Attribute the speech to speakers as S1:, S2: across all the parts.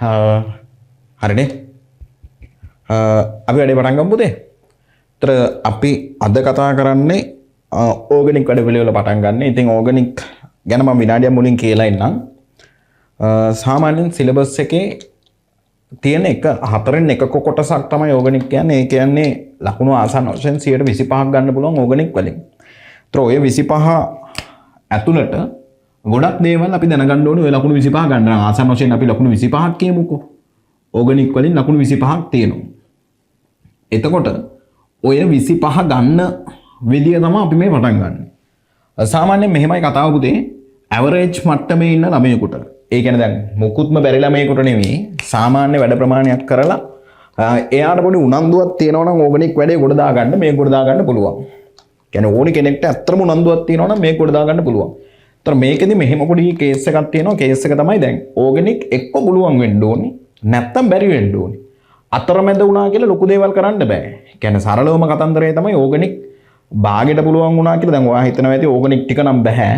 S1: හරිනේ. අපි වැඩේ පටන් ගමු පුතේ. ඒතර අපි අද කතා කරන්නේ ඕගනික් වැඩපිළිවෙල පටන් ගන්න. ඉතින් ඕගනික් ගැන මම විනාඩියක් මුලින් කියලා ඉන්නම්. සාමාන්‍යයෙන් සිලබස් එකේ තියෙන එක හතරෙන් එකක කොටසක් තමයි ඕගනික් කියන්නේ. ඒ කියන්නේ ලකුණු ආසන්න වශයෙන් 125ක් ගන්න පුළුවන් ඕගනික් වලින්. ඒතර ඔය 25 ඇතුළට ගොඩක් දේවල් අපි දැනගන්න ඕනේ. ඔය ලකුණු 25 ගන්න නම් ආසන්න වශයෙන් අපි ලකුණු 25ක් කියමුකෝ. ඕගනික් වලින් ලකුණු 25ක් තියෙනවා. එතකොට ඔය 25 ගන්න විදිය තමයි අපි මේ පටන් ගන්න. සාමාන්‍යයෙන් මෙහෙමයි කතාව පුතේ. ඇවරේජ් මට්ටමේ ඉන්න ළමයෙකුට, ඒ කියන්නේ දැන් මොකුත්ම බැරි ළමයෙකුට නෙවෙයි, සාමාන්‍ය වැඩ ප්‍රමාණයක් කරලා එයාට පොඩි උනන්දුවක් තියෙනවා නම් ඕගනික් වැඩේ ගොඩ දා ගන්න, මේක ගොඩ දා ගන්න පුළුවන්. කියන්නේ ඕනි කෙනෙක්ට ඇත්තම උනන්දුවක් තියෙනවා නම් මේක ගොඩ දා ගන්න පුළුවන්. ඒතර මේකෙදි මෙහෙම පොඩි කේස් එකක් තියෙනවා. කේස් එක තමයි දැන් ඕගනික් එක්ක පුළුවන් වෙන්න ඕනේ, නැත්තම් බැරි වෙන්න ඕනේ. අතරමැද වුණා කියලා ලොකු දේවල් කරන්න බෑ. කියන්නේ සරලවම කතන්දරය තමයි ඕගනික් භාගයට පුළුවන් වුණා කියලා. දැන් ඔයා හිතනවා ඇති ඕගනික් ටික නම් බෑ,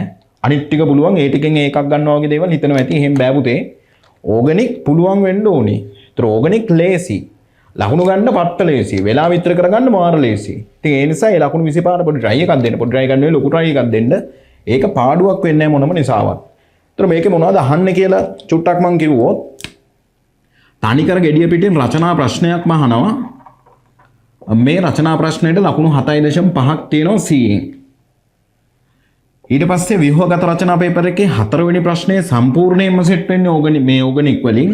S1: අනිත් ටික පුළුවන්, ඒ ටිකෙන් එකක් ගන්නවා වගේ දේවල් හිතනවා ඇති. එහෙම බෑ පුතේ. ඕගනික් පුළුවන් වෙන්න ඕනේ. ඒතර ඕගනික් ලේසි. ලකුණු ගන්න පට්ට ලේසි. වෙලා විතර කරගන්න මාර ලේසි. ඉතින් ඒ නිසා ඒ ලකුණු 25ට පොඩි try එකක් දෙන්න. පොඩි try එකක් නෙවෙයි, ලොකු try එකක් දෙන්න. ඒක පාඩුවක් වෙන්නේ නැහැ මොනම නිසාවත්. ඒතර මේකේ මොනවද අහන්නේ කියලා චුට්ටක් මම කිව්වොත්, තනිකර gediya පිටින් රචනා ප්‍රශ්නයක් මහනවා. මේ රචනා ප්‍රශ්නයට ලකුණු 7.5ක් තියෙනවා C න්. ඊට පස්සේ ව්‍යුහගත රචනා පේපර් එකේ 4 වෙනි ප්‍රශ්නය සම්පූර්ණයෙන්ම සෙට් වෙන්නේ මේ ඕගනික් වලින්.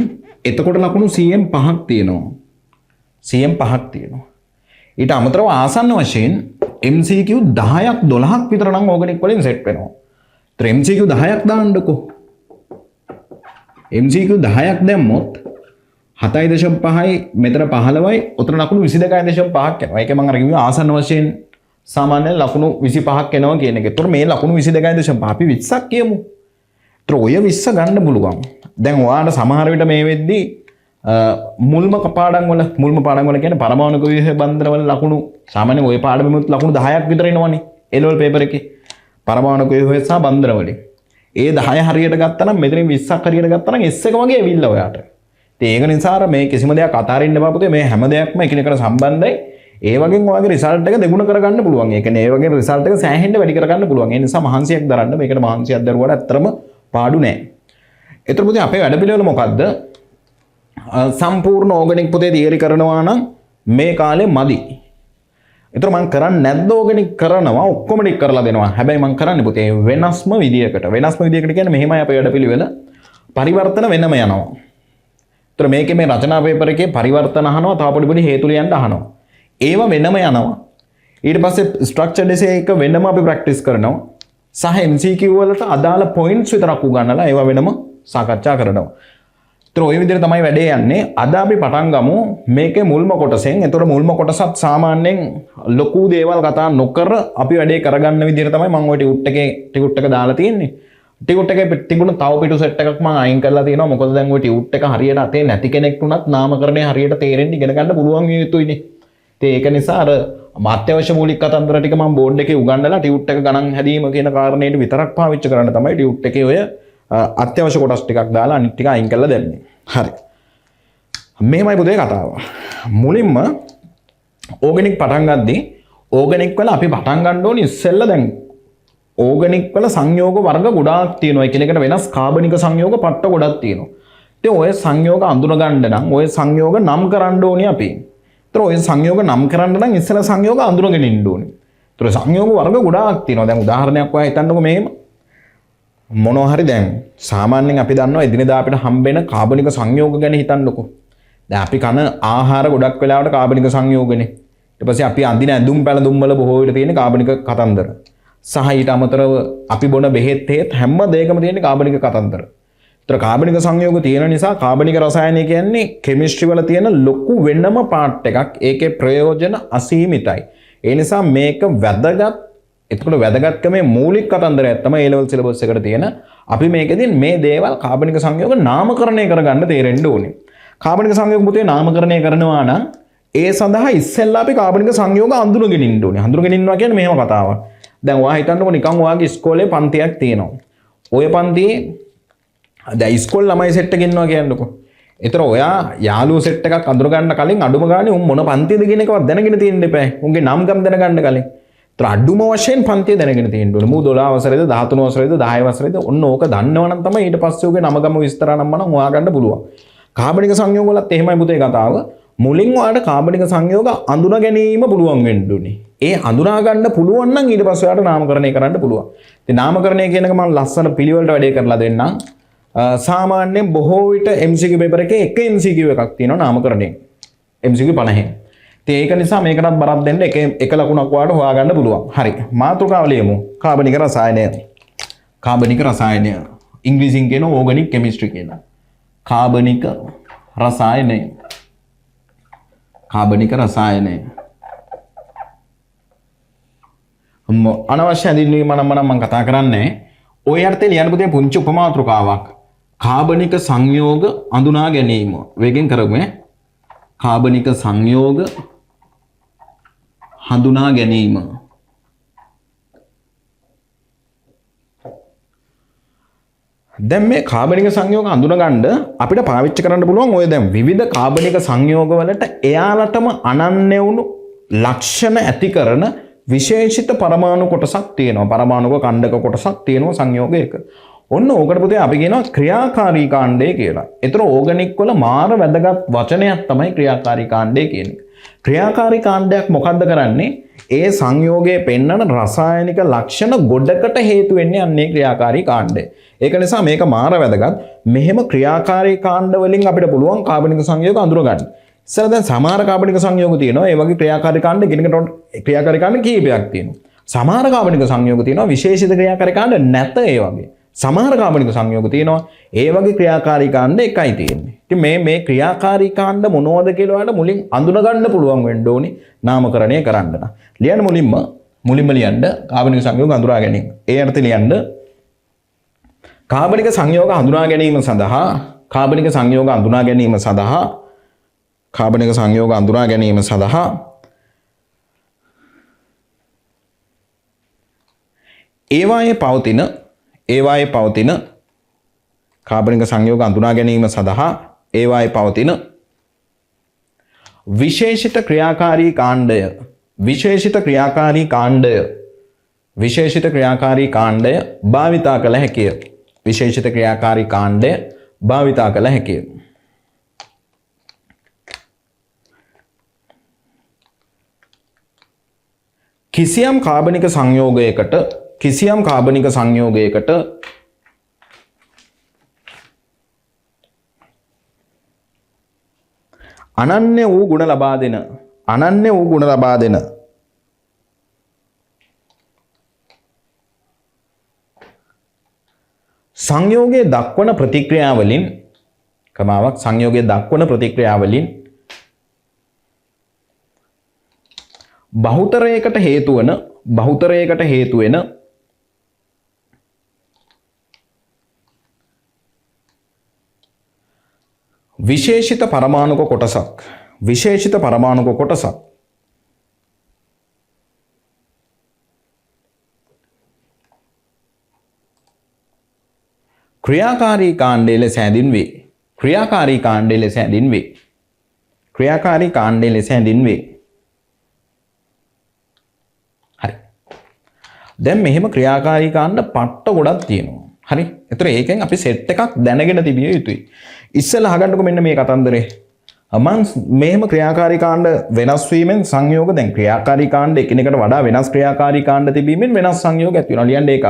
S1: එතකොට ලකුණු CM 5ක් තියෙනවා. CM 5ක් තියෙනවා. ඊට අමතරව ආසන්න වශයෙන් MCQ 10ක් 12ක් විතර නම් ඕගනික් වලින් සෙට් වෙනවා. ඒතර MCQ 10ක් දාන්නකෝ. MCQ 10ක් දැම්මොත් 7.5යි මෙතන 15යි උතර ලකුණු 22.5ක් එනවා. ඒකේ මම අර කිව්වේ ආසන්න වශයෙන් සාමාන්‍ය ලකුණු 25ක් එනවා කියන එක. ඒතර මේ ලකුණු 22.5 අපි 20ක් කියමු. ඒතර ඔය 20 ගන්න පුළුවන්. දැන් ඔයාලට සමහර විට මේ වෙද්දී මුල්ම පාඩම් වල කියන්නේ පරමාණු ව්‍යුහ බන්ධන වල ලකුණු සාමාන්‍යයෙන් ඔය පාඩමෙමුත් ලකුණු 10ක් විතර එනවනේ. A level paper එකේ පරමාණු ව්‍යුහ සහ බන්ධන වලින්. ඒ 10 හරියට ගත්තා නම් මෙතනින් 20ක් හරියට ගත්තා නම් S එක වගේ ඇවිල්ලා ඔයාට. ඒක නිසා මේ කිසිම දෙයක් අතාරින්න එපා පුතේ. මේ හැම දෙයක්ම එකිනෙකට සම්බන්ධයි. ඒ වගේ ඔයාගේ රිසල්ට් එක දෙගුණ කරගන්න පුළුවන්. ඒ කියන්නේ ඒ වගේ රිසල්ට් එක සෑහෙන්න වැඩි කරගන්න පුළුවන්. ඒ නිසා මහන්සියක් දරන්න. මේකට මහන්සියක් දරුවාට ඇත්තටම පාඩු නෑ. ඒතර පුතේ අපේ වැඩපිළිවෙල මොකද්ද? සම්පූර්ණ ඕගනික් පුතේ තියරි කරනවා නම් මේ කාලේ මදි. ඒතර මම කරන්නේ නැද්ද? ඕගනික් කරනවා, ඔක්කොම ටික කරලා දෙනවා. හැබැයි මම කරන්නේ පුතේ වෙනස්ම විදියකට. වෙනස්ම විදියකට කියන්නේ මෙහෙමයි අපේ වැඩපිළිවෙල. පරිවර්තන වෙනම යනවා. ඒතර මේකේ මේ රචනා පේපර් එකේ පරිවර්තන අහනවා, තව පොඩි පොඩි හේතු ලියන්න අහනවා. ඒව වෙනම යනවා. ඊට පස්සේ ස්ට්‍රක්චර්ඩ් එසේ එක වෙනම අපි ප්‍රැක්ටිස් කරනවා. සහ MCQ වලට අදාළ පොයින්ට්ස් විතරක් උගන්වලා ඒව වෙනම සාකච්ඡා කරනවා. ඒතර ওই විදිහට තමයි වැඩේ යන්නේ. අද අපි පටන් ගමු මේකේ මුල්ම කොටසෙන්. ඒතර මුල්ම කොටසත් සාමාන්‍යයෙන් ලොකු දේවල් කතා නොකර අපි වැඩේ කරගන්න විදිහට තමයි මම ওই ටිකුට් එක දාලා තියෙන්නේ. ටිකුට් එකේ තිබුණ තව පිටු සෙට් එකක් මම අයින් කරලා තියෙනවා. මොකද දැන් ওই ටිකුට් එක හරියට අතේ නැති කෙනෙක් වුණත් නාමකරණය හරියට තේරෙන්න ඉගෙන ගන්න පුළුවන් යුතුයිනේ. ඉතින් ඒක නිසා අර අත්‍යවශ්‍ය මූලික කතන්දර ටික මම බෝඩ් එකේ උගන්වලා ටිකුට් එක ගණන් හැදීම කියන කාරණේට විතරක් පාවිච්චි කරන්න තමයි ටිකුට් එකේ ඔය අත්‍යවශ්‍ය කොටස් ටිකක් දාලා අනිත් ටික අයින් කරලා දැම්මේ. හරි. මේමයි පුතේ කතාව. මුලින්ම ඕගනික් පටන් ගද්දී ඕගනික් වල අපි පටන් ගන්න ඕනේ ඉස්සෙල්ලා දැන් ඕගනික් වල සංයෝග වර්ග ගොඩාක් තියෙනවා. එකිනෙකට වෙනස් කාබනික සංයෝග පට්ට ගොඩක් තියෙනවා. ඉතින් ඔය සංයෝග අඳුන ගන්න නම් ඔය සංයෝග නම් කරන්න ඕනේ අපි. ඒතර ඔය සංයෝග නම් කරන්න නම් ඉස්සෙල්ලා සංයෝග අඳුනගෙන ඉන්න ඕනේ. ඒතර සංයෝග වර්ග ගොඩාක් තියෙනවා. දැන් උදාහරණයක් ඔයා හිතන්නකෝ මෙහෙම. මොනවා හරි දැන් සාමාන්‍යයෙන් අපි දන්නවා එදිනෙදා අපිට හම්බෙන කාබනික සංයෝග ගැන හිතන්නකෝ. දැන් අපි කන ආහාර ගොඩක් වෙලාවට කාබනික සංයෝගනේ. ඊට පස්සේ අපි අඳින ඇඳුම් පැළඳුම් වල බොහෝ විට තියෙන කාබනික කතන්දර. සහ ඊට අමතරව අපි බොන බෙහෙත් හැම දෙයකම තියෙන කාබනික කතන්දර. ඒතර කාබනික සංයෝග තියෙන නිසා කාබනික රසායනය කියන්නේ කෙමිස්ට්‍රි වල තියෙන ලොකු වෙනම පාර්ට් එකක්. ඒකේ ප්‍රයෝජන අසීමිතයි. ඒ නිසා මේක වැදගත්. එතකොට වැදගත්කමේ මූලික කතන්දරයක් තමයි A level syllabus එකට තියෙන. අපි මේකෙදී මේ දේවල් කාබනික සංයෝග නාමකරණය කරගන්න තේරෙන්න ඕනේ. කාබනික සංයෝග පුතේ නාමකරණය කරනවා නම් ඒ සඳහා ඉස්සෙල්ලා අපි කාබනික සංයෝග අඳුනගෙන ඉන්න ඕනේ. අඳුනගෙන ඉන්නවා කියන්නේ මෙහෙම කතාවක්. දැන් ඔයා හිතන්නකෝ නිකන් ඔයාගේ ඉස්කෝලේ පන්තියක් තියෙනවා. ඔය පන්තියේ දැන් ඉස්කෝල ළමයි සෙට් එක ඉන්නවා කියන්නකෝ. ඒතර ඔයා යාළුවෝ සෙට් එකක් අඳුර ගන්න කලින් අඩුම ගානේ උන් මොන පන්තියද කියන එකවත් දැනගෙන තියෙන්න එපා. උන්ගේ නම් ගම් දැනගන්න කලින්. ඒතර අඩුම වශයෙන් පන්තිය දැනගෙන තියෙන්න ඕනේ. මූ 12 වසරේද 13 වසරේද 10 වසරේද ඔන්න ඕක දන්නවනම් තමයි ඊට පස්සේ ඔගේ නම ගම විස්තර නම් මනම් හොයාගන්න පුළුවන්. කාබනික සංයෝග වලත් එහෙමයි පුතේ කතාව. මුලින් ඔයාලට කාබනික සංයෝග අඳුන ගැනීම පුළුවන් වෙන්න ඕනේ. ඒ අඳුනා ගන්න පුළුවන් නම් ඊට පස්සේ ඔයාලට නාමකරණය කරන්න පුළුවන්. ඉතින් නාමකරණය කියන එක මම ලස්සන පිළිවෙලට වැඩේ කරලා දෙන්නම්. සාමාන්‍යයෙන් බොහෝ විට MCQ පේපර් එකේ එක MCQ එකක් තියෙනවා නාමකරණයෙන්. MCQ 50. ඉතින් ඒක නිසා මේකටත් බරක් දෙන්න එක ලකුණක් ඔයාලට හොයාගන්න පුළුවන්. හරි. මාතෘකාව ලියමු. කාබනික රසායනය. කාබනික රසායනය. ඉංග්‍රීසියෙන් කියන ඕගනික් කෙමිස්ට්‍රි කියලා. කාබනික රසායනය. කාබනික රසායනය. අනවශ්‍ය හැඳින්වීම නම් මම කතා කරන්නේ. ඔය අර්ථයෙන් ලියන්න පුතේ පුංචි උපමාතෘකාවක්. කාබනික සංයෝග අඳුනා ගැනීම. වේගෙන් කරමු. කාබනික සංයෝග හඳුනා ගැනීම. දැන් මේ කාබනික සංයෝග හඳුනගන්න අපිට පාවිච්චි කරන්න පුළුවන් ඔය දැන් විවිධ කාබනික සංයෝග වලට එයාලටම අනන්‍ය වුණු ලක්ෂණ ඇති කරන විශේෂිත පරමාණු කොටසක් තියෙනවා. පරමාණුක කණ්ඩක කොටසක් තියෙනවා සංයෝගයක. ඔන්න ඕකට පුතේ අපි කියනවා ක්‍රියාකාරී කාණ්ඩය කියලා. ඒතර ඕගනික් වල මාර වැදගත් වචනයක් තමයි ක්‍රියාකාරී කාණ්ඩය කියන්නේ. ක්‍රියාකාරී කාණ්ඩයක් මොකද්ද කරන්නේ? ඒ සංයෝගයේ පෙන්වන රසායනික ලක්ෂණ ගොඩකට හේතු වෙන්නේ අන්නේ ක්‍රියාකාරී කාණ්ඩය. ඒක නිසා මේක මාර වැදගත්. මෙහෙම ක්‍රියාකාරී කාණ්ඩ වලින් අපිට පුළුවන් කාබනික සංයෝග අඳුර ගන්න. ඉතින් දැන් සමහර කාබනික සංයෝග තියෙනවා. ඒ වගේ ක්‍රියාකාරී කාණ්ඩ කිනකට ක්‍රියාකාරී කාණ්ඩ කීපයක් තියෙනවා. සමහර කාබනික සංයෝග තියෙනවා විශේෂිත ක්‍රියාකාරී කාණ්ඩ නැත ඒ වගේ. සමහර කාබනික සංයෝග තියෙනවා ඒ වගේ ක්‍රියාකාරී කාණ්ඩ එකයි තියෙන්නේ. ඉතින් මේ ක්‍රියාකාරී කාණ්ඩ මොනවද කියලා ඔයාලට මුලින් අඳුන ගන්න පුළුවන් වෙන්න ඕනේ නාමකරණය කරන්න. ලියන්න මුලින්ම ලියන්න කාබනික සංයෝග අඳුරා ගැනීම. ඒ අර්ථය ලියන්න කාබනික සංයෝග හඳුනා ගැනීම සඳහා කාබනික සංයෝග හඳුනා ගැනීම සඳහා කාබනික සංයෝග හඳුනා ගැනීම සඳහා ඒවායේ පවතින කාබනික සංයෝග හඳුනා ගැනීම සඳහා ඒවායේ පවතින විශේෂිත ක්‍රියාකාරී කාණ්ඩය භාවිතා කළ හැකිය. විශේෂිත ක්‍රියාකාරී කාණ්ඩය භාවිතා කළ හැකිය. කිසියම් කාබනික සංයෝගයකට අනන්‍ය වූ ගුණ ලබා දෙන සංයෝගයේ දක්වන ප්‍රතික්‍රියාවලින් බහුතරයකට හේතු වෙන විශේෂිත පරමාණුක කොටසක් ක්‍රියාකාරී කාණ්ඩයේ ලෙස හැඳින්වේ. හරි. දැන් මෙහෙම ක්‍රියාකාරී කාණ්ඩ පට්ට ගොඩක් තියෙනවා. හරි. ඒතර ඒකෙන් අපි සෙට් එකක් දැනගෙන තිබිය යුතුයි. ඉස්සෙල්ලා අහගන්නකො මෙන්න මේ කතන්දරේ. මෙහෙම ක්‍රියාකාරී කාණ්ඩ වෙනස් වීමෙන් සංයෝග දැන් ක්‍රියාකාරී කාණ්ඩ එකිනෙකට වඩා වෙනස් ක්‍රියාකාරී කාණ්ඩ තිබීමෙන් වෙනස් සංයෝග ඇති වෙනවා. ලියන්න ඒකක්.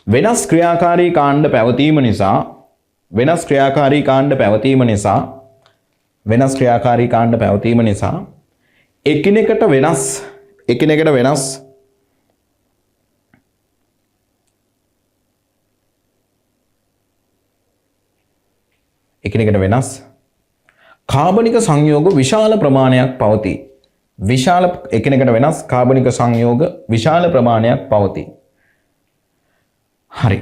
S1: වෙනස් ක්‍රියාකාරී කාණ්ඩ පැවතීම නිසා එකිනෙකට වෙනස් කාබනික සංයෝග විශාල ප්‍රමාණයක් පවතී. එකිනෙකට වෙනස් කාබනික සංයෝග විශාල ප්‍රමාණයක් පවතී. හරි.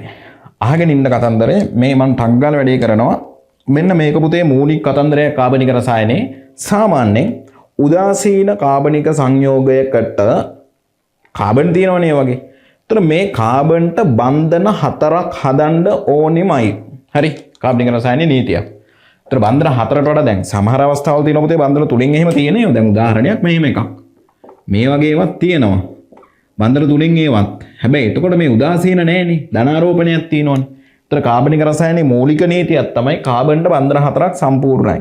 S1: අහගෙන ඉන්න කතන්දරේ මේ මම ටග් ගාලා වැඩේ කරනවා. මෙන්න මේක පුතේ මූලික කතන්දරය කාබනික රසායනයේ සාමාන්‍යයෙන් උදාසීන කාබනික සංයෝගයකට කාබන් තියෙනවනේ වගේ. ඒතර මේ කාබන්ට බන්ධන 4ක් හදන්න ඕනෙමයි. හරි. කාබනික රසායනයේ නීතියක්. ඒතර බන්ධන 4ට වඩා දැන් සමහර අවස්ථාවල තියෙන පුතේ බන්ධන 3න් එහෙම තියෙනවා. දැන් උදාහරණයක් මෙහෙම එකක්. මේ වගේ ඒවාක් තියෙනවා. බන්ධන 3න් ඒවත්. හැබැයි එතකොට මේ උදාසීන නෑනේ. ධනාරෝපණයක් තියෙනවනේ. ඒතර කාබනික රසායනයේ මූලික නීතියක් තමයි කාබන්ට බන්ධන 4ක් සම්පූර්ණයි.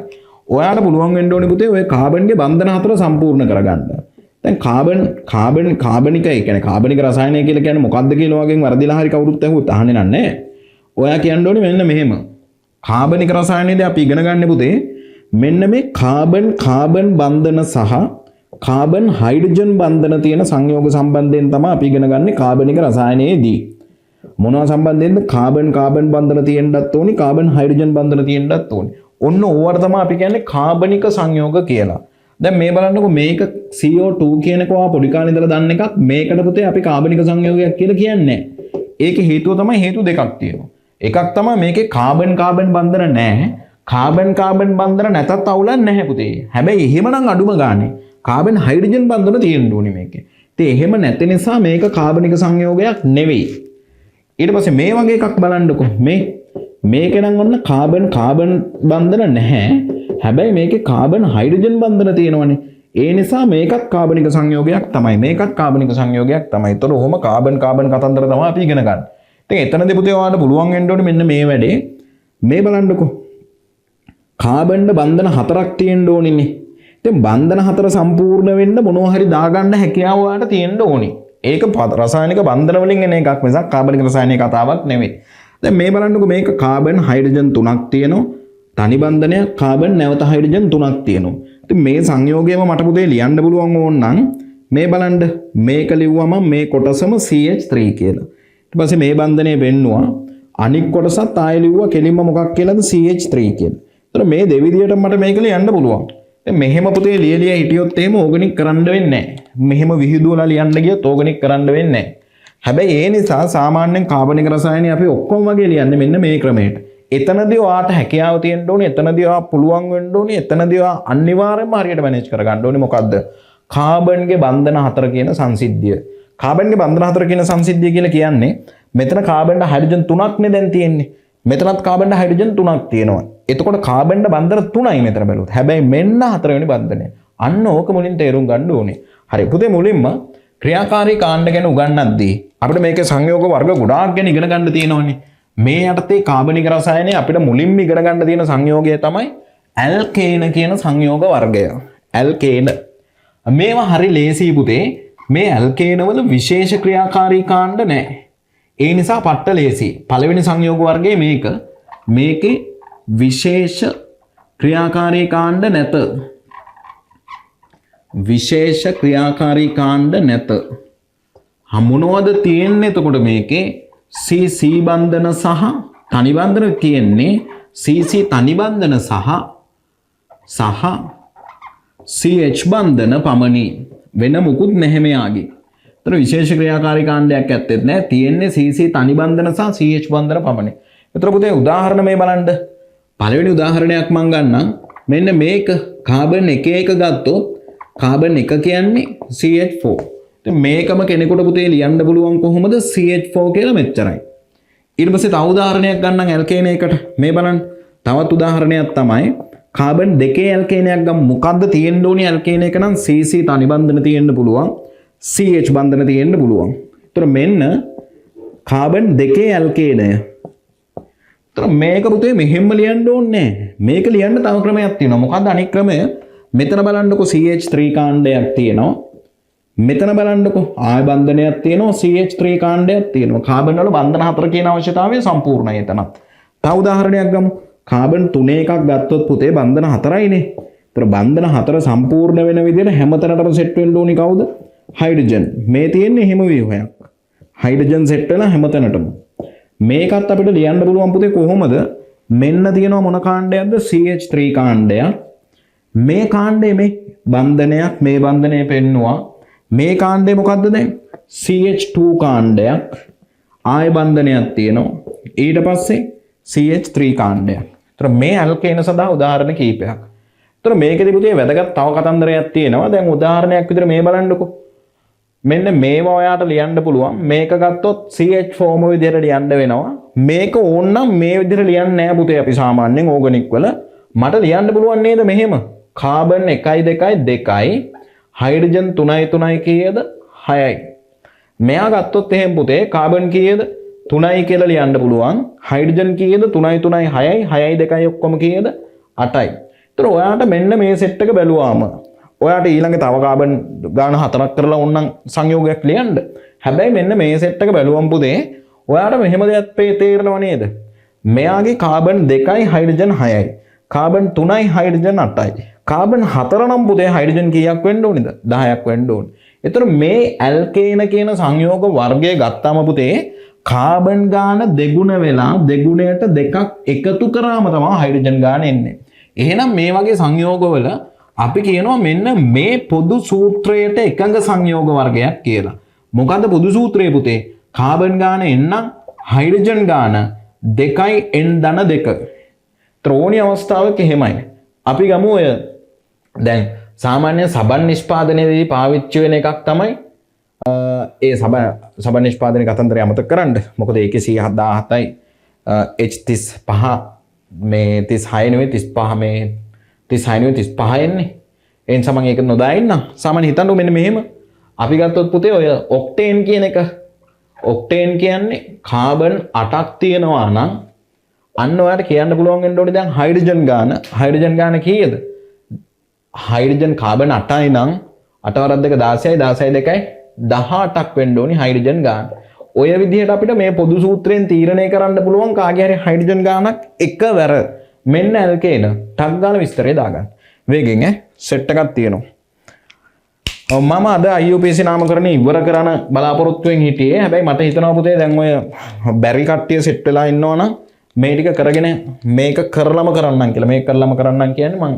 S1: ඔයාලට පුළුවන් වෙන්න ඕනේ පුතේ ඔය කාබන්ගේ බන්ධන 4 සම්පූර්ණ කරගන්න. දැන් කාබනික ඒ කියන්නේ කාබනික රසායනය කියලා කියන්නේ මොකක්ද කියලා වගේ වර්ධිලා හරි කවුරුත් අහුවොත් අහන්නේ නැහැ. ඔයා කියන්න ඕනේ මෙන්න මෙහෙම. කාබනික රසායනයේදී අපි ඉගෙන ගන්න පුතේ මෙන්න මේ කාබන් බන්ධන සහ කාබන් හයිඩ්‍රජන් බන්ධන තියෙන සංයෝග සම්බන්ධයෙන් තමයි අපි ඉගෙන ගන්නේ කාබනික රසායනයේදී. මොනවා සම්බන්ධයෙන්ද? කාබන් බන්ධන තියෙන්නත් ඕනි, කාබන් හයිඩ්‍රජන් බන්ධන තියෙන්නත් ඕනි. ඔන්න ඕවට තමයි අපි කියන්නේ කාබනික සංයෝග කියලා. දැන් මේ බලන්නකො මේක CO2 කියනකෝ ආ පොඩි කාලේ ඉඳලා දන්න එකක්. මේකට පුතේ අපි කාබනික සංයෝගයක් කියලා කියන්නේ නැහැ. ඒකේ හේතුව තමයි හේතු දෙකක් තියෙනවා. එකක් තමයි මේකේ කාබන් බන්ධන නැහැ. කාබන් බන්ධන නැතත් අවුලක් නැහැ පුතේ. හැබැයි එහෙමනම් අඩුම ගානේ කාබන් හයිඩ්‍රජන් බන්ධන තියෙන්න ඕනේ මේකේ. ඉතින් එහෙම නැති නිසා මේක කාබනික සංයෝගයක් නෙවෙයි. ඊට පස්සේ මේ වගේ එකක් බලන්නකො. මේකේ නම් ඔන්න කාබන් බන්ධන නැහැ. හැබැයි මේකේ කාබන් හයිඩ්‍රජන් බන්ධන තියෙනවනේ. ඒ නිසා මේකත් කාබනික සංයෝගයක් තමයි. මේකත් කාබනික සංයෝගයක් තමයි. ඒතර ඔහොම කාබන් කතන්දර තමයි අපි ඉගෙන ගන්න. ඉතින් එතනදී පුතේ ඔයාලට පුළුවන් වෙන්න ඕනේ මෙන්න මේ වැඩේ. මේ බලන්නකො. කාබන්ට බන්ධන 4ක් තියෙන්න ඕනිනේ. ඉතින් බන්ධන 4 සම්පූර්ණ වෙන්න මොනවා හරි දාගන්න හැකියාව ඔයාලට තියෙන්න ඕනි. ඒක රසායනික බන්ධන වලින් එන එකක් මිසක් කාබනික රසායනික කතාවක් නෙවෙයි. දැන් මේ බලන්නකො මේක කාබන් හයිඩ්‍රජන් 3ක් තියෙනවා. තනි බන්ධනයක් කාබන් නැවත හයිඩ්‍රජන් 3ක් තියෙනවා. ඉතින් මේ සංයෝගයම මට පුතේ ලියන්න පුළුවන් ඕන නම් මේ බලන්න මේක ලිව්වම මේ කොටසම CH3 කියලා. ඊට පස්සේ මේ බන්ධනය වෙන්නවා. අනික් කොටසත් ආයෙ ලිව්වා කෙලින්ම මොකක් කියලාද CH3 කියලා. ඒතර මේ දෙවිදියට මට මේක ලියන්න පුළුවන්. දැන් මෙහෙම පුතේ ලියලිය හිටියොත් එහෙම ඕගනික් කරන්න වෙන්නේ නැහැ. මෙහෙම විහිදුවලා ලියන්න ගියොත් ඕගනික් කරන්න වෙන්නේ නැහැ. හැබැයි ඒ නිසා සාමාන්‍යයෙන් කාබනික රසායනය අපි ඔක්කොම වගේ ලියන්නේ මෙන්න මේ ක්‍රමයට. එතනදී ඔයාට හැකියාව තියෙන්න ඕනේ. එතනදී ඔයා පුළුවන් වෙන්න ඕනේ. එතනදී ඔයා අනිවාර්යයෙන්ම හරියට මැනේජ් කරගන්න ඕනේ. මොකද්ද? කාබන්ගේ බන්ධන 4 කියන සංසිද්ධිය. කාබන්ගේ බන්ධන 4 කියන සංසිද්ධිය කියලා කියන්නේ මෙතන කාබන්ට හයිඩ්‍රජන් 3ක් නේ දැන් තියෙන්නේ. මෙතනත් කාබන්ට හයිඩ්‍රජන් 3ක් තියෙනවා. එතකොට කාබන්ට බන්ධන 3යි මෙතන බැලුවොත්. හැබැයි මෙන්න 4 වෙනි බන්ධනය. අන්න ඕක මුලින් තේරුම් ගන්න ඕනේ. හරි. පුතේ මුලින්ම ක්‍රියාකාරී කාණ්ඩ ගැන උගන්වද්දී අපිට මේකේ සංයෝග වර්ග ගොඩාක් ගැන ඉගෙන ගන්න තියෙනවනේ. මේ යටතේ කාබනික රසායනයේ අපිට මුලින්ම ඉගෙන ගන්න තියෙන සංයෝගය තමයි ඇල්කේන කියන සංයෝග වර්ගය. ඇල්කේන. මේවා හරි ලේසි පුතේ. මේ ඇල්කේන වල විශේෂ ක්‍රියාකාරී කාණ්ඩ නැහැ. ඒ නිසා පට්ට ලේසි. පළවෙනි සංයෝග වර්ගයේ මේක. මේකේ විශේෂ ක්‍රියාකාරී කාණ්ඩ නැත. විශේෂ ක්‍රියාකාරී කාණ්ඩ නැත. මොනවද තියෙන්නේ එතකොට මේකේ? CC බන්ධන සහ තනි බන්ධන තියෙන්නේ. CC තනි බන්ධන සහ CH බන්ධන පමණි. වෙන මුකුත් නැහැ මෙයාගේ. ඒතර විශේෂ ක්‍රියාකාරී කාණ්ඩයක් ඇත්තෙත් නැහැ. තියෙන්නේ CC තනි බන්ධන සහ CH බන්ධන පමණි. ඒතර පුතේ උදාහරණ මේ බලන්න. පළවෙනි උදාහරණයක් මම ගන්නම්. මෙන්න මේක කාබන් 1 ගත්තොත් කාබන් 1 කියන්නේ CH4. ඉතින් මේකම කෙනෙකුට පුතේ ලියන්න පුළුවන් කොහොමද? CH4 කියලා මෙච්චරයි. ඊට පස්සේ තව උදාහරණයක් ගන්නම් ඇල්කේන එකට. මේ බලන්න. තවත් උදාහරණයක් තමයි කාබන් 2 ඇල්කේනයක් ගමු. මොකද්ද තියෙන්න ඕනි ඇල්කේන එක නම් CC තනි බන්ධන තියෙන්න පුළුවන්. CH බන්ධන තියෙන්න පුළුවන්. ඒතර මෙන්න කාබන් 2 ඇල්කේනය. ඒතර මේක පුතේ මෙහෙම ලියන්න ඕනේ නැහැ. මේක ලියන්න තව ක්‍රමයක් තියෙනවා. මොකද්ද අනිත් ක්‍රමය? මෙතන බලන්නකො CH3 කාණ්ඩයක් තියෙනවා. මෙතන බලන්නකො ආය බන්ධනයක් තියෙනවා. CH3 කාණ්ඩයක් තියෙනවා. කාබන් වල බන්ධන 4 කියන අවශ්‍යතාවය සම්පූර්ණයි එතනත්. තව උදාහරණයක් ගමු. කාබන් 3 එකක් ගත්තොත් පුතේ බන්ධන 4යිනේ. ඒතර බන්ධන 4 සම්පූර්ණ වෙන විදිහට හැමතැනටම සෙට් වෙන්න ඕනි කවුද? හයිඩ්‍රජන්. මේ තියෙන්නේ හිම ව්‍යුහයක්. හයිඩ්‍රජන් සෙට් වෙලා හැමතැනටම. මේකත් අපිට ලියන්න පුළුවන් පුතේ කොහොමද? මෙන්න තියෙනවා මොන කාණ්ඩයක්ද? CH3 කාණ්ඩයක්. මේ කාණ්ඩේ මේ බන්ධනයක් මේ බන්ධනය පෙන්නවා. මේ කාණ්ඩේ මොකද්ද දැන්? CH2 කාණ්ඩයක්. ආය බන්ධනයක් තියෙනවා. ඊට පස්සේ CH3 කාණ්ඩයක්. ඒතර මේ ඇල්කේන සඳහා උදාහරණ කීපයක්. ඒතර මේකෙදි පුතේ වැදගත් තව කතන්දරයක් තියෙනවා. දැන් උදාහරණයක් විදිහට මේ බලන්නකො. මෙන්න මේවා ඔයාට ලියන්න පුළුවන්. මේක ගත්තොත් CH4ම විදිහට ලියන්න වෙනවා. මේක ඕනනම් මේ විදිහට ලියන්නේ නැහැ පුතේ අපි සාමාන්‍යයෙන් ඕගනික් වල. මට ලියන්න පුළුවන් නේද මෙහෙම කාබන් 1 2 2යි හයිඩ්‍රජන් 3යි 3යි කීයද 6යි. මෙයා ගත්තොත් එහෙම පුතේ කාබන් කීයද 3යි කියලා ලියන්න පුළුවන්. හයිඩ්‍රජන් කීයද 3යි 3යි 6යි 6යි 2යි ඔක්කොම කීයද 8යි. ඒතර ඔයාට මෙන්න මේ සෙට් එක බැලුවාම ඔයාට ඊළඟ තව කාබන් ගාන 4ක් කරලා ඕනනම් සංයෝගයක් ලියන්න. හැබැයි මෙන්න මේ සෙට් එක බැලුවම් පුතේ ඔයාට මෙහෙම දෙයක් තේරෙනව නේද? මෙයාගේ කාබන් 2යි හයිඩ්‍රජන් 6යි. කාබන් 3යි හයිඩ්‍රජන් 8යි. කාබන් 4 නම් පුතේ හයිඩ්‍රජන් කීයක් වෙන්න ඕනේද? 10ක් වෙන්න ඕනේ. ඒතර මේ ඇල්කේන කියන සංයෝග වර්ගය ගත්තාම පුතේ කාබන් ගාන දෙගුණ වෙලා දෙගුණයට දෙකක් එකතු කරාම තමයි හයිඩ්‍රජන් ගාන එන්නේ. එහෙනම් මේ වගේ සංයෝගවල අපි කියනවා මෙන්න මේ පොදු සූත්‍රයට එකඟ සංයෝග වර්ගයක් කියලා. මොකද්ද පොදු සූත්‍රය පුතේ? කාබන් ගාන එන්නම් හයිඩ්‍රජන් ගාන 2යි n ධන 2. ත්‍රෝණි අවස්ථාවක එහෙමයි. අපි ගමු ඔය දැන් සාමාන්‍ය සබන් නිෂ්පාදනයේදී පාවිච්චි වෙන එකක් තමයි ඒ සබන් නිෂ්පාදනයේ කතන්දරය අමතක කරන්න. මොකද ඒකේ 117යි H35 මේ 36 නෙවෙයි 35 මේ 36 නෙවෙයි 35 එන්නේ. ඒ නිසා මම ඒක නොදා ඉන්නම්. සාමාන්‍ය හිතන්න මෙන්න මෙහෙම. අපි ගත්තොත් පුතේ ඔය ඔක්ටේන් කියන එක ඔක්ටේන් කියන්නේ කාබන් 8ක් තියෙනවා නම් අන්න ඔයාලට කියන්න පුළුවන් වෙන්න ඕනේ දැන් හයිඩ්‍රජන් ගාන කීයද? හයිඩ්‍රජන් කාබන් 8යි නම් 8 වරක් 2 16යි 16යි 2යි 18ක් වෙන්න ඕනි හයිඩ්‍රජන් ගාන. ඔය විදිහට අපිට මේ පොදු සූත්‍රයෙන් තීරණය කරන්න පුළුවන් කාගේ හරි හයිඩ්‍රජන් ගානක් එකවර මෙන්න ඇල්කේන ටක් ගාලා විස්තරය දාගන්න. වේගෙන් සෙට් එකක් තියෙනවා. මම අද IUPAC නාමකරණය ඉවර කරන බලාපොරොත්තුවෙන් හිටියේ. හැබැයි මට හිතෙනවා පුතේ දැන් ඔය බැරි කට්ටිය සෙට් වෙලා ඉන්නවනම් මේ ටික කරගෙන මේක කරලම කරන්නම් කියලා. මේක කරලම කරන්නම් කියන්නේ මම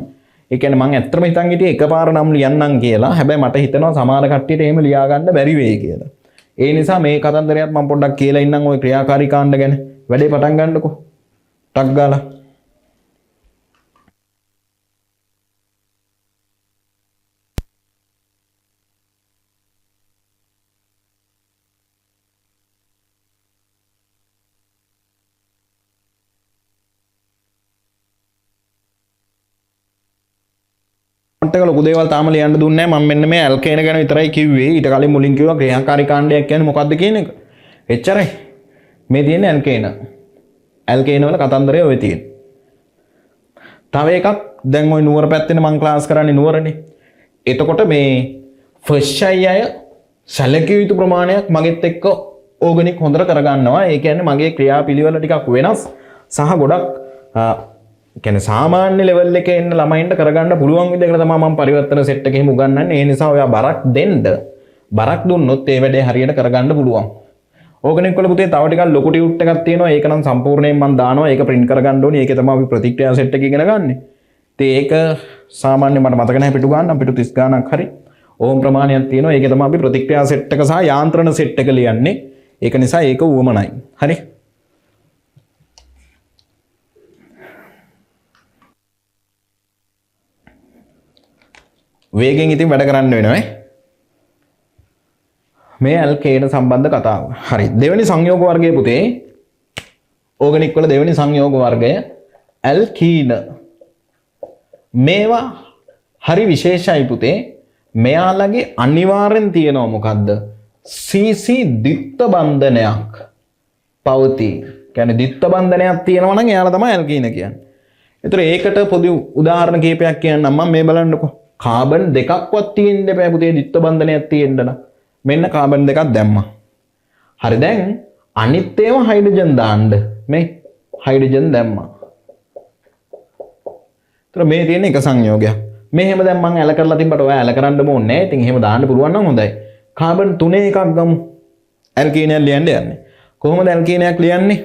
S1: ඒ කියන්නේ මම ඇත්තටම හිතන් හිටියේ එකපාර නම් ලියන්නම් කියලා. හැබැයි මට හිතෙනවා සමහර කට්ටියට එහෙම ලියා ගන්න බැරි වෙයි කියලා. ඒ නිසා මේ කතන්දරයත් මම පොඩ්ඩක් කියලා ඉන්නම් ওই ක්‍රියාකාරී කාණ්ඩ ගැන. වැඩේ පටන් ගන්නකො. ටක් ගාලා. එක ලොකු දේවල් තාම ලියන්න දුන්නේ නැහැ. මම මෙන්න මේ ඇල්කේන ගැන විතරයි කිව්වේ. ඊට කලින් මුලින් කිව්වා ක්‍රියාකාරී කාණ්ඩයක් කියන්නේ මොකක්ද කියන එක. එච්චරයි. මේ තියෙන්නේ ඇල්කේන. ඇල්කේන වල කතන්දරය ඔය තියෙන්නේ. තව එකක් දැන් ওই නුවර පැත්තේ මම ක්ලාස් කරන්නේ නුවරනේ. එතකොට මේ ෆස්ට් අය සැලකිය යුතු ප්‍රමාණයක් මගෙත් එක්ක ඕගනික් හොඳට කරගන්නවා. ඒ කියන්නේ මගේ ක්‍රියාපිළිවෙල ටිකක් වෙනස් සහ ගොඩක් කියන්නේ සාමාන්‍ය ලෙවල් එකේ ඉන්න ළමයින්ට කරගන්න පුළුවන් විදිහකට තමයි මම පරිවර්තන සෙට් එකෙම උගන්වන්නේ. ඒ නිසා ඔයා බරක් දෙන්න. බරක් දුන්නොත් ඒ වැඩේ හරියට කරගන්න පුළුවන්. ඕගනික් වල පුතේ තව ටිකක් ලොකු ටියුට් එකක් තියෙනවා. ඒක නම් සම්පූර්ණයෙන් මම දානවා. ඒක print කරගන්න ඕනේ. ඒකේ තමයි අපි ප්‍රතික්‍රියා සෙට් එක ඉගෙන ගන්න. ඉතින් ඒක සාමාන්‍ය මට මතක නැහැ පිටු ගන්න. පිටු 30 ගාණක් හරි ඕම් ප්‍රමාණයක් තියෙනවා. ඒකේ තමයි අපි ප්‍රතික්‍රියා සෙට් එක සහ යාන්ත්‍රණ සෙට් එක ලියන්නේ. ඒක නිසා ඒක උවමනයි. හරි. වේගෙන් ඉතින් වැඩ කරන්න වෙනවා. මේ ඇල්කේන සම්බන්ධ කතාව. හරි. දෙවෙනි සංයෝග වර්ගයේ පුතේ ඕගනික් වල දෙවෙනි සංයෝග වර්ගය ඇල්කීන. මේවා හරි විශේෂයි පුතේ. මෙයාලගේ අනිවාර්යෙන් තියෙනවා මොකද්ද? CC ද්විත්ව බන්ධනයක් පවතී. කියන්නේ ද්විත්ව බන්ධනයක් තියෙනවා නම් එයාලා තමයි ඇල්කීන කියන්නේ. ඒතර ඒකට පොදු උදාහරණ කීපයක් කියන්නම් මම මේ බලන්නකෝ. කාබන් දෙකක්වත් තියෙන්න බෑ පුතේ ද්විත්ව බන්ධනයක් තියෙන්න නම්. මෙන්න කාබන් දෙකක් දැම්මා. හරි දැන් අනිත් ඒවා හයිඩ්‍රජන් දාන්න. මේ හයිඩ්‍රජන් දැම්මා. ඒතර මේ තියෙන එක සංයෝගයක්. මේ හැම දැන් මම ඇල කරලා තිබ්බට ඔයා ඇල කරන්න ඕනේ නැහැ. ඉතින් එහෙම දාන්න පුළුවන් නම් හොඳයි. කාබන් 3 එකක් ගමු. ඇල්කීනයක් ලියන්න යන්නේ. කොහොමද ඇල්කීනයක් ලියන්නේ?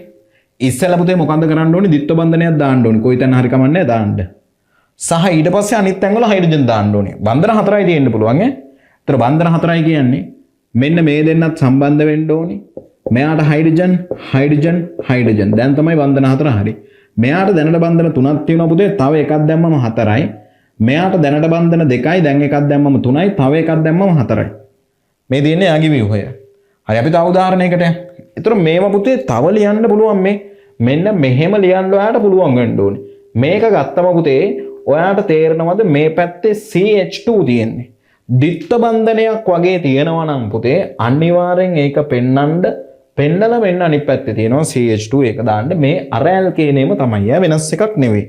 S1: ඉස්සෙල්ලා පුතේ මොකන්ද කරන්න ඕනේ? ද්විත්ව බන්ධනයක් දාන්න ඕනේ. කොයිතැන හරි කමන්නේ දාන්න. සහ ඊට පස්සේ අනිත් තැන් වල හයිඩ්‍රජන් දාන්න ඕනේ. බන්ධන 4යි තියෙන්න පුළුවන් ඈ. ඒතර බන්ධන 4යි කියන්නේ මෙන්න මේ දෙන්නත් සම්බන්ධ වෙන්න ඕනේ. මෙයාට හයිඩ්‍රජන් හයිඩ්‍රජන් හයිඩ්‍රජන්. දැන් තමයි බන්ධන 4 හරි. මෙයාට දැනට බන්ධන 3ක් තියෙනවා පුතේ. තව එකක් දැම්මම 4යි. මෙයාට දැනට බන්ධන 2යි. දැන් එකක් දැම්මම 3යි. තව එකක් දැම්මම 4යි. මේ තියෙන්නේ යාගේ ව්‍යුහය. හරි අපි තව උදාහරණයකට. ඒතර මේව පුතේ තව ලියන්න පුළුවන් මේ. මෙන්න මෙහෙම ලියන්න ඔයාලට පුළුවන් වෙන්න ඕනේ. මේක ගත්තම පුතේ ඔයාට තේරෙනවද මේ පැත්තේ CH2 තියෙන්නේ. ද්විත්ව බන්ධනයක් වගේ තියෙනවා නම් පුතේ අනිවාර්යෙන් ඒක පෙන්නලා මෙන්න අනිත් පැත්තේ තියෙනවා CH2 ඒක දාන්න මේ අර ඇල්කේනේම තමයි. වෙනස් එකක් නෙවෙයි.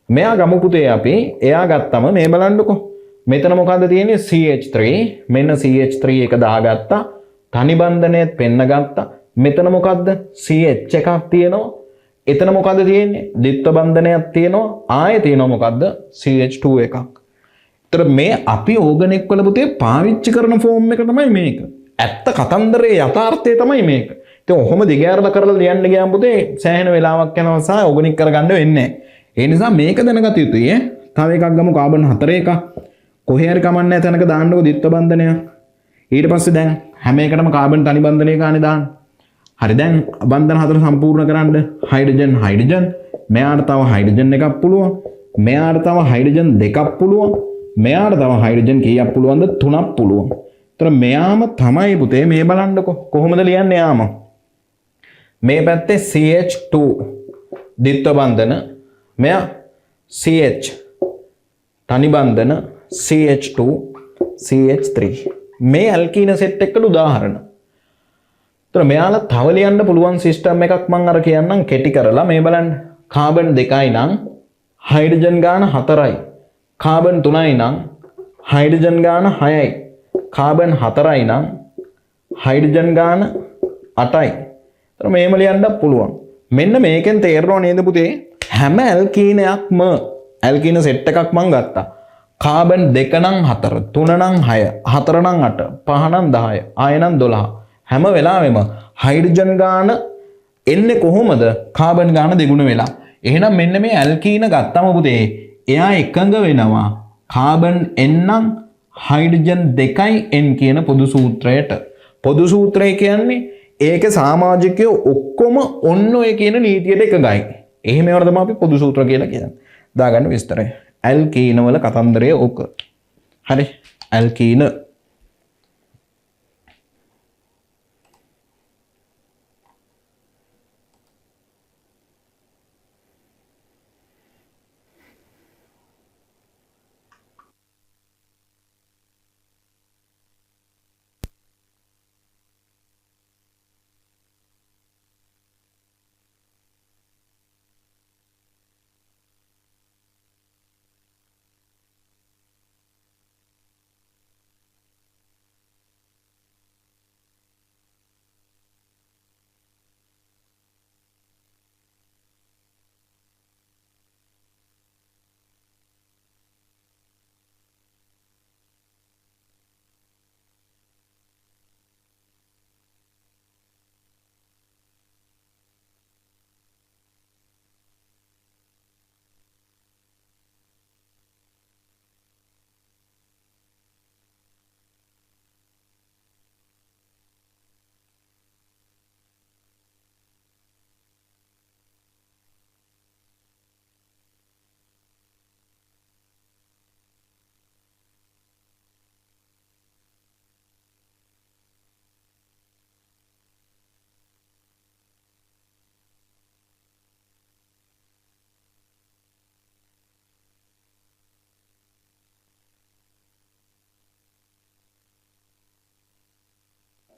S1: මෙයා ගමු පුතේ අපි එයා ගත්තම මේ බලන්නකෝ. මෙතන මොකද්ද තියෙන්නේ CH3 මෙන්න CH3 එක දාගත්තා. තනි බන්ධනයත් පෙන්න ගත්තා. මෙතන මොකද්ද CH එකක් තියෙනවා. එතන මොකද්ද තියෙන්නේ ද්විත්ව බන්ධනයක් තියෙනවා. ආයේ තියෙනවා මොකද්ද CH2 එකක්. ඒතර මේ අපි ඕගනික් වල පුතේ පාවිච්චි කරන ෆෝම් එක තමයි මේක. ඇත්ත කතන්දරේ යථාර්ථය තමයි මේක. ඉතින් ඔහොම දිගෑරලා කරලා ලියන්න ගියාම පුතේ සෑහෙන වෙලාවක් යනවා සහ ඕගනික් කරගන්න වෙන්නේ නැහැ. ඒ නිසා මේක දැනගත යුතුයි ඈ. තව එකක් ගමු කාබන් 4 එකක්. කොහේ හරි කමන්නේ තැනක දාන්නකො ද්විත්ව බන්ධනය. ඊට පස්සේ දැන් හැම එකටම කාබන් තනි බන්ධනය ගානේ දාන්න. හරි දැන් බන්ධන 4 සම්පූර්ණ කරන්න හයිඩ්‍රජන් මෙයාට තව හයිඩ්‍රජන් එකක් පුළුවන්. මෙයාට තව හයිඩ්‍රජන් දෙකක් පුළුවන්. මෙයාට තව හයිඩ්‍රජන් කීයක් පුළුවන්ද 3ක් පුළුවන්. ඒතර මෙයාම තමයි පුතේ මේ බලන්නකො කොහොමද ලියන්නේ යාම. මේ පැත්තේ CH2 ද්විත්ව බන්ධන මෙයා CH තනි බන්ධන CH2 CH3 මේ ඇල්කීන සෙට් එකට උදාහරණ. ඒතර මෙයාලා තව ලියන්න පුළුවන් සිස්ටම් එකක් මම අර කියන්නම් කෙටි කරලා මේ බලන්න. කාබන් 2යි නම් හයිඩ්‍රජන් ගාන 4යි. කාබන් 3යි නම් හයිඩ්‍රජන් ගාන 6යි. කාබන් 4යි නම් හයිඩ්‍රජන් ගාන 8යි. ඒතර මේම ලියන්න පුළුවන්. මෙන්න මේකෙන් තේරෙනව නේද පුතේ හැම ඇල්කීනයක්ම ඇල්කීන සෙට් එකක් මම ගත්තා. කාබන් 2 නම් 4, 3 නම් 6, 4 නම් 8, 5 නම් 10, 6 නම් 12. හැම වෙලාවෙම හයිඩ්‍රජන් ගාන එන්නේ කොහොමද? කාබන් ගාන දෙගුණ වෙලා. එහෙනම් මෙන්න මේ ඇල්කීන ගත්තම පුතේ එයා එකඟ වෙනවා කාබන් n නම් හයිඩ්‍රජන් 2යි n කියන පොදු සූත්‍රයට. පොදු සූත්‍රය කියන්නේ ඒකේ සමාජිකයෝ ඔක්කොම ඔන්න ඔය කියන නීතියට එකගයි. එහෙම ඒවට තමයි අපි පොදු සූත්‍ර කියලා කියන්නේ. දාගන්න විස්තරය. ඇල්කීන වල කතන්දරය ඕක. හරි. ඇල්කීන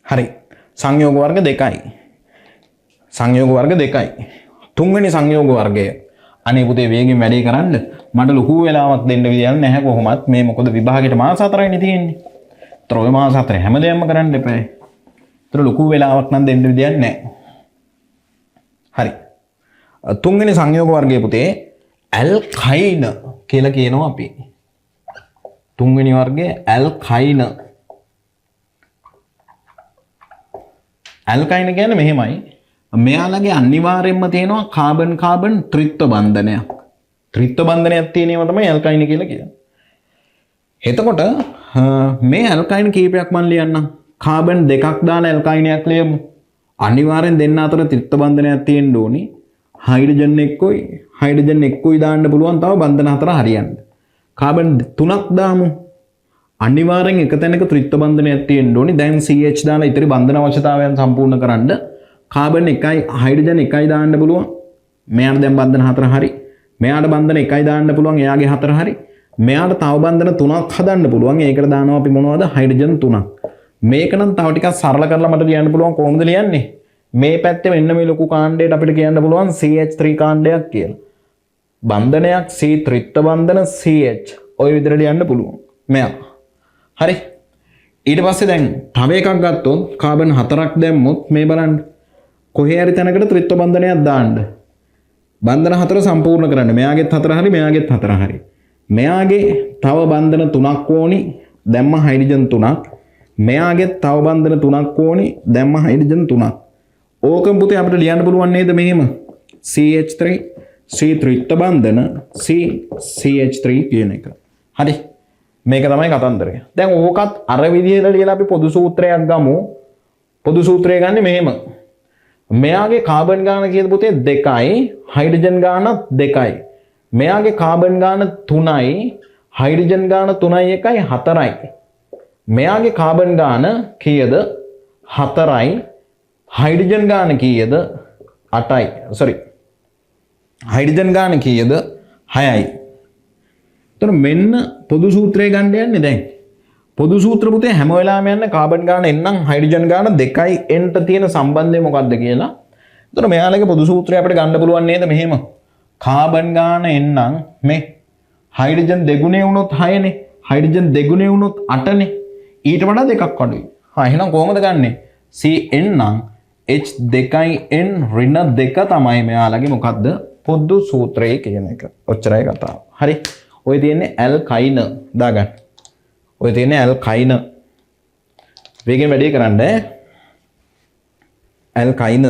S1: හරි. සංයෝග වර්ග 2යි. සංයෝග වර්ග 2යි. තුන්වෙනි සංයෝග වර්ගය. අනේ පුතේ වේගෙන් වැඩේ කරන්න. මට ලොකු වෙලාවක් දෙන්න විදියක් නැහැ කොහොමත්. මේ මොකද විභාගෙට මාස 4යිනේ තියෙන්නේ. ඒතර ඔය මාස 4 හැමදේම කරන්න එපා. ඒතර ලොකු වෙලාවක් නම් දෙන්න විදියක් නැහැ. හරි. තුන්වෙනි සංයෝග වර්ගයේ පුතේ ඇල්කයින කියලා කියනවා අපි. තුන්වෙනි වර්ගයේ ඇල්කයින. ඇල්කයින කියන්නේ මෙහෙමයි. මෙයාලගේ අනිවාර්යයෙන්ම තියෙනවා කාබන් කාබන් ත්‍රිත්ව බන්ධනයක්. ත්‍රිත්ව බන්ධනයක් තියෙනේම තමයි ඇල්කයින කියලා කියන්නේ. එතකොට මේ ඇල්කයින කීපයක් මම ලියන්නම්. කාබන් දෙකක් දාලා ඇල්කයිනයක් ලියමු. අනිවාර්යෙන් දෙන්න අතර ත්‍රිත්ව බන්ධනයක් තියෙන්න ඕනි. හයිඩ්‍රජන් එක්කයි දාන්න පුළුවන් තව බන්ධන හතර හරියන්න. කාබන් 3ක් දාමු. අනිවාර්යෙන් එක තැනක ත්‍රිත්ව බන්ධනයක් තියෙන්න ඕනි. දැන් CH දාලා ඉතිරි බන්ධන අවශ්‍යතාවයන් සම්පූර්ණ කරන්න කාබන් 1යි හයිඩ්‍රජන් 1යි දාන්න පුළුවන්. මෙයාට දැන් බන්ධන හතර හරි. මෙයාට බන්ධන 1යි දාන්න පුළුවන් එයාගේ 4 හරි. මෙයාට තව බන්ධන 3ක් හදන්න පුළුවන්. ඒකට දානවා අපි මොනවද? හයිඩ්‍රජන් 3ක්. මේක නම් තව ටිකක් සරල කරලා මට ලියන්න පුළුවන් කොහොමද ලියන්නේ? මේ පැත්තේ මෙන්න මේ ලොකු කාණ්ඩයට අපිට කියන්න පුළුවන් CH3 කාණ්ඩයක් කියලා. බන්ධනයක් C ත්‍රිත්ව බන්ධන CH ඔය විදිහට ලියන්න පුළුවන්. මෙයා. හරි. ඊට පස්සේ දැන් තව එකක් ගත්තොත් කාබන් 4ක් දැම්මොත් මේ බලන්න කොහේ හරි තැනකට ත්‍රිත්ව බන්ධනයක් දාන්න. බන්ධන 4 සම්පූර්ණ කරන්න. මෙයාගෙත් 4 හරි මෙයාගෙත් 4 හරි. මෙයාගේ තව බන්ධන 3ක් ඕනි. දැම්ම හයිඩ්‍රජන් 3ක්. මෙයාගෙත් තව බන්ධන 3ක් ඕනි. දැම්ම හයිඩ්‍රජන් 3ක්. ඕකම පුතේ අපිට ලියන්න පුළුවන් නේද මෙහෙම? CH3 C ත්‍රිත්ව බන්ධන C CH3 කියන එක. හරි. මේක තමයි කතන්දරය. දැන් ඕකත් අර විදිහට ලියලා අපි පොදු සූත්‍රයක් ගමු. පොදු සූත්‍රය ගන්නේ මෙහෙම. මෙයාගේ කාබන් ගාන කීයද පුතේ 2යි හයිඩ්‍රජන් ගානත් 2යි. මෙයාගේ කාබන් ගාන 3යි හයිඩ්‍රජන් ගාන 3යි 1යි 4යි. මෙයාගේ කාබන් ගාන කීයද 4යි හයිඩ්‍රජන් ගාන කීයද 8යි. sorry. හයිඩ්‍රජන් ගාන කීයද 6යි. එතන මෙන්න පොදු සූත්‍රය ගන්න යන්නේ දැන්. පොදු සූත්‍ර පුතේ හැම වෙලාවෙම යන්නේ කාබන් ගාන එන්නම් හයිඩ්‍රජන් ගාන 2යි nට තියෙන සම්බන්ධය මොකක්ද කියලා. එතන මෙයාලගේ පොදු සූත්‍රය අපිට ගන්න පුළුවන් නේද මෙහෙම. කාබන් ගාන එන්නම් මේ හයිඩ්‍රජන් දෙගුණේ වුණොත් 6නේ. හයිඩ්‍රජන් දෙගුණේ වුණොත් 8නේ. ඊට වඩා දෙකක් අඩුයි. එහෙනම් කොහොමද ගන්නෙ? Cn නම් H2n ඍණ 2 තමයි මෙයාලගේ මොකද්ද? පොදු සූත්‍රය කියන එක. ඔච්චරයි කතාව. හරි. ඔය තියෙන්නේ ඇල්කයින දාගන්න. ඔය තියෙන්නේ ඇල්කයින. වේගෙන් වැඩි කරන්න. ඇල්කයින.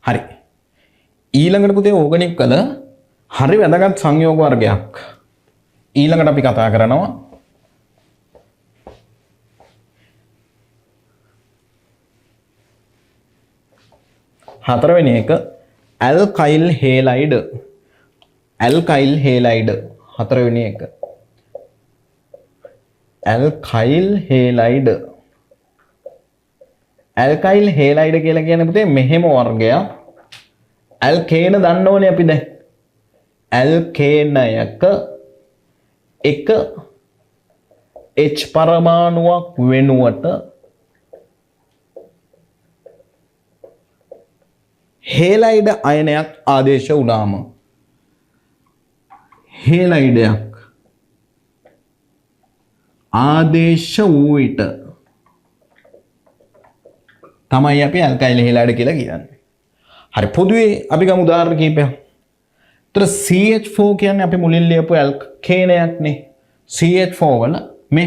S1: හරි. ඊළඟට පුතේ ඕගනික් වල හරි වැදගත් සංයෝග වර්ගයක්. ඊළඟට අපි කතා කරනවා හතරවෙනි එක ඇල්කයිල් හේලයිඩ්. ඇල්කයිල් හේලයිඩ් හතරවෙනි එක. ඇල්කයිල් හේලයිඩ්. ඇල්කයිල් හේලයිඩ් කියලා කියන්නේ පුතේ මෙහෙම වර්ගයක්. ඇල්කේන දන්න ඕනේ අපි දැන්. ඇල්කේනයක එක H පරමාණුවක් වෙනුවට හේලයිඩ් අයනයක් ආදේශ වුණාම හේලයිඩයක් ආදේශ වූ විට තමයි අපි ඇල්කයිල් හේලයිඩ් කියලා කියන්නේ. හරි පොදුවේ අපි ගමු උදාහරණ කිහිපයක්. ඒතර CH4 කියන්නේ අපි මුලින් ලියපු ඇල්කේනයක් නේ. CH4 වල මේ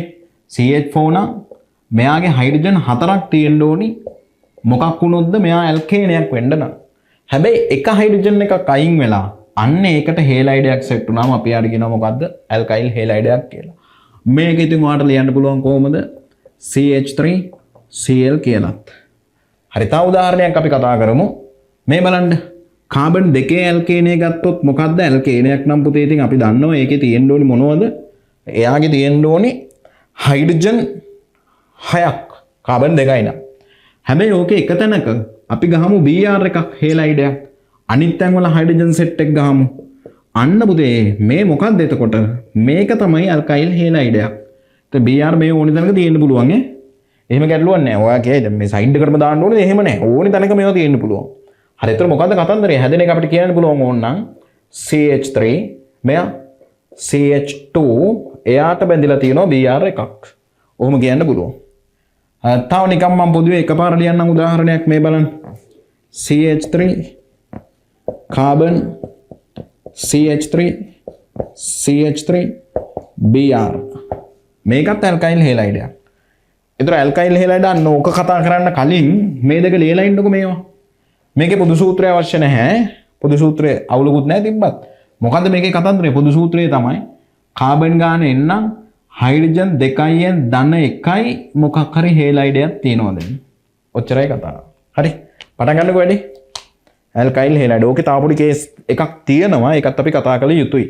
S1: CH4 නම් මෙයාගේ හයිඩ්‍රජන් 4ක් තියෙන්න ඕනි. මොකක් වුණොත්ද මෙයා ඇල්කේනයක් වෙන්න නම්. හැබැයි එක හයිඩ්‍රජන් එකක් අයින් වෙලා අන්න ඒකට හේලයිඩයක් සෙට් වුණාම අපි ආඩ කියනවා මොකද්ද? ඇල්කයිල් හේලයිඩයක් කියලා. මේක ඉතින් ඔයාලට ලියන්න පුළුවන් කොහොමද? CH3Cl කියලාත්. හරි තව උදාහරණයක් අපි කතා කරමු. මේ බලන්න කාබන් දෙකේ ඇල්කේනය ගත්තොත් මොකද්ද? ඇල්කේනයක් නම් පුතේ ඉතින් අපි දන්නවා ඒකේ තියෙන්න ඕනි මොනවද? එයාගේ තියෙන්න ඕනි හයිඩ්‍රජන් 6ක්. කාබන් දෙකයි නම්. හැබැයි ඕකේ එක තැනක අපි ගහමු Br එකක් හේලයිඩයක්. අනිත් තැන් වල හයිඩ්‍රජන් සෙට් එක ගහමු. අන්න පුතේ මේ මොකක්ද එතකොට? මේක තමයි ඇල්කයිල් හේලයිඩයක්. ඒත් Br මේ ඕනි තැනක තියෙන්න පුළුවන් ඈ. එහෙම ගැටලුවක් නැහැ. ඔයා කියයි මේ සයිඩ් එකටම දාන්න ඕනේ. එහෙම නැහැ. ඕනි තැනක මේවා තියෙන්න පුළුවන්. හරි. ඒතර මොකද්ද කතන්දරය? හැදෙන එක අපිට කියන්න පුළුවන් ඕනනම් CH3 මෙයා CH2 එයාට බැඳිලා තියෙනවා Br එකක්. ඔහොම කියන්න පුළුවන්. තව නිකම් මම පොදුවේ එකපාර ලියන්නම් උදාහරණයක් මේ බලන්න. CH3 carbon CH3 CH3 Br මේකත් ඇල්කයිල් හේලයිඩයක්. ඒතර ඇල්කයිල් හේලයිඩ් අන්න ඕක කතා කරන්න කලින් මේ දෙක ලියලා ඉන්නකො මේවා. මේකේ පොදු සූත්‍රය අවශ්‍ය නැහැ. පොදු සූත්‍රය අවුලකුත් නැහැ තිබ්බත්. මොකද්ද මේකේ කතන්දරය? පොදු සූත්‍රය තමයි කාබන් ගාන එන්නම් හයිඩ්‍රජන් 2න් ධන 1යි මොකක් හරි හේලයිඩයක් තියෙනවද? ඔච්චරයි කතාව. හරි. පටන් ගන්නකෝ වැඩි. ඇල්කයිල් හේලයිඩ්. ඕකේ තාම පොඩි කේස් එකක් තියෙනවා. ඒකත් අපි කතා කළ යුතුයි.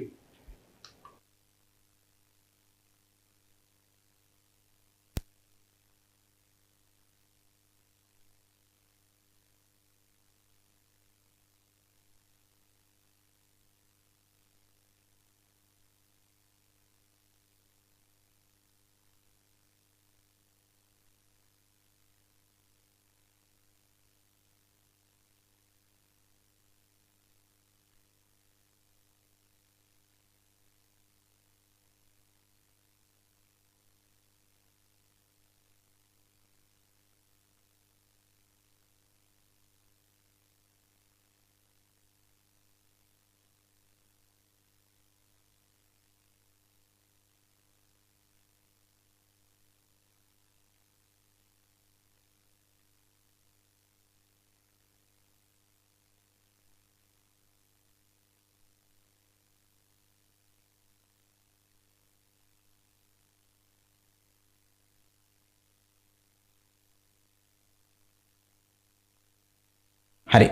S1: හරි.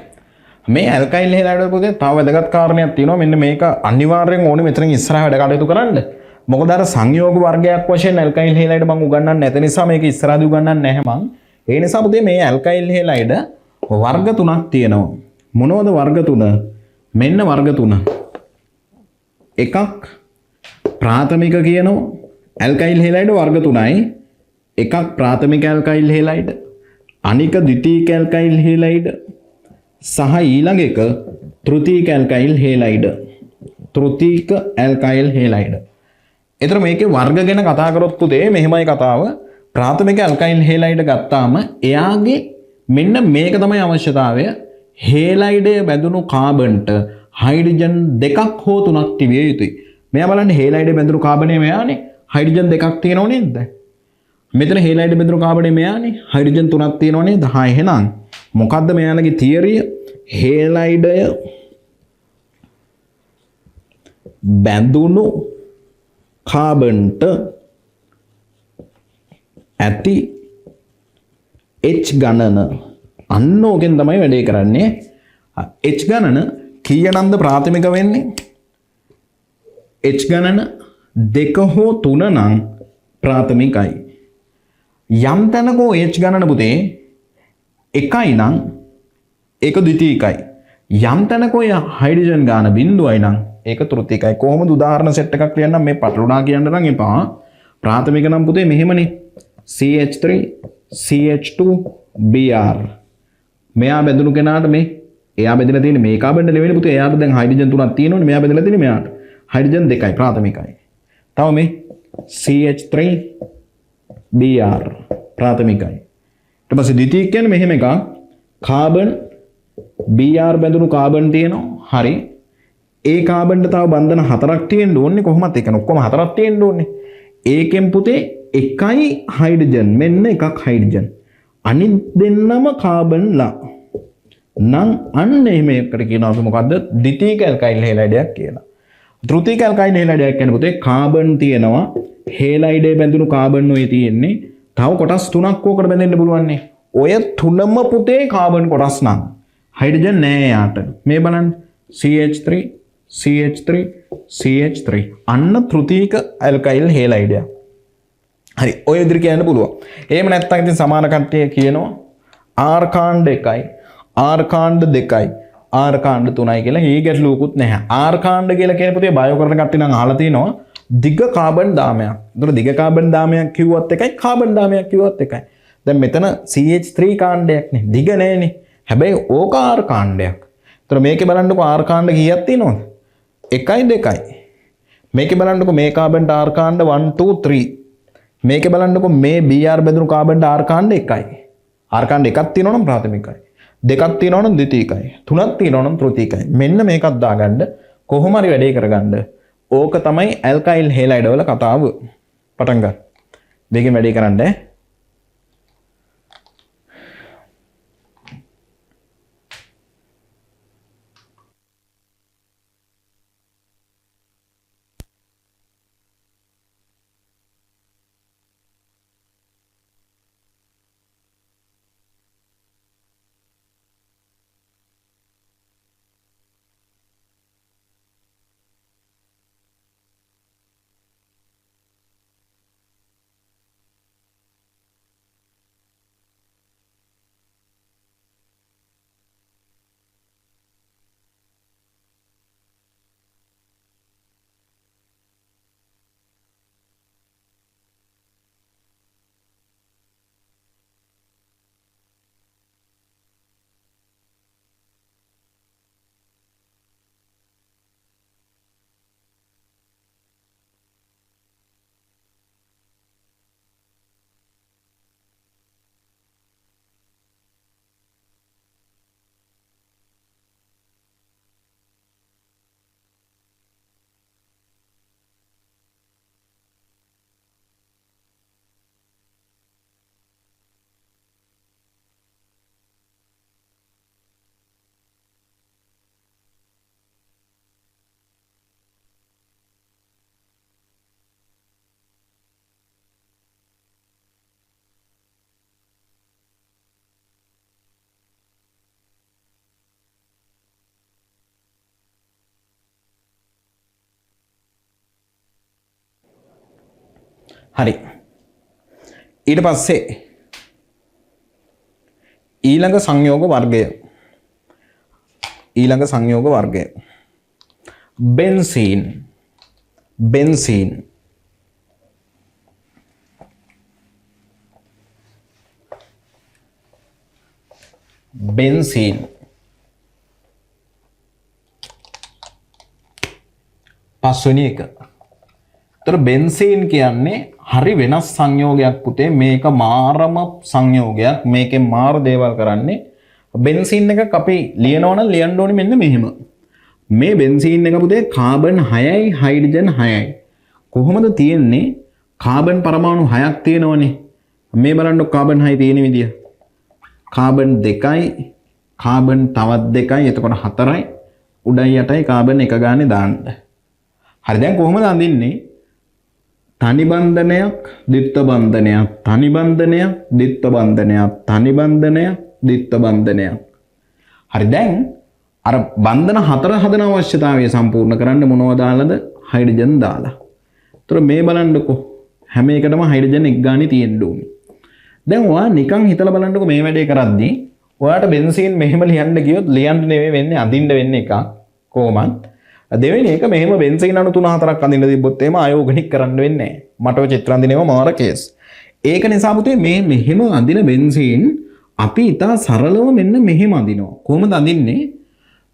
S1: මේ ඇල්කයිල් හේලයිඩ් පුතේ තව වැදගත් කාරණයක් තියෙනවා. මෙන්න මේක අනිවාර්යෙන් ඕනේ මෙතනින් ඉස්සරහ වැඩ කටයුතු කරන්න. මොකද අර සංයෝග වර්ගයක් වශයෙන් ඇල්කයිල් හේලයිඩ් මම උගන්වන්නේ නැති නිසා මේක ඉස්සරහදී උගන්වන්නේ නැහැ මං. ඒ නිසා පුතේ මේ ඇල්කයිල් හේලයිඩ් වර්ග තුනක් තියෙනවා. මොනවද වර්ග තුන? මෙන්න වර්ග තුන. එකක් ප්‍රාථමික කියනවා. ඇල්කයිල් හේලයිඩ් වර්ග තුනයි. එකක් ප්‍රාථමික ඇල්කයිල් හේලයිඩ්. අනික ද්විතීයික ඇල්කයිල් හේලයිඩ්. සහ ඊළඟ එක තෘතීයික ඇල්කයිල් හේලයිඩ්. තෘතීයික ඇල්කයිල් හේලයිඩ්. ඒතර මේකේ වර්ග ගැන කතා කරොත් පුතේ මෙහෙමයි කතාව. ප්‍රාථමික ඇල්කයිල් හේලයිඩ් ගත්තාම එයාගේ මෙන්න මේක තමයි අවශ්‍යතාවය. හේලයිඩය බැඳුණු කාබන්ට හයිඩ්‍රජන් දෙකක් හෝ තුනක් තිබිය යුතුයි. මෙයා බලන්න හේලයිඩය බැඳුණු කාබනේ මෙයානේ. හයිඩ්‍රජන් දෙකක් තියෙනව නේද? මෙතන හේලයිඩය බැඳුණු කාබනේ මෙයානේ. හයිඩ්‍රජන් තුනක් තියෙනව නේද? හා එහෙනම් මොකද්ද මෙයාලගේ තියරිය? හේලයිඩය බැඳුණු කාබන්ට ඇති H ගණන අන්න ඕකෙන් තමයි වැඩේ කරන්නේ. H ගණන කීයනම්ද ප්‍රාථමික වෙන්නේ? H ගණන 2 හෝ 3 නම් ප්‍රාථමිකයි. යම් තැනකෝ H ගණන පුතේ එකයි නම් ඒක ද්විතීයිකයි. යම් තැනකෝ හයිඩ්‍රජන් ගාන බිඳුවයි නම් ඒක තෘතීයිකයි. කොහොමද උදාහරණ සෙට් එකක් ලියන්නම් මේ පටලුණා කියන්න නම් එපා. ප්‍රාථමික නම් පුතේ මෙහෙමනේ CH3 CH2 Br. මෙයා බැඳුණු කෙනාට මේ එයා බැඳලා තියෙන්නේ මේ කාබන් නෙවෙයි පුතේ. එයාට දැන් හයිඩ්‍රජන් තුනක් තියෙනවනේ. මෙයා බැඳලා තියෙන්නේ මෙයාට. හයිඩ්‍රජන් දෙකයි ප්‍රාථමිකයි. තව මේ CH3 Br ප්‍රාථමිකයි. ඊට පස්සේ ද්විතීයික කියන්නේ මෙහෙම එකක්. කාබන් Br බැඳුණු කාබන් තියෙනවා. හරි. ඒ කාබන්ට තව බන්ධන 4ක් තියෙන්න ඕනේ. කොහොමත් ඒ කියන්නේ ඔක්කොම 4ක් තියෙන්න ඕනේ. ඒකෙන් පුතේ එකයි හයිඩ්‍රජන්. මෙන්න එකක් හයිඩ්‍රජන්. අනිත් දෙන්නම කාබන්ලා. නම් අන්න එහෙම එකට කියනවා අපි මොකද්ද? ද්විතීයික ඇල්කයිල් හේලයිඩයක් කියලා. තෘතීයික ඇල්කයිල් හේලයිඩයක් කියන්නේ පුතේ කාබන් තියෙනවා. හේලයිඩේ බැඳුණු කාබන් ඔය තියෙන්නේ. තව කොටස් 3ක් ඕකට බැඳෙන්න පුළුවන් නේ. ඔය තුනම පුතේ කාබන් කොටස් නම් හයිඩ්‍රජන් නෑ යාට. මේ බලන්න CH3 CH3 CH3 අන්න තෘතීයික ඇල්කයිල් හේලයිඩයක්. හරි ඔය විදිහට කියන්න පුළුවන්. එහෙම නැත්නම් ඉතින් සමාන කට්ටිය කියනවා R කාණ්ඩ 1යි R කාණ්ඩ 2යි R කාණ්ඩ 3යි කියලා. හී ගැටලුවකුත් නැහැ. R කාණ්ඩ කියලා කියන පුතේ බයෝ කරන කට්ටිය නම් අහලා තිනවා දිග කාබන් දාමයක්. ඒතර දිග කාබන් දාමයක් කිව්වත් එකයි කාබන් දාමයක් කිව්වත් එකයි. දැන් මෙතන CH3 කාණ්ඩයක් නේ. දිග නෑනේ. හැබැයි ඕක R කාණ්ඩයක්. ඒතර මේකේ බලන්නකො R කාණ්ඩ කීයක් තියෙනවද? 1යි 2යි. මේකේ බලන්නකො මේ කාබන්ට R කාණ්ඩ 1 2 3. මේකේ බලන්නකො මේ Br බෙදුණු කාබන්ට R කාණ්ඩ 1යි. R කාණ්ඩ එකක් තියෙනවනම් ප්‍රාථමිකයි. දෙකක් තියෙනවනම් ද්විතීයිකයි. තුනක් තියෙනවනම් තෘතීයිකයි. මෙන්න මේකක් දාගන්න කොහොම හරි වැඩේ කරගන්න. ඕක තමයි ඇල්කයිල් හේලයිඩ් වල කතාව. පටන් ගන්න. දෙකෙන් වැඩේ කරන්න. හරි ඊට පස්සේ ඊළඟ සංයෝග වර්ගය බෙන්සීන් පස්වෙනි එක. ඒතර බෙන්සීන් කියන්නේ හරි වෙනස් සංයෝගයක් පුතේ. මේක මාරම සංයෝගයක්. මේකේ මාර දේවල් කරන්නේ. බෙන්සීන් එකක් අපි ලියනවා නම් ලියන්න ඕනේ මෙන්න මෙහෙම. මේ බෙන්සීන් එක පුතේ කාබන් 6යි හයිඩ්‍රජන් 6යි. කොහොමද තියෙන්නේ? කාබන් පරමාණු 6ක් තියෙනවනේ. මේ බලන්න කාබන් 6 තියෙන විදිය. කාබන් 2යි කාබන් තවත් 2යි එතකොට 4යි උඩයි යටයි කාබන් එක ගානේ දාන්න. හරි දැන් කොහොමද අඳින්නේ? තනි බන්ධනයක් ද්විත්ව බන්ධනයක් තනි බන්ධනයක් ද්විත්ව බන්ධනයක් තනි බන්ධනයක් ද්විත්ව බන්ධනයක්. හරි දැන් අර බන්ධන හතර හදන අවශ්‍යතාවය සම්පූර්ණ කරන්න මොනවද දාලාද? හයිඩ්‍රජන් දාලා. ඒතර මේ බලන්නකො හැම එකටම හයිඩ්‍රජන් එක ගානේ තියෙන්න ඕනේ. දැන් ඔයා නිකන් හිතලා බලන්නකො මේ වැඩේ කරද්දී ඔයාට බෙන්සීන් මෙහෙම ලියන්න ගියොත් ලියන්න නෙවෙයි වෙන්නේ අඳින්න වෙන්නේ එක කොහොමද? දෙවෙනි එක මෙහෙම බෙන්සීන් අණු 3-4ක් අඳින්න තිබ්බොත් එහෙම අයෝගනික කරන්න වෙන්නේ නැහැ. මට ඔය චිත්‍ර අඳිනේම මාර කේස්. ඒක නිසා පුතේ මේ මෙහෙම අඳින බෙන්සීන් අපි ඉතා සරලව මෙන්න මෙහෙම අඳිනවා. කොහොමද අඳින්නේ?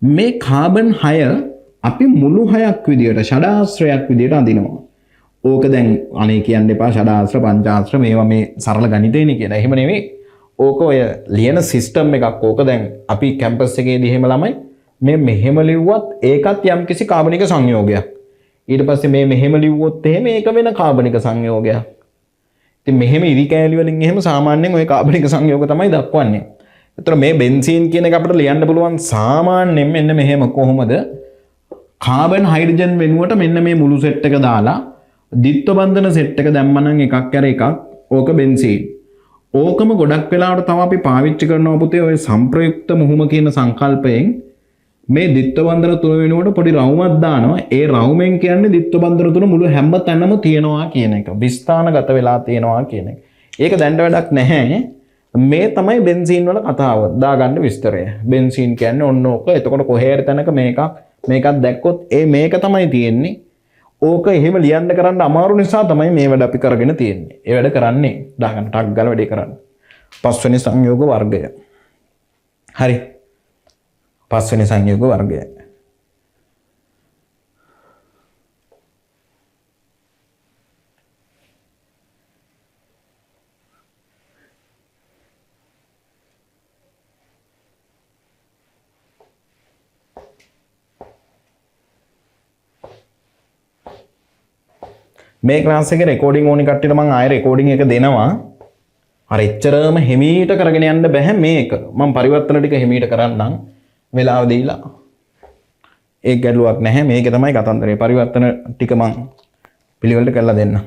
S1: මේ කාබන් 6 අපි මුළු 6ක් විදියට ෂඩාශ්‍රයක් විදියට අඳිනවා. ඕක දැන් අනේ කියන්න එපා ෂඩාශ්‍ර පංචාශ්‍ර මේවා මේ සරල ගණිතේනේ කියලා. එහෙම නෙවෙයි. ඕක ඔය ලියන සිස්ටම් එකක්. ඕක දැන් අපි කැම්පස් එකේදී එහෙම ළමයි මේ මෙහෙම ලිව්වත් ඒකත් යම්කිසි කාබනික සංයෝගයක්. ඊට පස්සේ මේ මෙහෙම ලිව්වොත් එහෙම ඒක වෙන කාබනික සංයෝගයක්. ඉතින් මෙහෙම ඉරි කෑලි වලින් එහෙම සාමාන්‍යයෙන් ওই කාබනික සංයෝග තමයි දක්වන්නේ. ඒතර මේ බෙන්සීන් කියන එක අපිට ලියන්න පුළුවන් සාමාන්‍යයෙන් මෙන්න මෙහෙම කොහොමද? කාබන් හයිඩ්‍රජන් වෙනුවට මෙන්න මේ මුළු සෙට් එක දාලා ද්විත්ව බන්ධන සෙට් එක දැම්මනම් එකක් කර එකක් ඕක බෙන්සීන්. ඕකම ගොඩක් වෙලාවට තව අපි පාවිච්චි කරනවා පුතේ ඔය සංප්‍රයුක්ත මුහුම කියන සංකල්පයෙන් මේ ද්විත්ව බන්ධන තුන වෙනුවට පොඩි රවුමක් දානවා. ඒ රවුමෙන් කියන්නේ ද්විත්ව බන්ධන තුන මුළු හැම තැනම තියෙනවා කියන එක. විස්ථානගත වෙලා තියෙනවා කියන එක. ඒක දැනට වැඩක් නැහැ. මේ තමයි බෙන්සීන් වල කතාව. දාගන්න විස්තරය. බෙන්සීන් කියන්නේ ඔන්න ඕක. එතකොට කොහේ හරි තැනක මේකක් දැක්කොත් මේක තමයි තියෙන්නේ. ඕක එහෙම ලියන්න කරන්න අමාරු නිසා තමයි මේ වැඩ අපි කරගෙන තියෙන්නේ. ඒ වැඩ කරන්නේ දාගන්න ටක් ගාලා වැඩේ කරන්න. පස්වෙනි සංයෝග වර්ගය. හරි. පස්වෙනි සංයෝග වර්ගය. මේ ක්ලාස් එකේ රෙකෝඩින් ඕනි කට්ටියට මම ආයෙ රෙකෝඩින් එක දෙනවා. අර එච්චරම හිමීට කරගෙන යන්න බෑ මේක. මම පරිවර්තන ටික හිමීට කරන්නම් වෙලාව දීලා. ඒක ගැටලුවක් නැහැ. මේක තමයි කතන්දරේ. පරිවර්තන ටික මම පිළිවෙලට කරලා දෙන්නම්.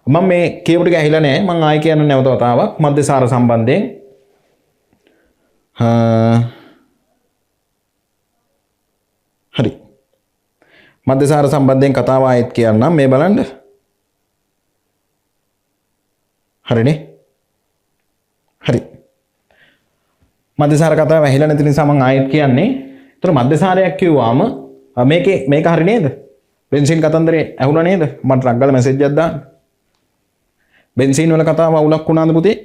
S1: මම මේ කියපු ටික ඇහිලා නැහැ. මම ආයෙ කියන්න නැවත වතාවක් මධ්‍යසාර සම්බන්ධයෙන්. හරි. මධ්‍යසාර සම්බන්ධයෙන් කතාව ආයෙත් කියන්නම්. මේ බලන්න. හරිනේ. හරි. මධ්‍යසාර කතාව ඇහිලා නැති නිසා මම ආයෙත් කියන්නේ. ඒතර මධ්‍යසාරයක් කිව්වාම මේක හරි නේද? බෙන්සින් කතන්දරේ ඇහුණා නේද? මට ටක් ගාලා මැසේජ් එකක් දාන්න. බෙන්සින් වල කතාව අවුලක් වුණාද පුතේ?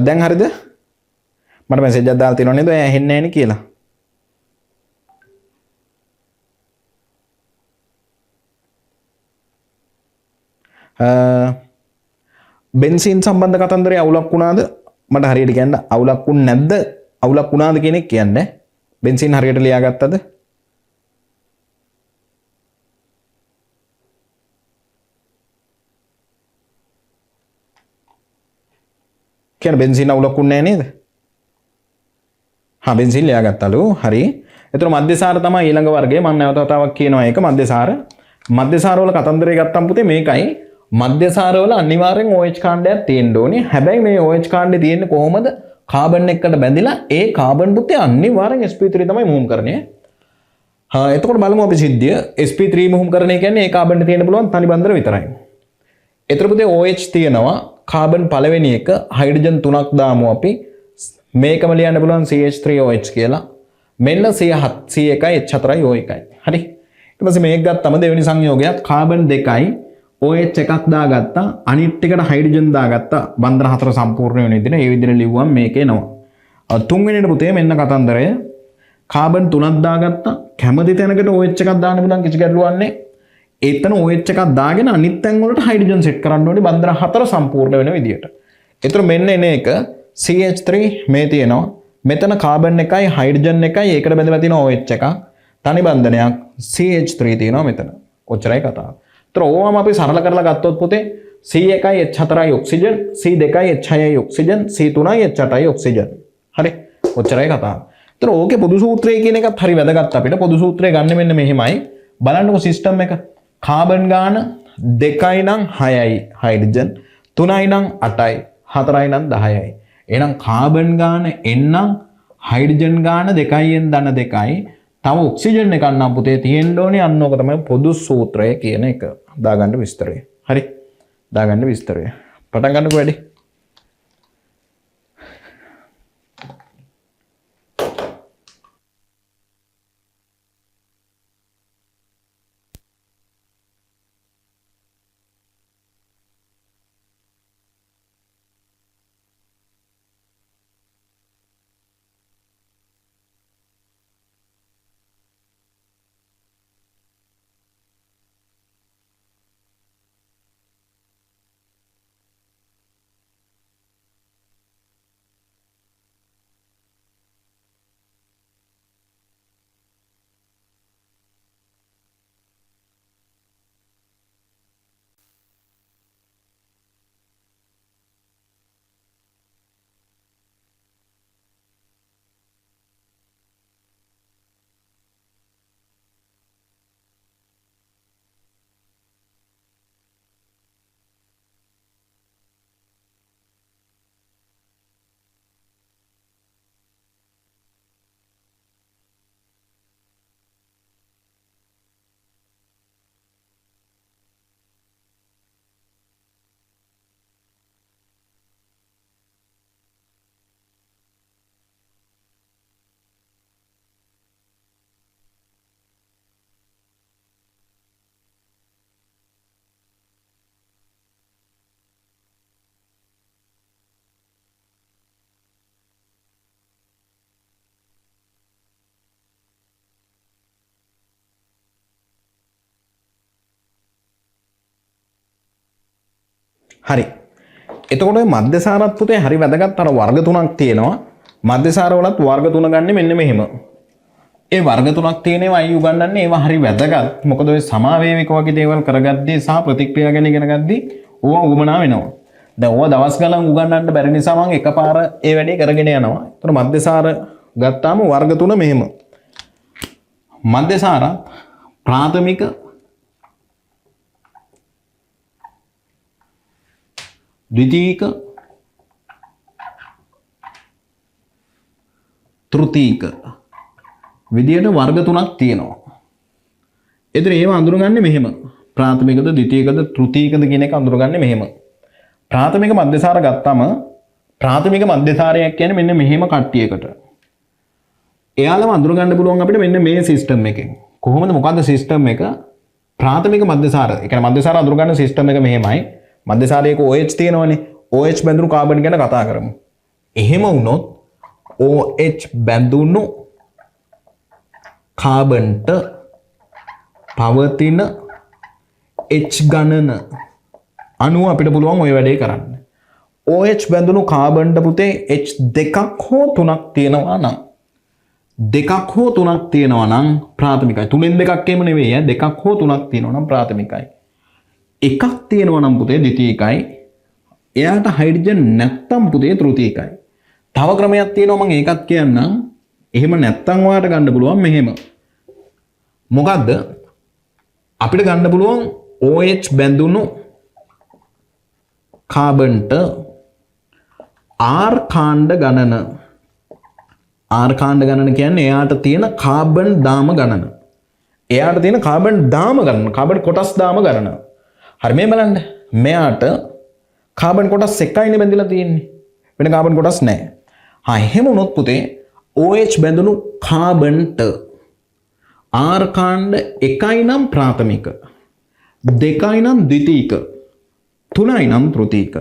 S1: දැන් හරිද? මට මැසේජ් එකක් දාලා තියෙනව නේද? ඔය ඇහෙන්නේ නැහැ නේ කියලා. බෙන්සින් සම්බන්ධ කතන්දරේ අවුලක් වුණාද? මට හරියට කියන්න අවුලක් වුණ නැද්ද? අවුලක් වුණාද කියන එක කියන්නේ. බෙන්සින් හරියට ලියාගත්තද? කියන්නේ බෙන්සින් අවුලක් වුණේ නැහැ නේද? හා බෙන්සින් ලියාගත්තලු. හරි. ඒතර මධ්‍යසාර තමයි ඊළඟ වර්ගයේ. මම නැවත වතාවක් කියනවා ඒක මධ්‍යසාර. මධ්‍යසාර වල කතන්දරය ගත්තම් පුතේ මේකයි. මධ්‍යසාර වල අනිවාර්යෙන් OH කාණ්ඩයක් තියෙන්න ඕනේ. හැබැයි මේ OH කාණ්ඩේ තියෙන්නේ කොහොමද? කාබන් එකට බැඳිලා ඒ කාබන් පුතේ අනිවාර්යෙන් sp3 තමයි මුහුම් කරන්නේ. එතකොට බලමු අපි සිද්ධිය sp3 මුහුම් කරන්නේ කියන්නේ ඒ කාබන් තියෙන්න පුළුවන් තනි බන්ධන විතරයි. ඒතර පුතේ OH තියෙනවා කාබන් පළවෙනි එක හයිඩ්‍රජන් 3ක් දාමු අපි. මේකම ලියන්න පුළුවන් CH3OH කියලා. මෙන්න C1යි H4යි O1යි. හරි. ඊට පස්සේ මේක ගත්තම දෙවෙනි සංයෝගයක් කාබන් 2යි OH එකක් දාගත්තා අනිත් එකට හයිඩ්‍රජන් දාගත්තා බන්ධන 4 සම්පූර්ණ වෙන විදිහට ඒ විදිහට ලිව්වම මේක එනවා. තුන්වෙනියට පුතේ මෙන්න කතන්දරය. කාබන් 3ක් දාගත්තා කැමති තැනකට OH එකක් දාන්න පුළුවන් කිසි ගැටලුවක් නැහැ. එතන OH එකක් දාගෙන අනිත් තැන් වලට හයිඩ්‍රජන් සෙට් කරන්න ඕනේ බන්ධන 4 සම්පූර්ණ වෙන විදිහට. ඒතර මෙන්න එන එක CH3 මේ තියෙනවා. මෙතන කාබන් එකයි හයිඩ්‍රජන් එකයි ඒකට බැඳලා තියෙන OH එකක්. තනි බන්ධනයක් CH3 තියෙනවා මෙතන. ඔච්චරයි කතාව. ඒතර ඕවම අපි සරල කරලා ගත්තොත් පුතේ C1යි H4යි ඔක්සිජන්, C2යි H6යි ඔක්සිජන්, C3යි H8යි ඔක්සිජන්. හරි. ඔච්චරයි කතාව. ඒතර ඕකේ පොදු සූත්‍රය කියන එකත් හරි වැදගත් අපිට. පොදු සූත්‍රය ගන්න මෙන්න මෙහෙමයි. බලන්නකො සිස්ටම් එක. කාබන් ගාන 2යි නම් 6යි හයිඩ්‍රජන්, 3යි නම් 8යි, 4යි නම් 10යි. එහෙනම් කාබන් ගාන එන්නම් හයිඩ්‍රජන් ගාන 2යින් ධන 2යි. තව ඔක්සිජන් එකක් නම් පුතේ තියෙන්න ඕනේ. අන්න ඕක තමයි පොදු සූත්‍රය කියන එක. දාගන්න විස්තරය. හරි. දාගන්න විස්තරය. පටන් ගන්නකො වැඩි. හරි. එතකොට මධ්‍යසාරත් පුතේ හරි වැදගත්. අර වර්ග තුනක් තියෙනවා. මධ්‍යසාර වලත් වර්ග තුන ගන්න මෙන්න මෙහෙම. ඒ වර්ග තුනක් තියෙන ඒවා අයි උගන්වන්නේ ඒවා හරි වැදගත්. මොකද ඔය සමාවේවික වගේ දේවල් කරගද්දී සහ ප්‍රතික්‍රියා ගැන ඉගෙන ගද්දී ඕවා උගමනා වෙනවා. දැන් ඕවා දවස් ගණන් උගන්වන්න බැරි නිසා මම එකපාර ඒ වැඩේ කරගෙන යනවා. එතකොට මධ්‍යසාර ගත්තාම වර්ග තුන මෙහෙම. මධ්‍යසාර ප්‍රාථමික ද්විතීක තෘතීක විදියට වර්ග තුනක් තියෙනවා. එතන ඒව අඳුරගන්නේ මෙහෙම. ප්‍රාථමිකද ද්විතීකද තෘතීකද කියන එක අඳුරගන්නේ මෙහෙම. ප්‍රාථමික මධ්‍යසාර ගත්තම ප්‍රාථමික මධ්‍යසාරයක් කියන්නේ මෙන්න මෙහෙම කට්ටියකට. එයාලම අඳුරගන්න පුළුවන් අපිට මෙන්න මේ සිස්ටම් එකෙන්. කොහොමද මොකද්ද සිස්ටම් එක? ප්‍රාථමික මධ්‍යසාර. ඒ කියන්නේ මධ්‍යසාර අඳුරගන්න සිස්ටම් එක මෙහෙමයි. මධ්‍යසාරයක OH තියෙනවනේ. OH බැඳුණු කාබන් ගැන කතා කරමු. එහෙම වුණොත් OH බැඳුණු කාබන්ට පවතින H ගණන අණුව අපිට පුළුවන් ওই වැඩේ කරන්න. OH බැඳුණු කාබන්ට පුතේ H දෙකක් හෝ තුනක් තියෙනවා නම් ප්‍රාථමිකයි. තුනෙන් දෙකක් එහෙම නෙවෙයි ඈ. දෙකක් හෝ තුනක් තියෙනවා නම් ප්‍රාථමිකයි. එකක් තියෙනවා නම් පුතේ ද්විතීකයි. එයාට හයිඩ්‍රජන් නැත්තම් පුතේ තෘතීකයි. තව ක්‍රමයක් තියෙනවා මම ඒකත් කියන්නම්. එහෙම නැත්තම් ඔයාලට ගන්න පුළුවන් මෙහෙම. මොකද්ද? අපිට ගන්න පුළුවන් OH බැඳුණු කාබන්ට R කාණ්ඩ ගණන. R කාණ්ඩ ගණන කියන්නේ එයාට තියෙන කාබන් දාම ගණන. එයාට තියෙන කාබන් දාම ගණන. කාබන් කොටස් දාම ගණන. හරි මේ බලන්න. මෙයාට කාබන් කොටස් එකයිනේ බැඳිලා තියෙන්නේ. වෙන කාබන් කොටස් නැහැ. එහෙම වුණොත් පුතේ OH බැඳුණු කාබන්ට R කාණ්ඩ එකයි නම් ප්‍රාථමික, දෙකයි නම් ද්විතීක, තුනයි නම් තෘතීක.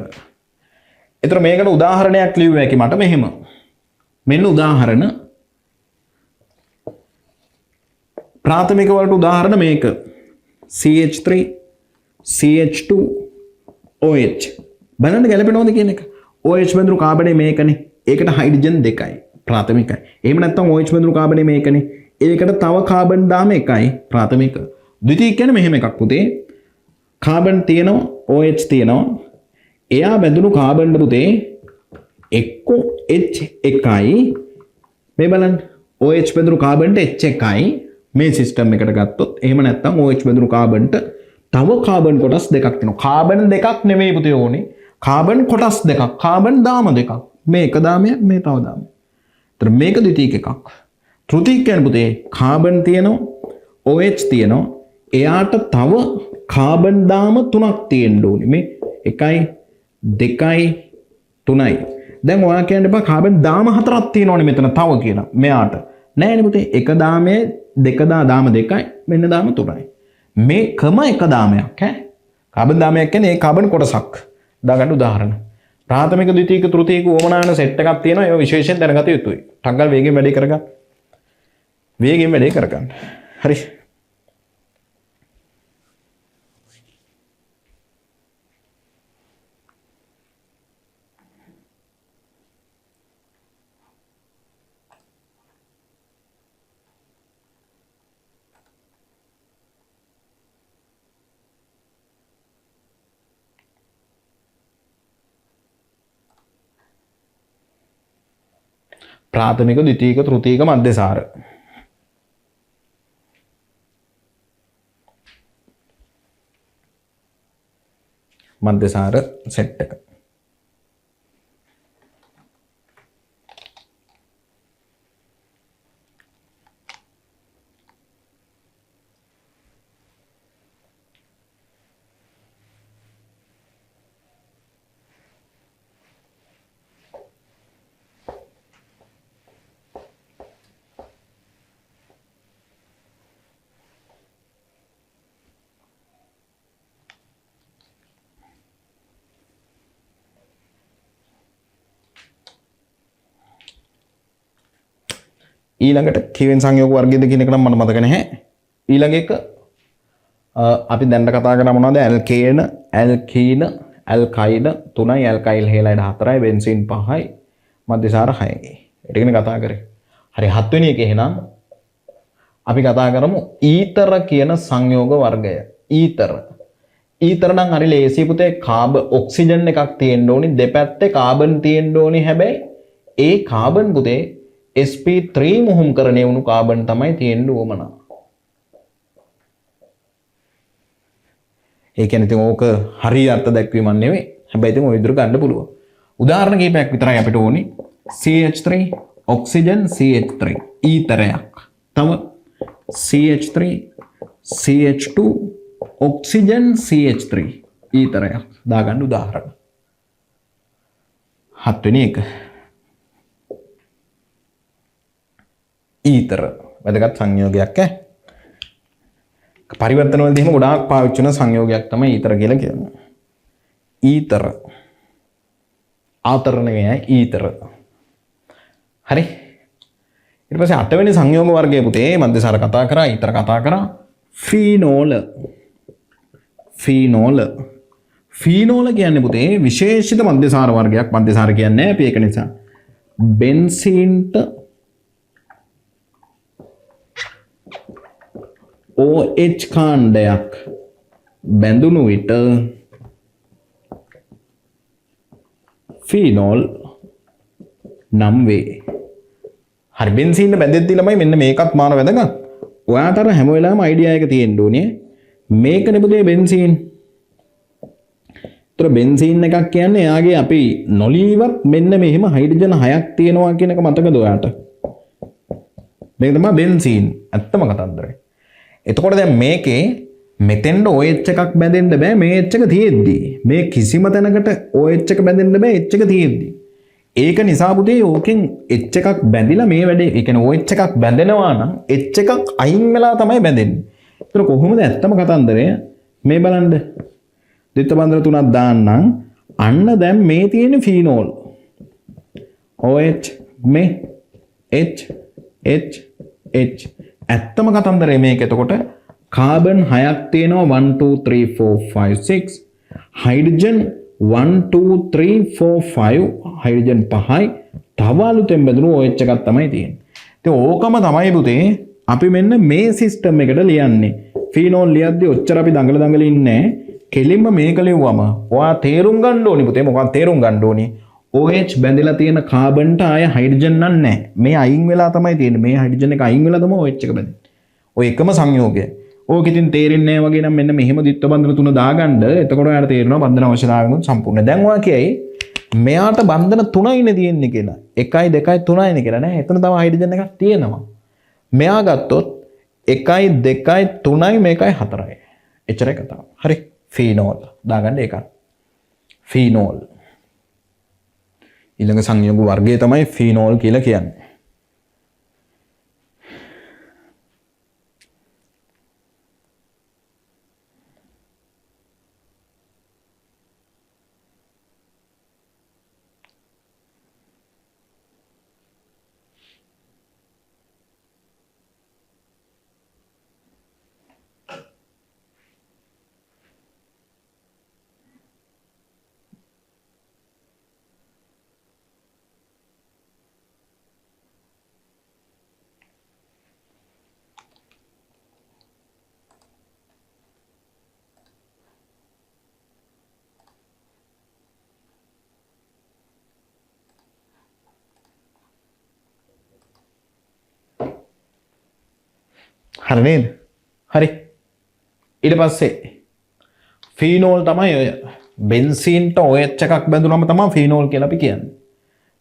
S1: ඒතර මේකට උදාහරණයක් ලියුවා කි මට මෙහෙම. මෙන්න උදාහරණ. ප්‍රාථමික වලට උදාහරණ මේක. CH3 CH2 OH. බලන්න ගැලපෙනවද කියන එක. OH බඳුරු කාබනේ මේකනේ. ඒකට හයිඩ්‍රජන් දෙකයි ප්‍රාථමිකයි. එහෙම නැත්නම් OH බඳුරු කාබනේ මේකනේ. ඒකට තව කාබන් දාම එකයි ප්‍රාථමික. ද්විතීක කියන්නේ මෙහෙම එකක් පුතේ. කාබන් තියෙනවා OH තියෙනවා. එයා බැඳුණු කාබන් පුතේ එක්ක H එකයි. මේ බලන්න OH බැඳුණු කාබන්ට H එකයි මේ සිස්ටම් එකට ගත්තොත්. එහෙම නැත්නම් OH බැඳුණු කාබන්ට තව කාබන් කොටස් දෙකක් තියෙනවා. කාබන් දෙකක් නෙමෙයි පුතේ ඕනේ. කාබන් කොටස් දෙකක්. කාබන් දාම දෙකක්. මේ එක දාමයක් මේ තව දාමයක්. ඒතර මේක ද්විතීක එකක්. තෘතීක කියන්නේ පුතේ කාබන් තියෙනවා OH තියෙනවා. එයාට තව කාබන් දාම තුනක් තියෙන්න ඕනේ. මේ 1 2 3යි. දැන් ඔයා කියන්න එපා කාබන් දාම හතරක් තියෙනවනේ මෙතන තව කියලා. මෙයාට නෑනේ පුතේ. එක දාමයේ දෙක දාම දෙකයි මෙන්න දාම තුනයි. මේකම එක දාමයක් ඈ. කාබන් දාමයක් කියන්නේ ඒ කාබන් කොටසක්. දාගන්න උදාහරණ. ප්‍රාථමික ද්විතීක තෘතීක ඕමනාන සෙට් එකක් තියෙනවා. ඒවා විශේෂයෙන් දැනගත යුතුයි. ටග්ගල් වේගෙන් වැඩේ කරගන්න. වේගෙන් වැඩේ කරගන්න. හරි. ප්‍රාථමික ද්විතීක තෘතීක මධ්‍යසාර. මධ්‍යසාර සෙට් එක. ඊළඟට කීවෙන් සංයෝග වර්ගයද කියන එක නම් මට මතක නැහැ. ඊළඟ එක අපි දැන් කතා කරා මොනවද? ඇල්කේන, ඇල්කීන, ඇල්කයිඩ 3යි, ඇල්කයිල් හේලයිඩ 4යි, බෙන්සීන් 5යි, මධ්‍යසාර 6යි. ඒක ගැන කතා කරේ. හරි 7 වෙනි එක එහෙනම් අපි කතා කරමු ඊතර කියන සංයෝග වර්ගය. ඊතර. ඊතර නම් හරි ලේසි පුතේ. ඔක්සිජන් එකක් තියෙන්න ඕනි. දෙපැත්තේ කාබන් තියෙන්න ඕනි. හැබැයි ඒ කාබන් පුතේ sp3 මුහුම් කරණය වුණු කාබන් තමයි තියෙන්න උවමනා. ඒ කියන්නේ ඉතින් ඕක හරිය අර්ථ දැක්වීමක් නෙවෙයි. හැබැයි ඉතින් ඔය විදිහට ගන්න පුළුවන්. උදාහරණ කීපයක් විතරයි අපිට ඕනේ. CH3 oxygen CH3 ඊතරයක්. තව CH3 CH2 ඔක්සිජන් CH3 ඊතරයක්. දාගන්න උදාහරණ. 7 වෙනි එක. ඊතර වැදගත් සංයෝගයක් ඈ. පරිවර්තන වලදී එහෙම ගොඩාක් පාවිච්චි කරන සංයෝගයක් තමයි ඊතර කියලා කියන්නේ. ඊතර ආතර නෙවෙයි ඊතර. හරි. ඊට පස්සේ 8 වෙනි සංයෝග වර්ගයේ පුතේ මන්දසාර කතා කරා ඊතර කතා කරා ෆීනෝල. ෆීනෝල කියන්නේ පුතේ විශේෂිත මන්දසාර වර්ගයක්. මන්දසාර කියන්නේ අපි ඒක නිසා බෙන්සීන්ට OH කාණ්ඩයක් බැඳුණු විට ෆීනෝල් නම් වේ. හරි බෙන්සීන් බැඳෙද්දී ළමයි මෙන්න මේකත් මාන වැදගත්. ඔයාට අර හැම වෙලාවෙම අයිඩියා එක තියෙන්න ඕනේ. මේකනේ පුතේ බෙන්සීන්. ඒතර බෙන්සීන් එකක් කියන්නේ එයාගේ අපි නොලීවත් මෙන්න මෙහෙම හයිඩ්‍රජන් 6ක් තියෙනවා කියන එක මතකද ඔයාට? මේක තමයි බෙන්සීන්. ඇත්තම කතන්දරේ. එතකොට දැන් මේකේ මෙතෙන්ට OH එකක් බැඳෙන්න බෑ මේ H එක තියෙද්දි. මේ කිසිම තැනකට OH එක බැඳෙන්න බෑ H එක තියෙද්දි. ඒක නිසා පුතේ ඕකෙන් H එකක් බැඳිලා මේ වැඩේ ඒ කියන්නේ OH එකක් බැඳෙනවා නම් H එකක් අයින් වෙලා තමයි බැඳෙන්නේ. ඒතර කොහොමද ඇත්තම කතන්දරය? මේ බලන්න. දෙත්ත බන්ධන තුනක් දාන්නම්. අන්න දැන් මේ තියෙන ෆීනෝල්. OH මේ H ඇත්තම කතන්දරේ මේක. එතකොට කාබන් 6ක් තියෙනවා 1 2 3 4 5 6 හයිඩ්‍රජන් 1 2 3 4 5 හයිඩ්‍රජන් 5යි තව අලුතෙන් බැඳුණු OH එකක් තමයි තියෙන්නේ. ඉතින් ඕකම තමයි පුතේ අපි මෙන්න මේ සිස්ටම් එකට ලියන්නේ. ෆීනෝල් ලියද්දී ඔච්චර අපි දඟල ඉන්නේ කෙලින්ම මේක ලිව්වම ඔයා තේරුම් ගන්න ඕනි පුතේ. මොකක්ද තේරුම් ගන්න ඕනි? OH බැඳලා තියෙන කාබන්ට ආය හයිඩ්‍රජන් නැහැ. මේ අයින් වෙලා තමයි තියෙන්නේ. මේ හයිඩ්‍රජන් එක අයින් වෙලා තමයි OH එක බැඳෙන්නේ. ඔය එකම සංයෝගය. ඕක ඉතින් තේරෙන්නේ නැහැ වගේ නම් මෙන්න මෙහෙම දිත්ත බන්ධන තුන දාගන්න. එතකොට ඔයාලට තේරෙනවා බන්ධන අවශ්‍යතාවයන් සම්පූර්ණ. දැන් ඔයා කියයි මෙයාට බන්ධන 3යිනේ තියෙන්නේ කියලා. 1 2 3යිනේ කියලා නෑ. එතන තව හයිඩ්‍රජන් එකක් තියෙනවා. මෙයා ගත්තොත් 1 2 3යි මේකයි 4යි. එච්චරයි කතාව. හරි. ෆීනෝල් දාගන්න ඒක. ෆීනෝල් ඊළඟ සංයෝග වර්ගය තමයි ෆීනෝල් කියලා කියන්නේ. හරි නේද? හරි. ඊට පස්සේ ෆීනෝල් තමයි ඔය බෙන්සීන්ට OH එකක් බැඳුනම තමයි ෆීනෝල් කියලා අපි කියන්නේ.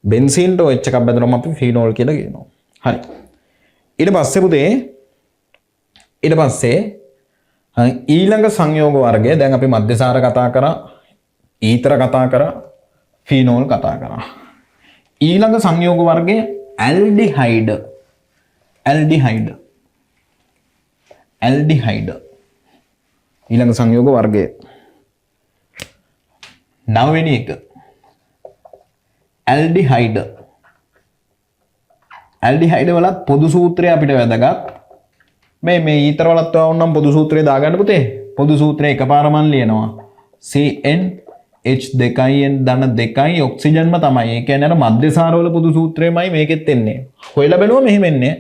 S1: බෙන්සීන්ට OH එකක් බැඳුනම අපි ෆීනෝල් කියලා කියනවා. හරි. ඊට පස්සේ පුතේ ඊළඟ සංයෝග වර්ගය දැන් අපි මධ්‍යසාර කතා කරා, ඊතර කතා කරා, ෆීනෝල් කතා කරා. ඊළඟ සංයෝග වර්ගය ඇල්ඩිහයිඩ්. ඊළඟ සංයෝග වර්ගය 9 වෙනි එක ඇල්ඩිහයිඩ් වලත් පොදු සූත්‍රය අපිට වැදගත්. මේ ඊතර වලත් වුණනම් පොදු සූත්‍රය දාගන්න පුතේ. පොදු සූත්‍රය එකපාරම ලියනවා. CnH2n ධන 2යි ඔක්සිජන්ම තමයි. ඒ කියන්නේ අර මධ්‍යසාර වල පොදු සූත්‍රයමයි මේකෙත් එන්නේ. හොයලා බලුවා මෙහෙම එන්නේ.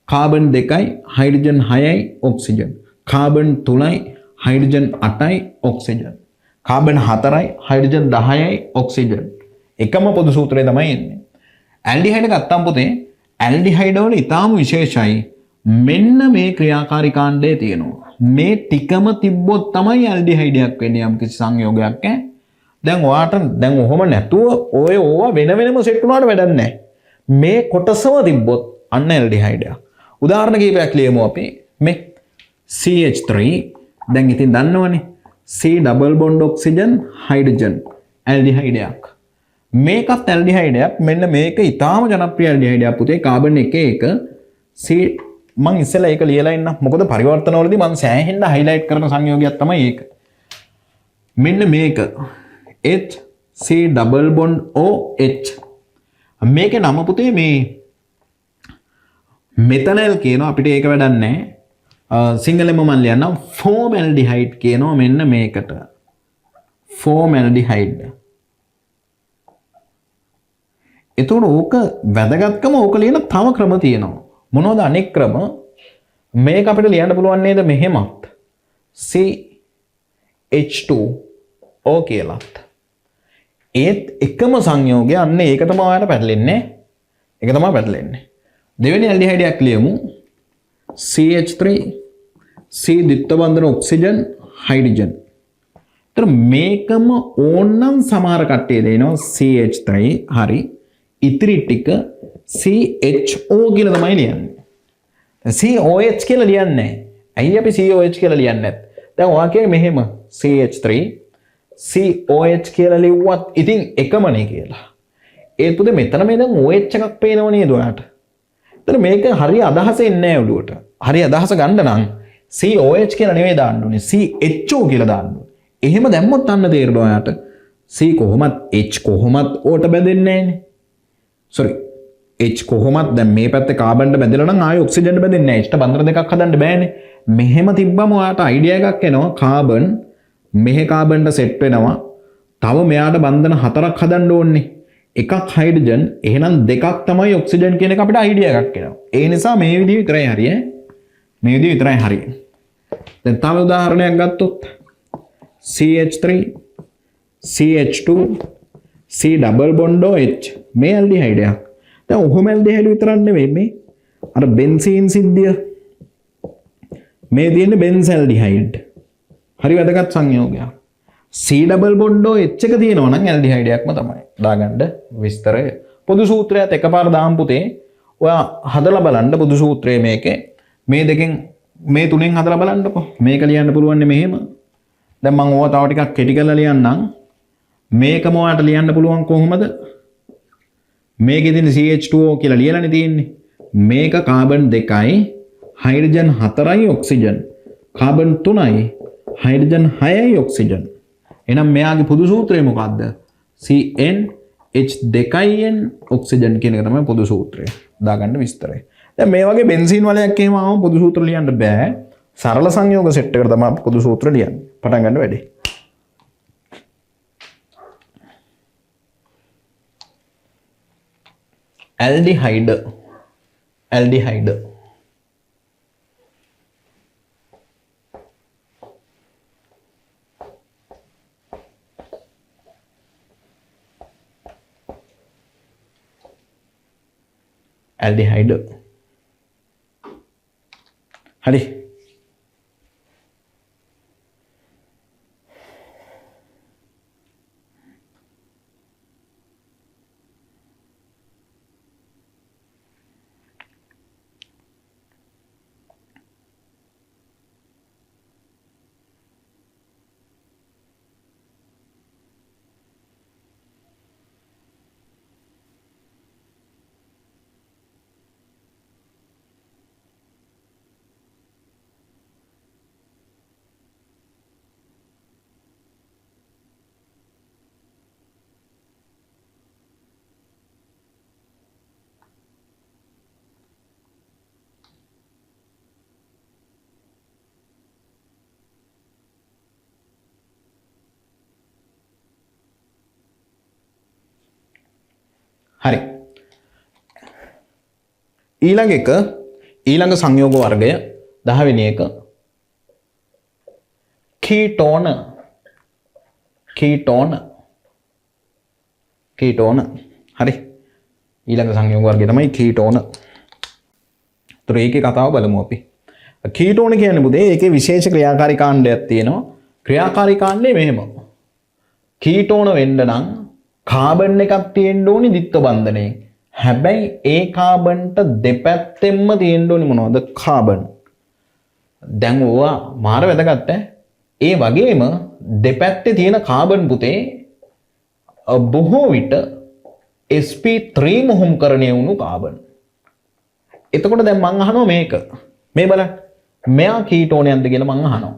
S1: කාබන් 2යි හයිඩ්‍රජන් 6යි ඔක්සිජන්. කාබන් 3යි හයිඩ්‍රජන් 8යි ඔක්සිජන්. කාබන් 4යි හයිඩ්‍රජන් 10යි ඔක්සිජන්. එකම පොදු සූත්‍රය තමයි එන්නේ. ඇල්ඩිහයිඩ් ගත්තාම පුතේ ඇල්ඩිහයිඩ් වල ඊටාම විශේෂයි. මෙන්න මේ ක්‍රියාකාරී කාණ්ඩය තියෙනවා. මේ ටිකම තිබ්බොත් තමයි ඇල්ඩිහයිඩයක් වෙන්නේ යම් කිසි සංයෝගයක් දැන් ඔයාට දැන් ඔහොම නැතුව ඔය ඕවා වෙන වෙනම සෙට් වුණාට වැඩක් නැහැ. මේ කොටසම තිබ්බොත් අන්න ඇල්ඩිහයිඩ් එක. උදාහරණ කිහිපයක් ලියමු අපි. මේ CH3 දැන් ඉතින් දන්නවනේ C double bond oxygen hydrogen aldehyde එකක්. මේකත් ඇල්ඩිහයිඩ් එකක්. මෙන්න මේක ඊටාම ජනප්‍රිය ඇල්ඩිහයිඩ් එකක් පුතේ. කාබන් 1 C මම ඉස්සෙල්ලා ඒක ලියලා ඉන්න. මොකද පරිවර්තනවලදී මම සෑහෙන්න හයිලයිට් කරන සංයෝගයක් තමයි ඒක. මෙන්න මේක H C double bond OH. මේකේ නම පුතේ මේ මෙතනල් කියනවා. අපිට ඒක වැඩක් නැහැ. සිංහලෙන්ම මම ලියන්නම් ෆෝමැල්ඩිහයිඩ් කියනවා මෙන්න මේකට. ෆෝමැල්ඩිහයිඩ්. එතකොට ඕක වැදගත්කම ඕක ලියන තව ක්‍රම තියෙනවා. මොනවද අනෙක් ක්‍රම? මේක අපිට ලියන්න පුළුවන් නේද මෙහෙමත්. CH2O කියලාත්. ඒත් එකම සංයෝගය අන්න ඒක තමයි ඔයාලට පැටලෙන්නේ. ඒක තමයි පැටලෙන්නේ. දෙවෙනි ඇල්ඩිහයිඩ් එකක් ලියමු. CH3 C ද්විත්ව බන්ධන ඔක්සිජන් හයිඩ්‍රජන්. ඒතර මේකම ඕනනම් සමහර කට්ටිය දෙනවා CH3 හරි. ඉතිරි ටික CHO කියලා තමයි ලියන්නේ. COH කියලා ලියන්නේ නැහැ. ඇයි අපි COH කියලා ලියන්නේ නැත්? දැන් ඔයා කියන්නේ මෙහෙම CH3 COH කියලා ලිව්වත් ඉතින් එකමනේ කියලා. ඒත් පුතේ මෙතන මේ දැන් OH එකක් පේනව නේද ඔයාට? ඒතර මේක හරිය අදහස එන්නේ නැහැ ඔළුවට. හරිය අදහස ගන්න නම් COH කියලා නෙවෙයි දාන්න ඕනේ. CHO කියලා දාන්න ඕනේ. එහෙම දැම්මොත් අන්න තේරෙනවා ඔයාට. C කොහොමත් H කොහොමත් ඕට බැඳෙන්නේ නැහැනේ. sorry H කොහොමත් දැන් මේ පැත්තේ කාබන්ට බැඳලා නම් ආයෙ ඔක්සිජන්ට බැඳෙන්නේ නැහැ. H ට බන්ධන දෙකක් හදන්න බෑනේ. මෙහෙම තිබ්බම ඔයාට අයිඩියා එකක් එනවා. කාබන් මෙහෙ කාබන්ට සෙට් වෙනවා. තව මෙයාට බන්ධන 4ක් හදන්න ඕනේ. එකක් හයිඩ්‍රජන් එහෙනම් දෙකක් තමයි ඔක්සිජන් කියන එක අපිට අයිඩියා එකක් එනවා. ඒ නිසා මේ විදිහ විතරයි හරි ඈ. මේ විදිහ විතරයි හරි. දැන් තව උදාහරණයක් ගත්තොත් CH3 CH2 C double bond OH මේ ඇල්ඩිහයිඩ් එකක්. දැන් ඔහොම ඇල්ඩිහයිඩ් විතරක් නෙවෙයි මේ අර බෙන්සීන් සිද්ධිය මේ තියෙන්නේ බෙන්සල්ඩිහයිඩ්. හරි වැදගත් සංයෝගයක්. C ඩබල් බොන්ඩ් OH එක තියෙනවා නම් ඇල්ඩිහයිඩ් එකක්ම තමයි. දාගන්න විස්තරය පොදු සූත්‍රයත් එකපාර දාම් පුතේ. ඔයා හදලා බලන්න පොදු සූත්‍රය මේකේ. මේ දෙකෙන් මේ තුනෙන් හදලා බලන්නකො. මේක ලියන්න පුළුවන් මෙහෙම. දැන් මම ඕවා තව ටිකක් කෙටි කරලා ලියන්නම්. මේකම ඔයාලට ලියන්න පුළුවන් කොහොමද? මේකේ තියෙන CH2O කියලා ලියලානේ තියෙන්නේ. මේක කාබන් 2යි, හයිඩ්‍රජන් 4යි ඔක්සිජන්. කාබන් 3යි, හයිඩ්‍රජන් 6යි ඔක්සිජන්. එහෙනම් මෙයාගේ පොදු සූත්‍රය මොකක්ද? CnH2n ඔක්සිජන් කියන එක තමයි පොදු සූත්‍රය. දාගන්න විස්තරය. දැන් මේ වගේ බෙන්සීන් වලයක් එහෙම ආවම පොදු සූත්‍ර ලියන්න බෑ. සරල සංයෝග සෙට් එකට තමයි පොදු සූත්‍ර ලියන්නේ. පටන් ගන්න වැඩි. ඇල්ඩිහයිඩ් ඇල්ඩිහයිඩ් ඇල්ඩිහයිඩ් හරි. හරි. ඊළඟ එක ඊළඟ සංයෝග වර්ගය 10 වෙනි එක කීටෝන කීටෝන කීටෝන. හරි. ඊළඟ සංයෝග වර්ගය තමයි කීටෝන. ඒතර ඒකේ කතාව බලමු අපි. කීටෝන කියන්නේ පුතේ ඒකේ විශේෂ ක්‍රියාකාරී කාණ්ඩයක් තියෙනවා. ක්‍රියාකාරී කාණ්ඩේ මෙහෙම. කීටෝන වෙන්න නම් කාබන් එකක් තියෙන්න ඕනි ද්විත්ව බන්ධනයෙන්. හැබැයි ඒ කාබන්ට දෙපැත්තෙන්ම තියෙන්න ඕනි මොනවද? කාබන්. දැන් ඕවා මාර වැදගත් ඈ. ඒ වගේම දෙපැත්තේ තියෙන කාබන් පුතේ බොහෝ විට sp3 මොහොම්කරණය වුණු කාබන්. එතකොට දැන් මං අහනවා මේක. මේ බලන්න. මෙයා කීටෝනයක්ද කියලා මං අහනවා.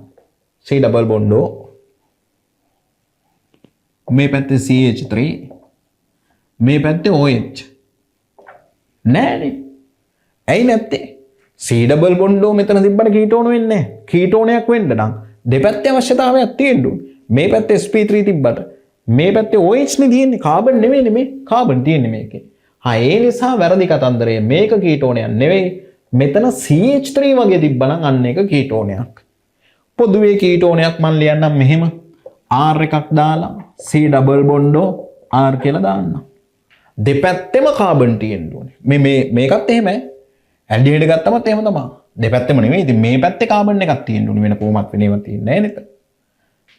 S1: C ඩබල් බොන්ඩෝ මේ පැත්තේ CH3 මේ පැත්තේ OH නෑනේ. ඇයි නැත්තේ? C ඩබල් බොන්ඩෝ මෙතන තිබ්බට කීටෝන වෙන්නේ නැහැ. කීටෝනයක් වෙන්න නම් දෙපැත්තේ අවශ්‍යතාවයක් තියෙන්න ඕනේ. මේ පැත්තේ sp3 තිබ්බට මේ පැත්තේ OH නේ තියෙන්නේ. කාබන් නෙමෙයිනේ මේ. කාබන් තියෙන්නේ මේකේ. ඒ නිසා වැරදි කතන්දරය. මේක කීටෝනයක් නෙවෙයි. මෙතන CH3 වගේ තිබ්බනම් අන්න එක කීටෝනයක්. පොදුවේ කීටෝනයක් මම ලියන්නම් මෙහෙම. R එකක් දාලා C ඩබල් බොන්ඩෝ R කියලා දාන්න. දෙපැත්තෙම කාබන් තියෙන්න ඕනේ. මේකත් එහෙමයි. ඇල්ඩිහයිඩ් ගත්තමත් එහෙම තමයි. දෙපැත්තෙම නෙවෙයි. ඉතින් මේ පැත්තේ කාබන් එකක් තියෙන්න ඕනේ. වෙන කොහොමත් වෙනේව තියෙන්නේ නැහැ නේද?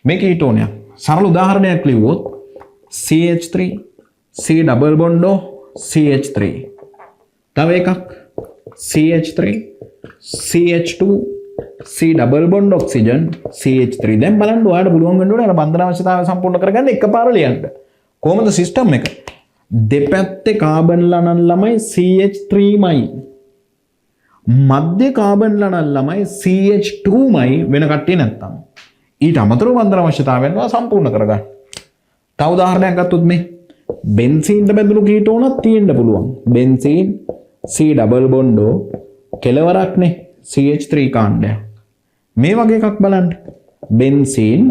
S1: මේ කීටෝනයක්. සරල උදාහරණයක් ලිව්වොත් CH3 C ඩබල් බොන්ඩෝ CH3 තව එකක් CH3 CH2 C double bond oxygen CH3 දැන් බලන්න ඔයාලට පුළුවන් වෙන්න ඕනේ අර බන්ධන අවශ්‍යතාවය සම්පූර්ණ කරගන්න එකපාර ලියන්න. කොහොමද සිස්ටම් එක? දෙපැත්තේ කාබන් ලණන් ළමයි CH3මයි. මධ්‍ය කාබන් ලණන් ළමයි CH2මයි වෙන කට්ටිය නැත්තම්. ඊට අමතරව බන්ධන අවශ්‍යතාවයන් සම්පූර්ණ කරගන්න. තව උදාහරණයක් ගත්තොත් මේ බෙන්සීන්ට බැඳුණු කීටෝනක් තියෙන්න පුළුවන්. බෙන්සීන් C ඩබල් බොන්ඩෝ කෙලවරක්නේ CH3 කාණ්ඩයක්. මේ වගේ එකක් බලන්න. බෙන්සීන්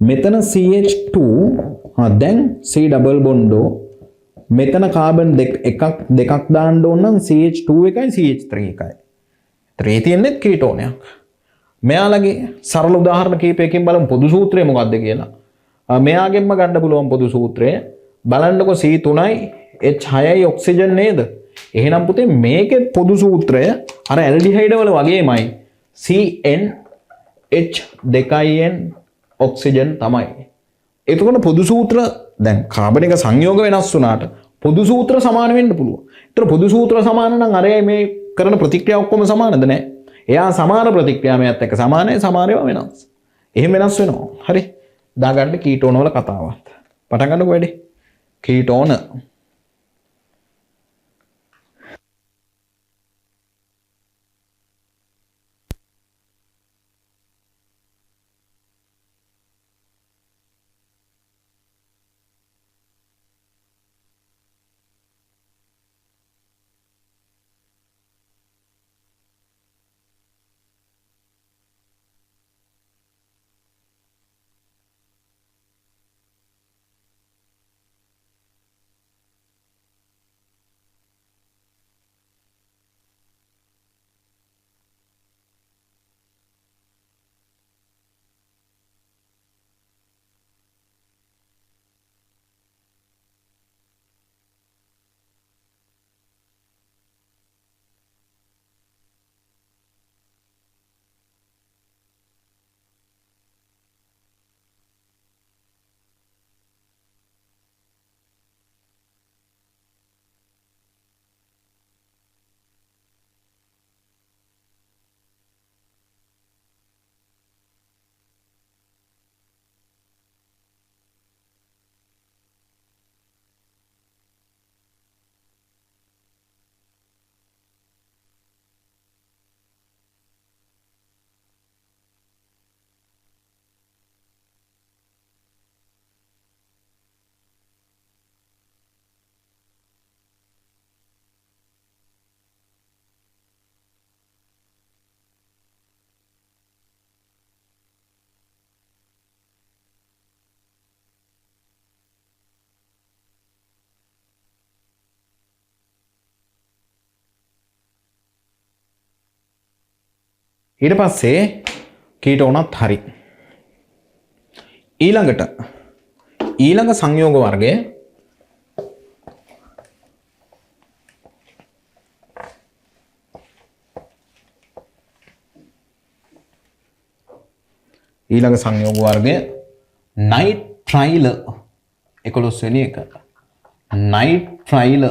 S1: මෙතන CH2 දැන් C ඩබල් බොන්ඩෝ මෙතන කාබන් දෙකක් දාන්න ඕන නම් CH2 එකයි CH3 එකයි. ත්‍රේ තියෙන්නේ කීටෝනයක්. මෙයාලගේ සරල උදාහරණ කීපයකින් බලමු පොදු සූත්‍රය මොකක්ද කියලා. මෙයාගෙන්ම ගන්න පුළුවන් පොදු සූත්‍රය බලන්නකො C3යි H6යි ඔක්සිජන් නේද? එහෙනම් පුතේ මේකේ පොදු සූත්‍රය අර ඇල්ඩිහයිඩ් වල වගේමයි. CnH2n ඔක්සිජන් තමයි. එතකොට පොදු සූත්‍ර දැන් කාබන් එක සංයෝග වෙනස් වුණාට පොදු සූත්‍ර සමාන වෙන්න පුළුවන්. ඒතර පොදු සූත්‍ර සමාන නම් අරයයි මේ කරන ප්‍රතික්‍රියා ඔක්කොම සමානද නැහැ? එයා සමාන ප්‍රතික්‍රියා මේත් එක්ක සමානයි සමානේව වෙනස්. එහෙම වෙනස් වෙනවා. හරි. දාගන්න කීටෝන වල කතාවත්. පටන් ගන්නකො වැඩි. කීටෝන ඊට පස්සේ කීටෝනත් හරි. ඊළඟ සංයෝග වර්ගය නයිට්‍රයිල 11 වෙනි එක. නයිට්‍රයිල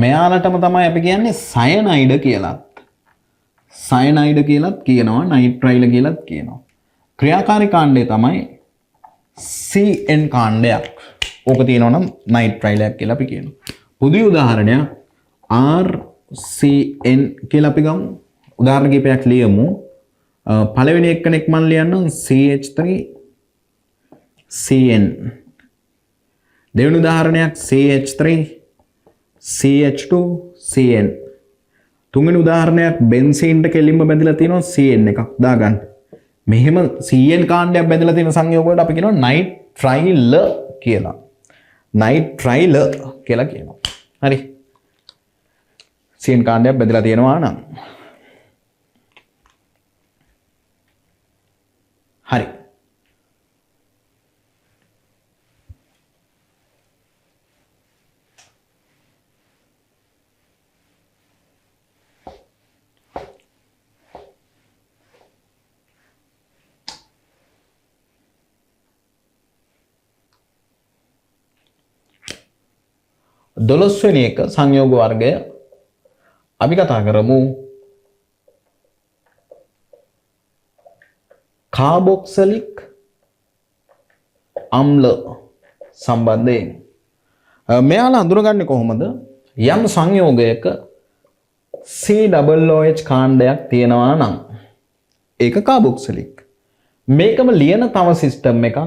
S1: මෙයාලටම තමයි අපි කියන්නේ සයනයිඩ කියලාත්. සයනයිඩ කියලාත් කියනවා නයිට්‍රයිල කියලාත් කියනවා. ක්‍රියාකාරී කාණ්ඩය තමයි CN කාණ්ඩයක්. ඕක තියෙනවා නම් නයිට්‍රයිලයක් කියලා අපි කියනවා. පොදු උදාහරණයක් RCN කියලා අපි ගමු. උදාහරණ කිහිපයක් ලියමු. පළවෙනි එක්කෙනෙක් මම ලියන්නම් CH3CN. දෙවෙනි උදාහරණයක් CH3CH2CN. තුන්වෙනි උදාහරණයක් බෙන්සීන්ට කෙලින්ම බැඳලා තියෙනවා CN එකක් දාගන්න. මෙහෙම CN කාණ්ඩයක් බැඳලා තියෙන සංයෝග වලට අපි කියනවා නයිට්‍රයිල කියලා. නයිට්‍රයිල කියලා කියනවා. හරි. CN කාණ්ඩයක් බැඳලා තියෙනවා නම්. හරි. දොළොස්වෙනි එක සංයෝග වර්ගය අපි කතා කරමු කාබොක්සිලික් අම්ල සම්බන්ධයෙන්. මෙයාලා හඳුනගන්නේ කොහොමද? යම් සංයෝගයක COOH කාණ්ඩයක් තියෙනවා නම් ඒක කාබොක්සිලික්. මේකම ලියන තව සිස්ටම් එකක්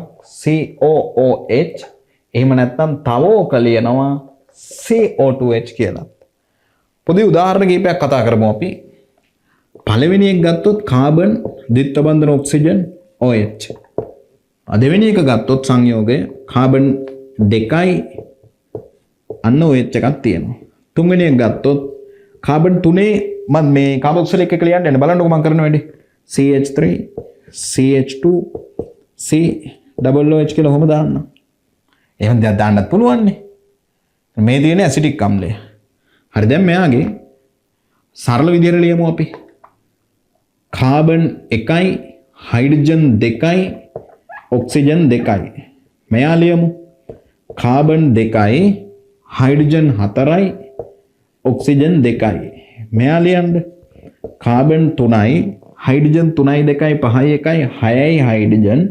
S1: COOH. එහෙම නැත්නම් තව ඕක ලියනවා CO2H කියලා. පොදු උදාහරණ කිහිපයක් කතා කරමු අපි. පළවෙනි එක ගත්තොත් කාබන් ද්විත්ව බන්ධන ඔක්සිජන් OH. දෙවෙනි එක ගත්තොත් සංයෝගය කාබන් 2යි අන්න OH එකක් තියෙනවා. තුන්වෙනි එක ගත්තොත් කාබන් 3 මම මේ කාබොක්සිලික් එක ලියන්න යන්න බලන්නකො මම කරන වැඩේ. CH3 CH2 COOH කියලා කොහොමද දාන්න? එහෙනම් දැන් දාන්නත් පුළුවන් නේ. මේ තියෙන ඇසිටික් අම්ලය. හරි දැන් මෙයාගේ සරල විදිහට ලියමු අපි. කාබන් 1යි හයිඩ්‍රජන් 2යි ඔක්සිජන් 2යි. මෙයා ලියමු. කාබන් 2යි හයිඩ්‍රජන් 4යි ඔක්සිජන් 2යි. මෙයා ලියන්න. කාබන් 3යි හයිඩ්‍රජන් 3යි 2යි 5යි 1යි 6යි හයිඩ්‍රජන්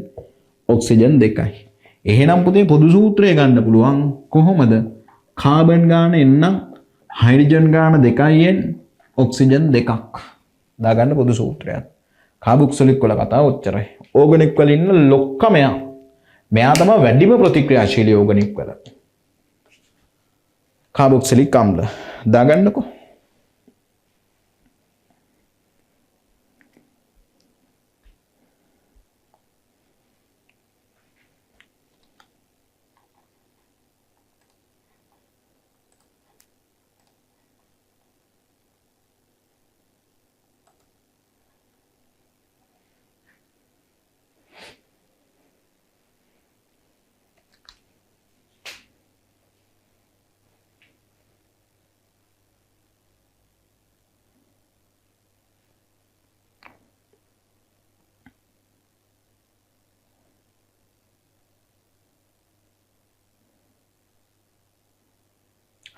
S1: ඔක්සිජන් 2යි. එහෙනම් පුතේ පොදු සූත්‍රය ගන්න පුළුවන් කොහොමද? කාබන් ගාන එන්නම් හයිඩ්‍රජන් ගාන 2යින් ඔක්සිජන් 2ක් දාගන්න පොදු සූත්‍රයක්. කාබොක්සිලික් වල කතාව ඔච්චරයි. ඕගනික් වල ඉන්න ලොක්කම මෙයා. මෙයා තමයි වැඩිම ප්‍රතික්‍රියාශීලී ඕගනික් වල. කාබොක්සිලික් අම්ල දාගන්නකෝ.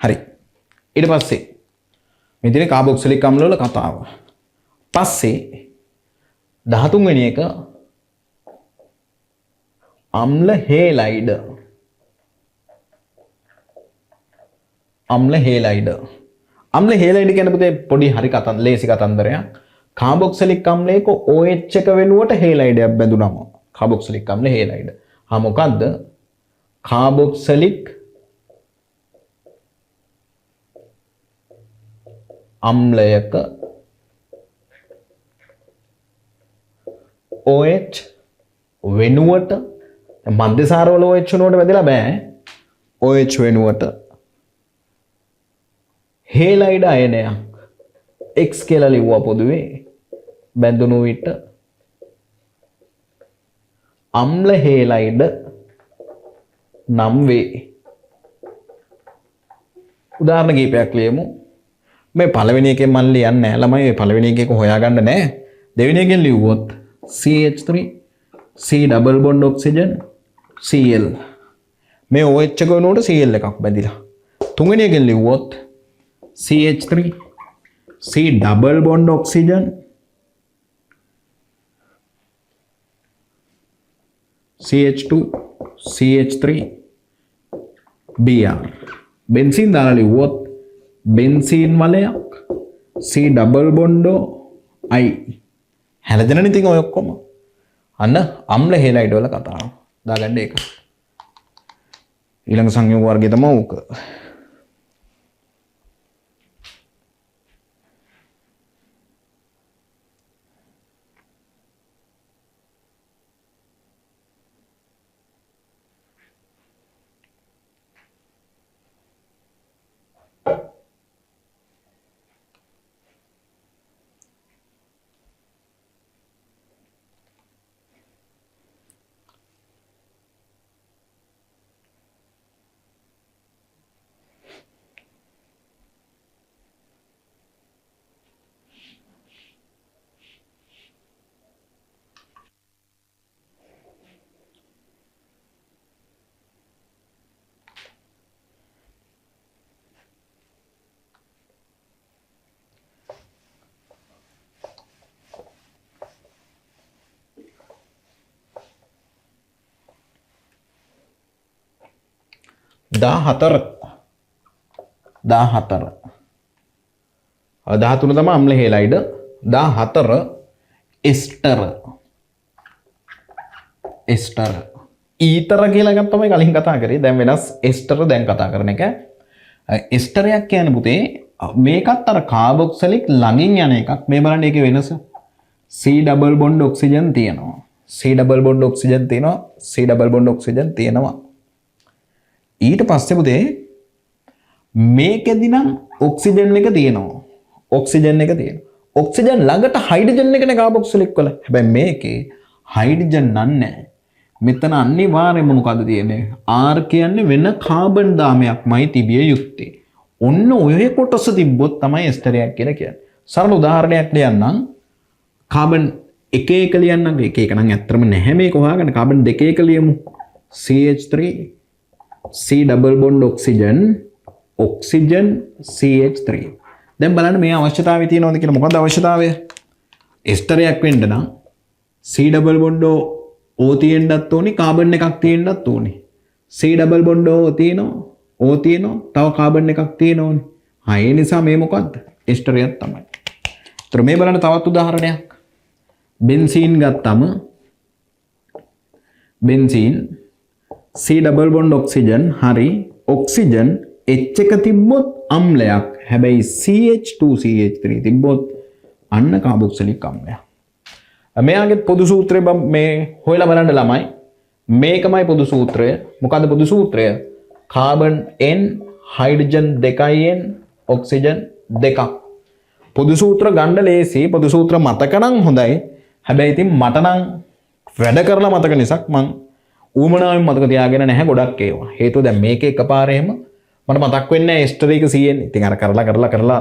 S1: හරි. ඊට පස්සේ මේ තියෙන කාබොක්සිලික් අම්ල වල කතාව. පස්සේ 13 වෙනි එක අම්ල හේලයිඩ. අම්ල හේලයිඩ. අම්ල හේලයිඩ කියන්නේ පුතේ පොඩි හරි ලේසි කතන්දරයක්. කාබොක්සිලික් අම්ලයක OH එක වෙනුවට හේලයිඩයක් බැඳුනම කාබොක්සිලික් අම්ල හේලයිඩ. හා මොකද්ද? කාබොක්සිලික් අම්ලයක OH වෙනුවට මධ්‍යසාරවල OH වෙනුවට බෙදලා බෑ. OH වෙනුවට හේලයිඩ අයනයක් X කියලා ලිව්වා පොදුවේ බැඳුණු විට අම්ල හේලයිඩ නම් වේ. උදාහරණ කිහිපයක් ලියමු. මේ පළවෙනි එකෙන් මම ලියන්නේ නැහැ ළමයි. මේ පළවෙනි එකේක හොයාගන්න නැහැ. දෙවෙනි එකෙන් ලිව්වොත් CH3 C double bond oxygen Cl. මේ OH එක වෙනුවට Cl එකක් බැඳිලා. තුන්වෙනි එකෙන් ලිව්වොත් CH3 C double bond oxygen CH2 CH3 Br. බෙන්සීන් දාලා ලිව්වොත් බෙන්සීන් වලයක් C double bond I. හැලදෙනනේ ඉතින් ඔය ඔක්කොම. අන්න අම්ල හෙලයිඩ් වල කතාව. දාගන්න ඒක. ඊළඟ සංයෝග වර්ගය තමයි ඕක. දාහතර 13 තමයි අම්ල හෙලයිඩ් 14 එස්ටර් ඊතර කියලා එකක් තමයි කලින් කතා කරේ දැන් වෙනස් එස්ටර් දැන් කතා කරන එක එස්ටරයක් කියන්නේ පුතේ මේකත් අර කාබොක්සිලික් ළඟින් යන එකක් මේ බලන්න ඒකේ වෙනස C double bond oxygen තියෙනවා C double bond oxygen තියෙනවා C double bond oxygen තියෙනවා ඊට පස්සේ පුතේ මේකෙදි නම් ඔක්සිජන් එක තියෙනවා ඔක්සිජන් ළඟට හයිඩ්‍රජන් එකනේ කාබොක්සිලික් වල හැබැයි මේකේ හයිඩ්‍රජන් නැහැ මෙතන අනිවාර්යයෙන්ම මොකද තියෙන්නේ R කියන්නේ වෙන කාබන් දාමයක්මයි තිබිය යුත්තේ ඔන්න ඔය කොටස තිබ්බොත් තමයි එස්ටරයක් කියලා කියන්නේ සරල උදාහරණයක් ලියන්නම් කාබන් එක එක ලියන්නම් එක එක නම් ඇත්තම නැහැ මේක හොයාගන්න කාබන් දෙක එක ලියමු CH3 C double bond oxygen CH3 දැන් බලන්න මේ අවශ්‍යතාවය තියෙනවද කියලා මොකක්ද අවශ්‍යතාවය එස්ටරයක් වෙන්න නම් C double bond O තියෙන්නත් ඕනි කාබන් එකක් තියෙන්නත් ඕනි C double bond O තියෙනවා O තියෙනවා තව කාබන් එකක් තියෙනවනේ ඒ නිසා මේ මොකද්ද එස්ටරයක් තමයි. ඒතර මේ බලන්න තවත් උදාහරණයක් බෙන්සීන් ගත්තම බෙන්සීන් C double bond oxygen හරි ඔක්සිජන් H එක තිබ්බොත් අම්ලයක් හැබැයි CH2 CH3 තිබ්බොත් අන්න කාබොක්සිලික් අම්ලයක්. මෙයාගේ පොදු සූත්‍රය මේ හොයලා බලන්න ළමයි මේකමයි පොදු සූත්‍රය. මොකද්ද පොදු සූත්‍රය? Carbon N hydrogen 2N oxygen 2ක්. පොදු සූත්‍ර ගන්න ලේසි. පොදු සූත්‍ර මතක නම් හොඳයි. හැබැයි ඉතින් මට නම් වැඩ කරලා මතක නිසාක් මං ඌමනාවෙන් මතක තියාගෙන නැහැ ගොඩක් ඒවා. හේතුව දැන් මේකේ එකපාරේම මට මතක් වෙන්නේ නැහැ එස්ටර් එක CN. ඉතින් අර කරලා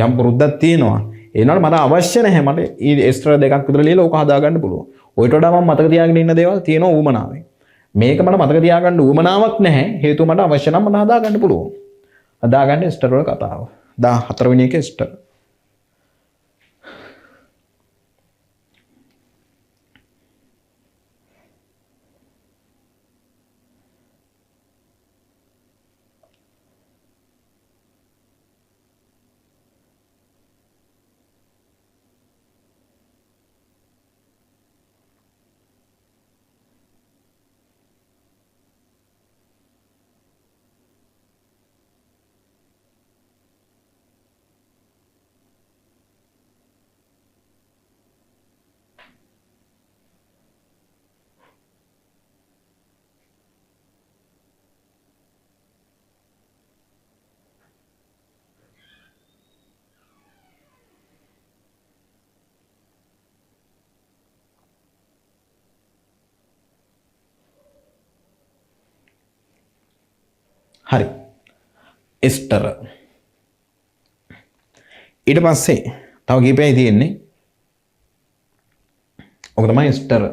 S1: යම් පුරුද්දක් තියෙනවා. ඒ වුණාට මට අවශ්‍ය නැහැ. මට එස්ටර් දෙකක් විතර ලියලා ඕක හදාගන්න පුළුවන්. ඔයිට වඩා මම මතක තියාගෙන ඉන්න දේවල් තියෙනවා ඌමනාවෙන්. මේක මට මතක තියාගන්න ඌමනාවක් නැහැ. හේතුව මට අවශ්‍ය නම් මට හදාගන්න පුළුවන්. හදාගන්න එස්ටර් වල කතාව. 14 වෙනි එක එස්ටර්. හරි එස්ටර් ඊට පස්සේ තව කීපයයි තියෙන්නේ ඔක තමයි එස්ටර්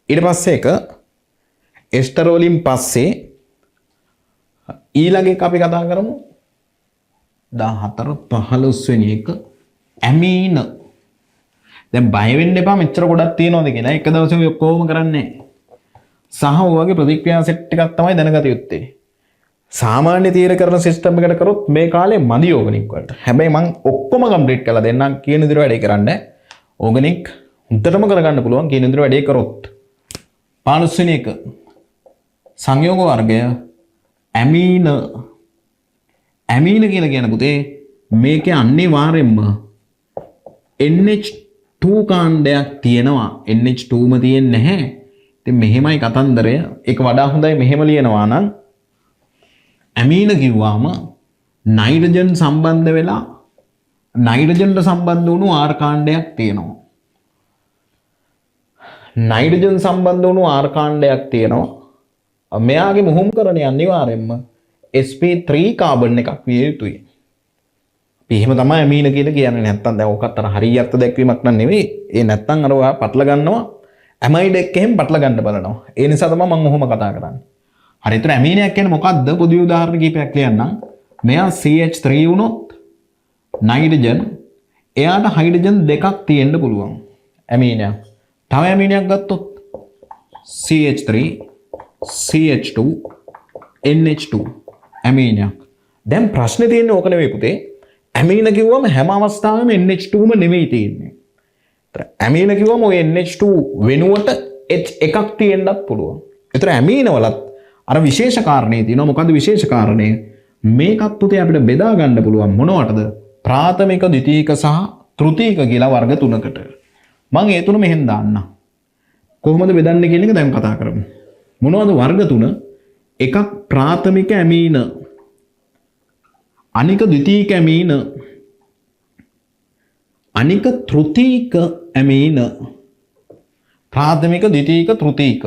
S1: ඊට පස්සේ එක එස්ටර් වලින් පස්සේ ඊළඟ එක අපි කතා කරමු 14 15 වෙනි එක ඇමීන. දැන් බය වෙන්න එපා මෙච්චර ගොඩක් තියෙනවද කියලා. එක දවසේ ඔය ඔක්කොම කරන්නේ සහ ඔයගේ ප්‍රතික්‍රියා සෙට් එකක් තමයි දැනගත යුත්තේ. සාමාන්‍ය තීර කරන සිස්ටම් එකකට කරොත් මේ කාලේ මදි ඕගනික් වලට. හැබැයි මම ඔක්කොම කම්ප්ලීට් කරලා දෙන්නම් කියන විදිහට වැඩේ කරන්න. ඕගනික් උන්ටම කරගන්න පුළුවන් කියන විදිහට වැඩේ කරොත්. 15 වෙනි එක සංයෝග වර්ගය ඇමීන. ඇමීන කියලා කියන පුතේ මේකේ අනිවාර්යෙන්ම NH2 කාණ්ඩයක් තියෙනවා. NH2ම තියෙන්නේ නැහැ. ඉතින් මෙහෙමයි කතන්දරය. ඒක වඩා හොඳයි මෙහෙම ලියනවා නම් ඇමීන කිව්වාම නයිට්‍රජන් සම්බන්ධ වෙලා නයිට්‍රජන්ට සම්බන්ධ වුණු R කාණ්ඩයක් තියෙනවා. නයිට්‍රජන් සම්බන්ධ වුණු R කාණ්ඩයක් තියෙනවා. මෙයාගේ මුහුම්කරණය අනිවාර්යෙන්ම sp3 කාබන් එකක් විය යුතුයි. අපි එහෙම තමයි ඇමීන කියලා කියන්නේ. නැත්තම් දැන් ඕකත් අර හරිය අර්ථ දැක්වීමක් නන් නෙවෙයි. ඒ නැත්තම් අර ඔයා පටල ගන්නවා ඇමයිඩ් එක එහෙම පටල ගන්න බලනවා. ඒ නිසා තමයි මම ඔහොම කතා කරන්නේ. හරි. ඒතර ඇමීනයක් කියන්නේ මොකද්ද? පොදු උදාහරණ කිහිපයක් ලියන්නම්. මෙයා CH3 වුණොත් නයිට්‍රජන් එයාට හයිඩ්‍රජන් දෙකක් තියෙන්න පුළුවන්. ඇමීනයක්. තව ඇමීනයක් ගත්තොත් CH3 CH2 NH2 ඇමීනයක්. දැන් ප්‍රශ්නේ තියෙන්නේ ඕක නෙවෙයි පුතේ. ඇමීන කිව්වම හැම අවස්ථාවෙම NH2ම නෙවෙයි තියෙන්නේ. ඒතර ඇමීන කිව්වම ඔය NH2 වෙනුවට H එකක් තියෙන්නත් පුළුවන්. ඒතර ඇමීන වලත් අර විශේෂ කාරණේ තියෙනවා. මොකද්ද විශේෂ කාරණේ? මේකත් පුතේ අපිට බෙදා ගන්න පුළුවන් මොනවටද? ප්‍රාථමික, ද්විතීක සහ තෘතීක කියලා වර්ග තුනකට. මම ඒ තුන මෙහෙන් දාන්නම්. කොහොමද බෙදන්නේ කියන එක දැන් කතා කරමු. මොනවද වර්ග තුන? එකක් ප්‍රාථමික ඇමීන, අනික ද්විතීක ඇමීන, අනික තෘතීක ඇමීන. ප්‍රාථමික, ද්විතීක, තෘතීක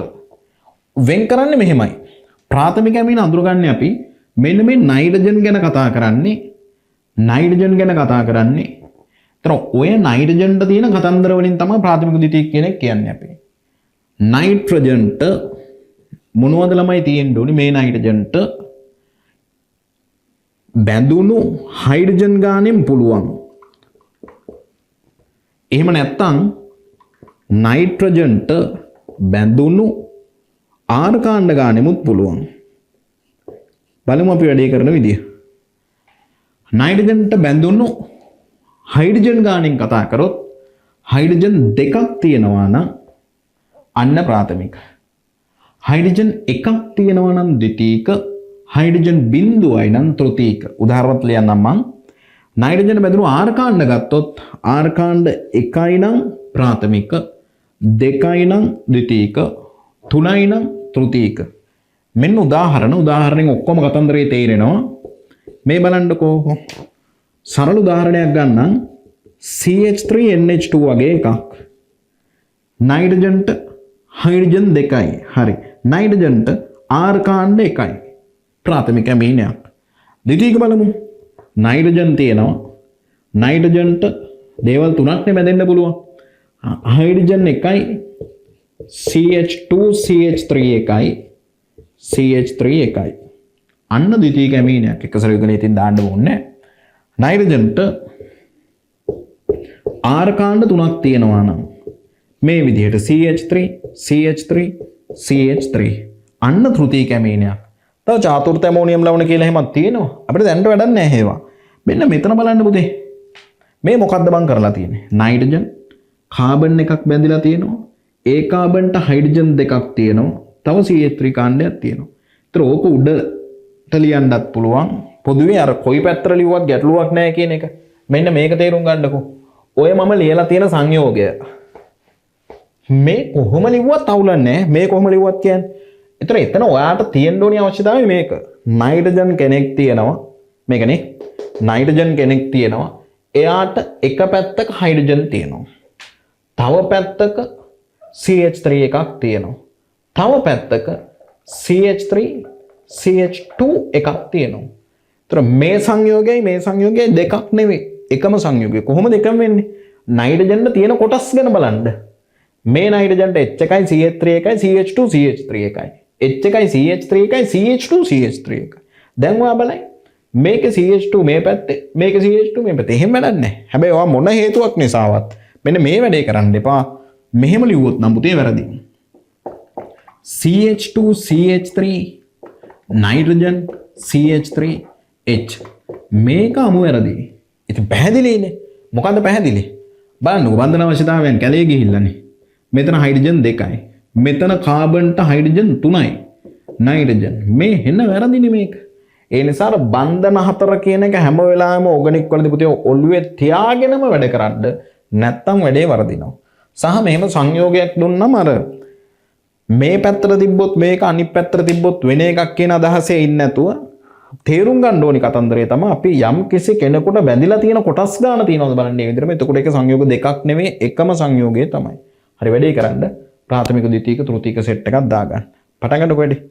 S1: වෙන් කරන්නේ මෙහෙමයි. ප්‍රාථමික ඇමීන අඳුරගන්නේ අපි මෙන්න මේ නයිට්‍රජන් ගැන කතා කරන්නේ. නයිට්‍රජන් ගැන කතා කරන්නේ. ඒතර ඔය නයිට්‍රජන්ට තියෙන කතන්දර වලින් තමයි ප්‍රාථමික, ද්විතීක කියන එක කියන්නේ අපි. නයිට්‍රජන්ට මොනවද ළමයි තියෙන්න ඕනි? මේ නයිට්‍රජන්ට බැඳුණු හයිඩ්‍රජන් ගානෙන් පුළුවන්. එහෙම නැත්නම් නයිට්‍රජන්ට බැඳුණු R කාණ්ඩ ගානෙමුත් පුළුවන්. බලමු අපි වැඩේ කරන විදිය. නයිට්‍රජන්ට බැඳුණු හයිඩ්‍රජන් ගානෙන් කතා කරොත් හයිඩ්‍රජන් දෙකක් තියෙනවා නම් අන්න ප්‍රාථමික. හයිඩ්‍රජන් එකක් තියෙනවා නම් ද්විතීක, හයිඩ්‍රජන් බිඳුවයි නම් තෘතීක. උදාහරණයක් ලියන්නම් මම. නයිට්‍රජන් බැඳුණු R කාණ්ඩ ගත්තොත් R කාණ්ඩ 1යි නම් ප්‍රාථමික, 2යි නම් ද්විතීක, 3යි නම් තෘතීක. මෙන්න උදාහරණෙන් ඔක්කොම කතන්දරේ තේරෙනවා. මේ බලන්නකෝ. සරල උදාහරණයක් ගන්නම්. CH3NH2 වගේ එකක්. නයිට්‍රජන්ට හයිඩ්‍රජන් දෙකයි. හරි. නයිට්‍රජන්ට R කාණ්ඩ එකයි. ප්‍රාථමික ඇමීනයක්. ද්විතීක බලමු. නයිට්‍රජන් තියෙනවා. නයිට්‍රජන්ට දේවල් තුනක් නෙමෙදෙන්න පුළුවන්. හයිඩ්‍රජන් එකයි, CH2 CH3 එකයි, CH3 එකයි. අන්න ද්විතීක ඇමීනයක්. එක සැරේ ගණිතින් දාන්න ඕනේ. නයිට්‍රජන්ට R කාණ්ඩ තුනක් තියෙනවා නම් මේ විදිහට CH3 CH3 CH3 අන්න තෘතීක ඇමීනයක්. තව චාතුර්ථ ඇමෝනියම් ලවණ කියලා එහෙමත් තියෙනවා. අපිට දැනට වැඩක් නැහැ ඒවා. මෙන්න මෙතන බලන්න පුතේ. මේ මොකද්ද බං කරලා තියෙන්නේ? නයිට්‍රජන් කාබන් එකක් බැඳිලා තියෙනවා. ඒ කාබන්ට හයිඩ්‍රජන් දෙකක් තියෙනවා. තව CH3 කාණ්ඩයක් තියෙනවා. ඒතර ඕක උඩට ලියන්නත් පුළුවන්. පොදුවේ අර කොයි පැත්තට ලිව්වත් ගැටලුවක් නැහැ කියන එක. මෙන්න මේක තේරුම් ගන්නකෝ. ඔය මම ලියලා තියෙන සංයෝගය. මේ කොහොම ලිව්වත් අවුලක් නැහැ. මේ කොහොම ලිව්වත් කියන්නේ. ඒතර එතන ඔයාට තියෙන්න ඕනි අවශ්‍යතාවය මේක. නයිට්‍රජන් කෙනෙක් තියෙනවා. මේකනේ. නයිට්‍රජන් කෙනෙක් තියෙනවා. එයාට එක පැත්තක හයිඩ්‍රජන් තියෙනවා. තව පැත්තක CH3 එකක් තියෙනවා. තව පැත්තක CH3 CH2 එකක් තියෙනවා. ඒතර මේ සංයෝගයයි දෙකක් නෙවෙයි. එකම සංයෝගය. කොහොමද එකම වෙන්නේ? නයිට්‍රජන්ට තියෙන කොටස් ගැන බලන්න. මේ නයිට්‍රජන්ට H එකයි CH3 එකයි CH2 CH3 එකයි. H එකයි CH3 එකයි CH2 CH3 එකයි. දැන් ඔයා බලන්න මේක CH2 මේ පැත්තේ මේක CH2 මේ පැත්තේ. එහෙම වැඩක් නැහැ. හැබැයි ඔයා මොන හේතුවක් නිසාවත් මෙන්න මේ වැඩේ කරන්න එපා. මෙහෙම ලියුවොත් නම් පුතේ වැරදි. CH2 CH3 nitrogen CH3H මේක අමු වැරදි. ඉතින් පැහැදිලිනේ. මොකද්ද පැහැදිලි? බලන්නකො බන්ධන අවශ්‍යතාවයන් කැලේ ගිහිල්ලානේ. මෙතන හයිඩ්‍රජන් 2යි. මෙතන කාබන්ට හයිඩ්‍රජන් 3යි. නයිට්‍රජන් මේ හෙන්න වැරදිනේ මේක. ඒ නිසා බන්ධන හතර කියන එක හැම වෙලාවෙම ඕගනික් වලදී පුතේ ඔළුවේ තියාගෙනම වැඩ කරන්න. නැත්තම් වැඩේ වරදිනවා. සහ මෙහෙම සංයෝගයක් දුන්නම අර මේ පැත්තට තිබ්බොත් මේක අනිත් පැත්තට තිබ්බොත් වෙන එකක් කියන අදහසේ ඉන්නේ නැතුව තේරුම් ගන්න ඕනි කතන්දරය තමයි අපි යම් කිසි කෙනෙකුට බැඳිලා තියෙන කොටස් ගන්න තියෙනවද බලන්න මේ විදිහටම. එතකොට ඒක සංයෝග දෙකක් නෙවෙයි එකම සංයෝගය තමයි. හරි වැඩේ කරන්න ප්‍රාථමික ද්විතීක තෘතීක සෙට් එකක් දාගන්න. පටන් ගන්නකො වැඩේ.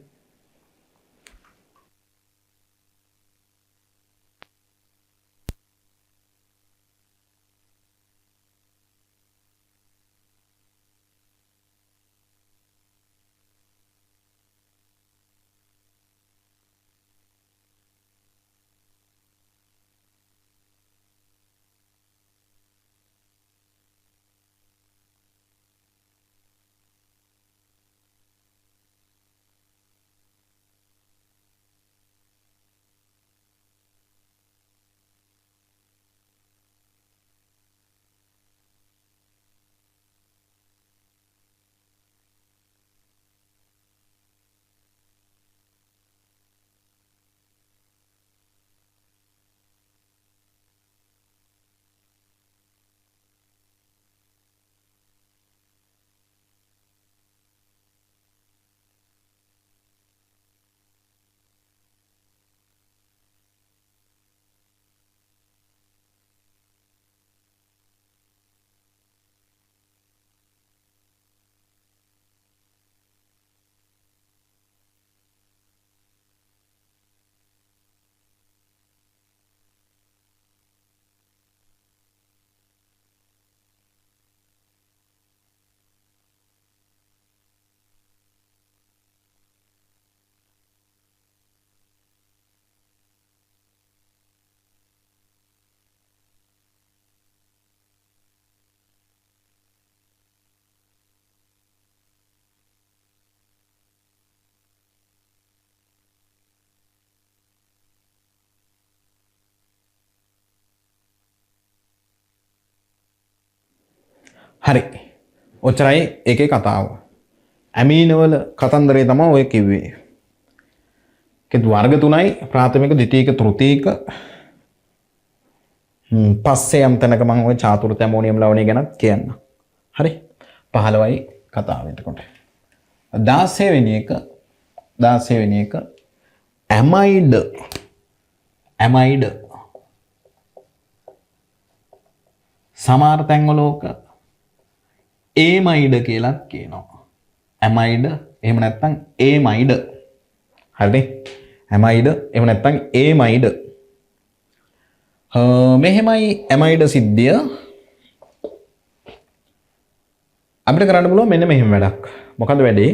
S1: හරි. ඔච්චරයි ඒකේ කතාව. ඇමීන වල කතන්දරේ තමයි ඔය කිව්වේ. ඒකේ වර්ග තුනයි ප්‍රාථමික ද්විතීක තෘතීක. පස්සේ යම් තැනක මම ඔය චාතුර්ථ ඇමෝනියම් ලවණය ගැන කියන්න. හරි. 15යි කතාව එතකොට. 16 වෙනි එක ඇමයිඩ් සමහර තැන්වල ඕක ඒමයිඩ කියලා කියනවා. ඇමයිඩ එහෙම නැත්නම් ඒමයිඩ. හරිනේ. ඇමයිඩ එහෙම නැත්නම් ඒමයිඩ. මෙහෙමයි ඇමයිඩ සිද්ධිය. අපිට කරන්න පුළුවන් මෙන්න මෙහෙම වැඩක්. මොකද වැඩේ?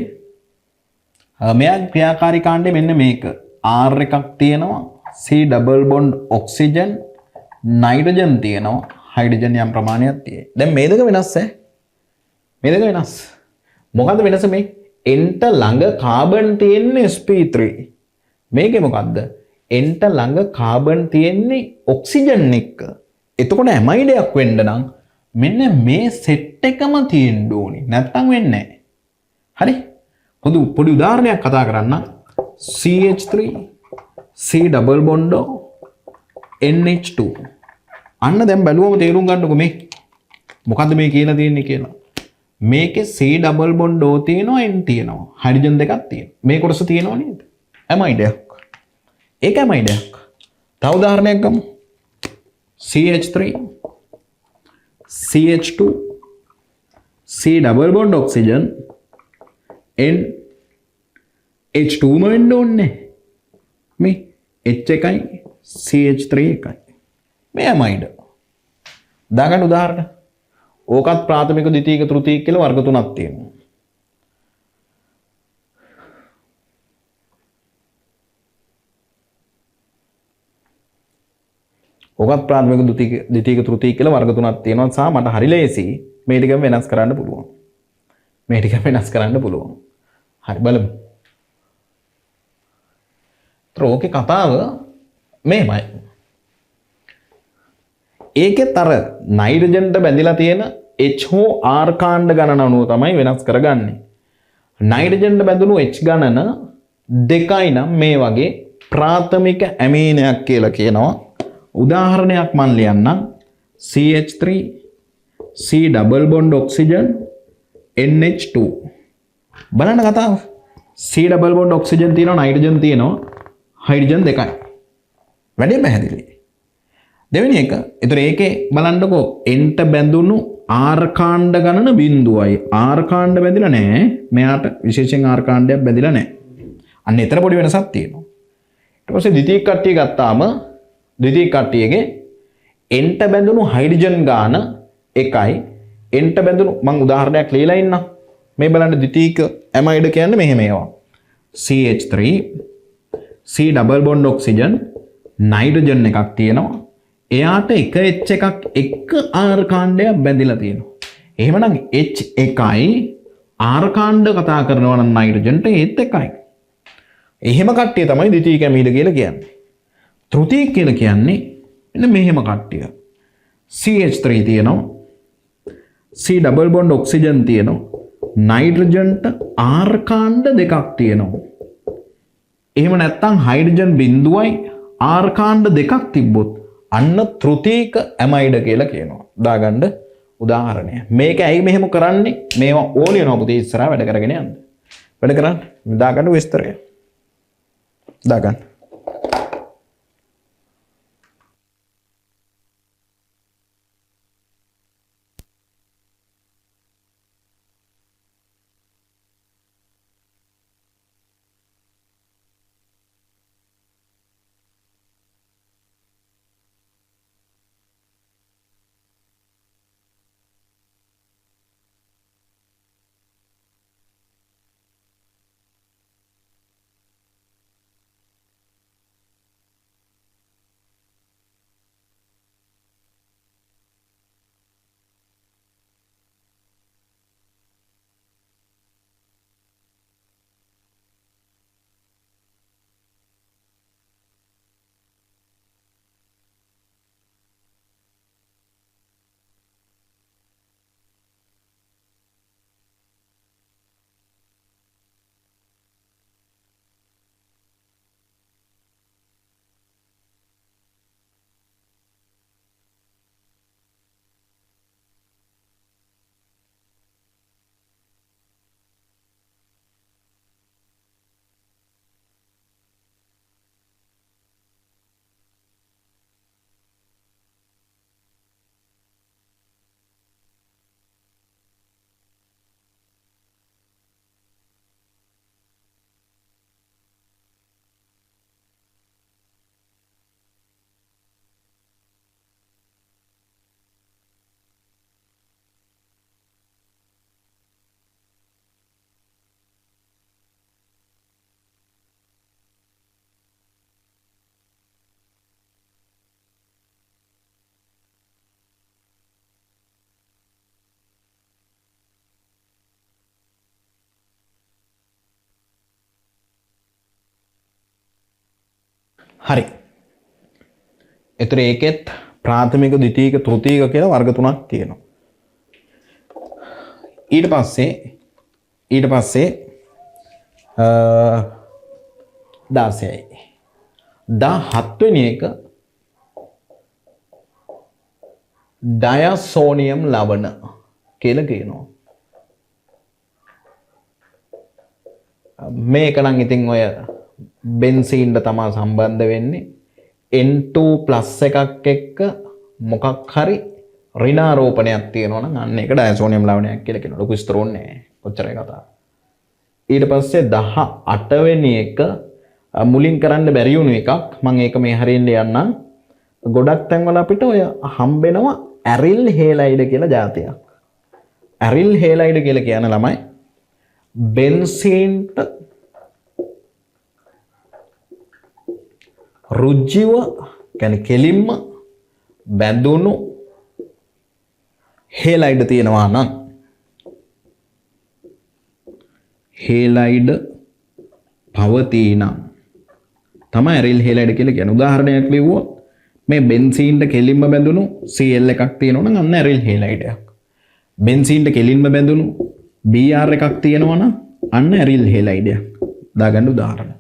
S1: මෙයා ක්‍රියාකාරී කාණ්ඩේ මෙන්න මේක. R එකක් තියෙනවා. C double bond oxygen nitrogen තියෙනවා. හයිඩ්‍රජන් යම් ප්‍රමාණයක් තියෙයි. දැන් මේ දෙක වෙනස් ඈ. මේ දෙක වෙනස්. මොකද්ද වෙනස මේ? N ට ළඟ කාබන් තියෙන්නේ sp3. මේකේ මොකද්ද? N ට ළඟ කාබන් තියෙන්නේ ඔක්සිජන් එක්ක. එතකොට ඇමයිඩයක් වෙන්න නම් මෙන්න මේ සෙට් එකම තියෙන්න ඕනි. නැත්තම් වෙන්නේ නැහැ. හරි? පොඩි උදාහරණයක් කතා කරන්න. CH3 C double bond NH2. අන්න දැන් බැලුවම තේරුම් ගන්නකො මේ. මොකද්ද මේ කියලා තියෙන්නේ කියලා. මේකේ C ඩබල් බොන්ඩ් O තියෙනවා N තියෙනවා. හයිඩ්‍රජන් දෙකක් තියෙනවා. මේ කොටස තියෙනව නේද? ඇමයිඩයක්. ඒක ඇමයිඩයක්. තව උදාහරණයක් ගමු. CH3 CH2 C double bond oxygen N H2 ම වෙන්න ඕනේ. මේ H එකයි CH3 එකයි. මේ ඇමයිඩ. දාගන්න උදාහරණ. ඕකත් ප්‍රාථමික ද්විතීයික තෘතීයික කියලා වර්ග තුනක් තියෙනවා. ඕකත් ප්‍රාථමික ද්විතීයික තෘතීයික කියලා වර්ග තුනක් තියෙනවා. සහ මට හරි ලේසි මේ ටික වෙනස් කරන්න පුළුවන්. මේ ටික වෙනස් කරන්න පුළුවන්. හරි බලමු. ඕකේ කතාව මේමයි. ඒකෙත් අර නයිට්‍රජන්ට බැඳිලා තියෙන H හෝ R කාණ්ඩ ගණන අනුව තමයි වෙනස් කරගන්නේ. නයිට්‍රජන්ට බැඳුණු H ගණන 2යි නම් මේ වගේ ප්‍රාථමික ඇමීනයක් කියලා කියනවා. උදාහරණයක් මම ලියන්නම්. CH3 C double bond oxygen NH2. බලන්න කතාව. C double bond oxygen තියෙනවා, නයිට්‍රජන් තියෙනවා, හයිඩ්‍රජන් 2යි. වැඩේ පැහැදිලි. දෙවෙනි එක. ඒතර ඒකේ බලන්නකෝ N-ට බැඳුණු R කාණ්ඩ ගණන 0යි. R කාණ්ඩ බැඳිලා නැහැ. මෙයාට විශේෂයෙන් R කාණ්ඩයක් බැඳිලා නැහැ. අන්න එතන පොඩි වෙනසක් තියෙනවා. ඊට පස්සේ ද්විතීයික කට්ටිය ගත්තාම ද්විතීයික කට්ටියගේ N-ට බැඳුණු හයිඩ්‍රජන් ගාන 1යි. N-ට බැඳුණු මම උදාහරණයක් ලියලා ඉන්නම්. මේ බලන්න ද්විතීයික ඇමයිඩ් කියන්නේ මෙහෙම ඒවා. CH3 C double bond oxygen nitrogen එකක් තියෙනවා. එයාට එක H එකක් එක R කාණ්ඩයක් බැඳිලා තියෙනවා. එහෙමනම් H එකයි R කාණ්ඩ කතා කරනවා නම් නයිට්‍රජන්ට ඒත් එකයි. එහෙම කට්ටිය තමයි ද්විතීයික ඇමීඩ කියලා කියන්නේ. තෘතීයික කියලා කියන්නේ මෙන්න මෙහෙම කට්ටිය. CH3 තියෙනවා. C double bond oxygen තියෙනවා. නයිට්‍රජන්ට R කාණ්ඩ දෙකක් තියෙනවා. එහෙම නැත්නම් හයිඩ්‍රජන් බිඳුවයි R කාණ්ඩ දෙකක් තිබ්බොත් අන්න තෘතීයික ඇමයිඩ කියලා කියනවා. දාගන්න උදාහරණය. මේක ඇයි මෙහෙම කරන්නේ? මේවා ඕනේ වෙනවා පුතේ ඉස්සරහා වැඩ කරගෙන යන්න. වැඩ කරන්න. දාගන්න විස්තරය. දාගන්න. හරි. ඒතර ඒකෙත් ප්‍රාථමික ද්විතීයික තෘතීයික කියලා වර්ග තුනක් තියෙනවා. ඊට පස්සේ 16යි 17 වෙනි එක ඩයසෝනියම් ලවණ කියලා කියනවා. මේක නම් ඉතින් ඔය බෙන්සීන්ට තමයි සම්බන්ධ වෙන්නේ. N2+ එකක් එක්ක මොකක් හරි ඍණාරෝපණයක් තියෙනවා නම් අන්න ඒක ඩයසෝනියම් ලවණයක් කියලා කියනවා. ලොකු විස්තර ඕනේ නැහැ. ඔච්චරයි කතාව. ඊට පස්සේ 18 වෙනි එක මුලින් කරන්න බැරි වුණු එකක්. මම ඒක මේ හරියට යන්නම්. ගොඩක් තැන්වල අපිට ඔය හම්බෙනවා ඇරිල් හේලයිඩ් කියලා જાතියක්. ඇරිල් හේලයිඩ් කියලා කියන ළමයි බෙන්සීන්ට රුජ්ජිව කියන්නේ කෙලින්ම බැඳුණු හේලයිඩ් තියෙනවා නම් හේලයිඩ් පවතිනම් තමයි ඇරිල් හේලයිඩ් කියලා කියන්නේ. උදාහරණයක් ලිව්වොත් මේ බෙන්සීන්ට කෙලින්ම බැඳුණු Cl එකක් තියෙනවා නම් අන්න ඇරිල් හේලයිඩ් එකක්. බෙන්සීන්ට කෙලින්ම බැඳුණු Br එකක් තියෙනවා නම් අන්න ඇරිල් හේලයිඩ් එකක්. දාගන්න උදාහරණ.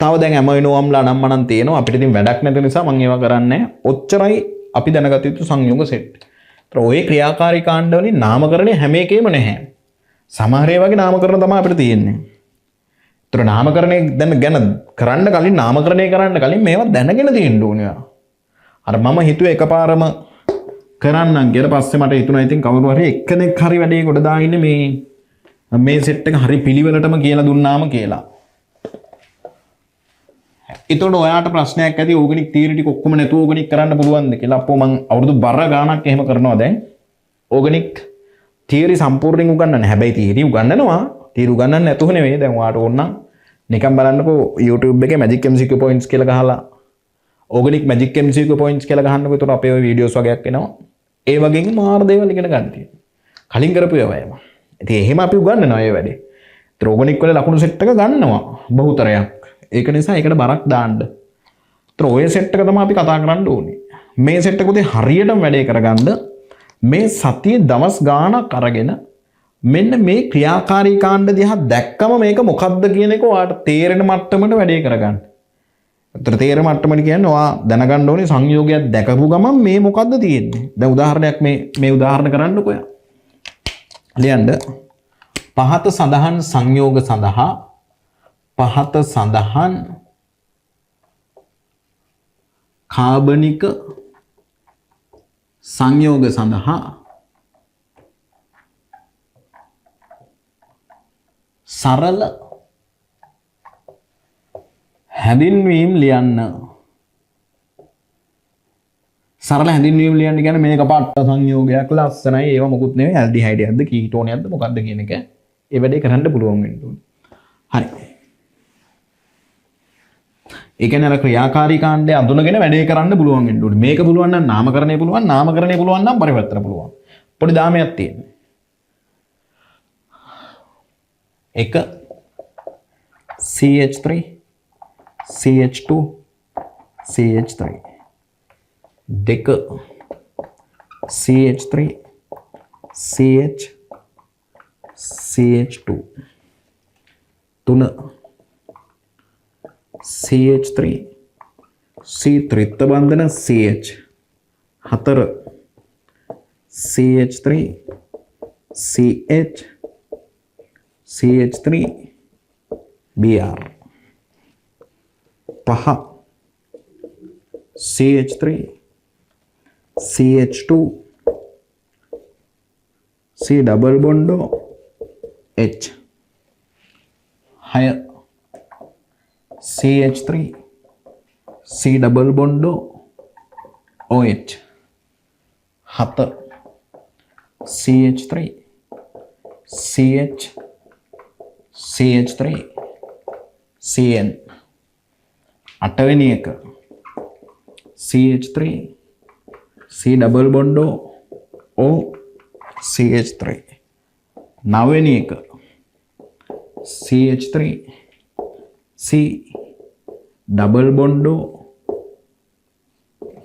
S1: තව දැන් ඇමයිනෝ අම්ල අනම්මනම් තියෙනවා. අපිට ඉතින් වැඩක් නැති නිසා මම ඒවා කරන්නේ නැහැ. ඔච්චරයි අපි දැනගත යුතු සංයෝග සෙට්. ඒතර ඔය ක්‍රියාකාරී කාණ්ඩ වලින් නාමකරණය හැම එකේම නැහැ. සමහර ඒවා වගේ නාමකරණ තමයි අපිට තියෙන්නේ. ඒතර නාමකරණය දැන් ගැන කරන්න කලින් නාමකරණය කරන්න කලින් මේවා දැනගෙන තියෙන්න ඕනේ. අර මම හිතුවේ එකපාරම කරන්නම් කියලා පස්සේ මට හිතුණා ඉතින් කවුරු හරි එක්කෙනෙක් හරි වැඩේ කොට දාගෙන මේ සෙට් එක හරි පිළිවෙලටම කියලා දුන්නාම කියලා. එතකොට ඔයාට ප්‍රශ්නයක් ඇති ඕගනික් තියරි ටික ඔක්කොම නැතුව ඕගනික් කරන්න පුළුවන්ද කියලා. අපෝ මං අවුරුදු බර ගාණක් එහෙම කරනවා දැන්. ඕගනික් තියරි සම්පූර්ණයෙන් උගන්වන්නේ. හැබැයි තියරි උගන්වනවා. තියරි උගන්වන්නේ නැතුව නෙවෙයි. දැන් ඔයාට ඕන නම් නිකන් බලන්නකෝ YouTube එකේ Magic MCQ points කියලා ගහලා ඕගනික් Magic MCQ points කියලා ගහන්නකෝ. එතකොට අපේ ওই වීඩියෝස් වගේක් එනවා. ඒ වගේම මාර දේවල් ඉගෙන ගන්න තියෙනවා. කලින් කරපු ඒවා ඒවා. ඉතින් එහෙම අපි උගන්වනවා ඒ වැඩේ. ඒතර ඕගනික් වල ලකුණු සෙට් එක ගන්නවා බහුතරයක්. ඒක නිසා ඒකට බරක් දාන්න. ඒතර ඔය සෙට් එක තමයි අපි කතා කරන්න ඕනේ. මේ සෙට් එක උදේ හරියටම වැඩේ කරගන්න මේ සතියේ දවස් ගාණක් අරගෙන මෙන්න මේ ක්‍රියාකාරී කාණ්ඩ දිහා දැක්කම මේක මොකක්ද කියන එක ඔයාලට තේරෙන මට්ටමට වැඩේ කරගන්න. ඒතර තේරෙන මට්ටමට කියන්නේ ඔයා දැනගන්න ඕනේ සංයෝගයක් දැකපු ගමන් මේ මොකද්ද තියෙන්නේ. දැන් උදාහරණයක් මේ උදාහරණ කරන්නකෝ. ලියන්න පහත සඳහන් සංයෝග සඳහා පහත සඳහන් කාබනික සංයෝග සඳහා සරල හැඳින්වීම් ලියන්න. සරල හැඳින්වීම් ලියන්න කියන්නේ මේක පාට සංයෝගයක් ලස්සනයි ඒව මොකුත් නෙවෙයි ඇල්ඩිහයිඩයක්ද කීටෝනයක්ද මොකක්ද කියන එක ඒ වැඩේ කරන්න පුළුවන් වෙන්න ඕනේ. හරි. ඒ කියන්නේ අර ක්‍රියාකාරී කාණ්ඩය අඳුනගෙන වැඩේ කරන්න පුළුවන් වෙන්න ඕනේ. මේක පුළුවන් නම් නාමකරණය පුළුවන්, නාමකරණය පුළුවන් නම් පරිවර්තන පුළුවන්. පොඩි දාමයක් තියෙනවා. එක CH3 CH2 CH3 දෙක CH3 CH CH2 තුන CH3 C ත්‍රිත්ව බන්ධන CH හතර CH3 CH CH3 Br පහ CH3 CH2 C double bond H 6 CH3 C double bond OH 7 CH3 CH CH3 CN 8 වෙනි එක CH3 C double bond O CH3 9 වෙනි එක CH3 C double bond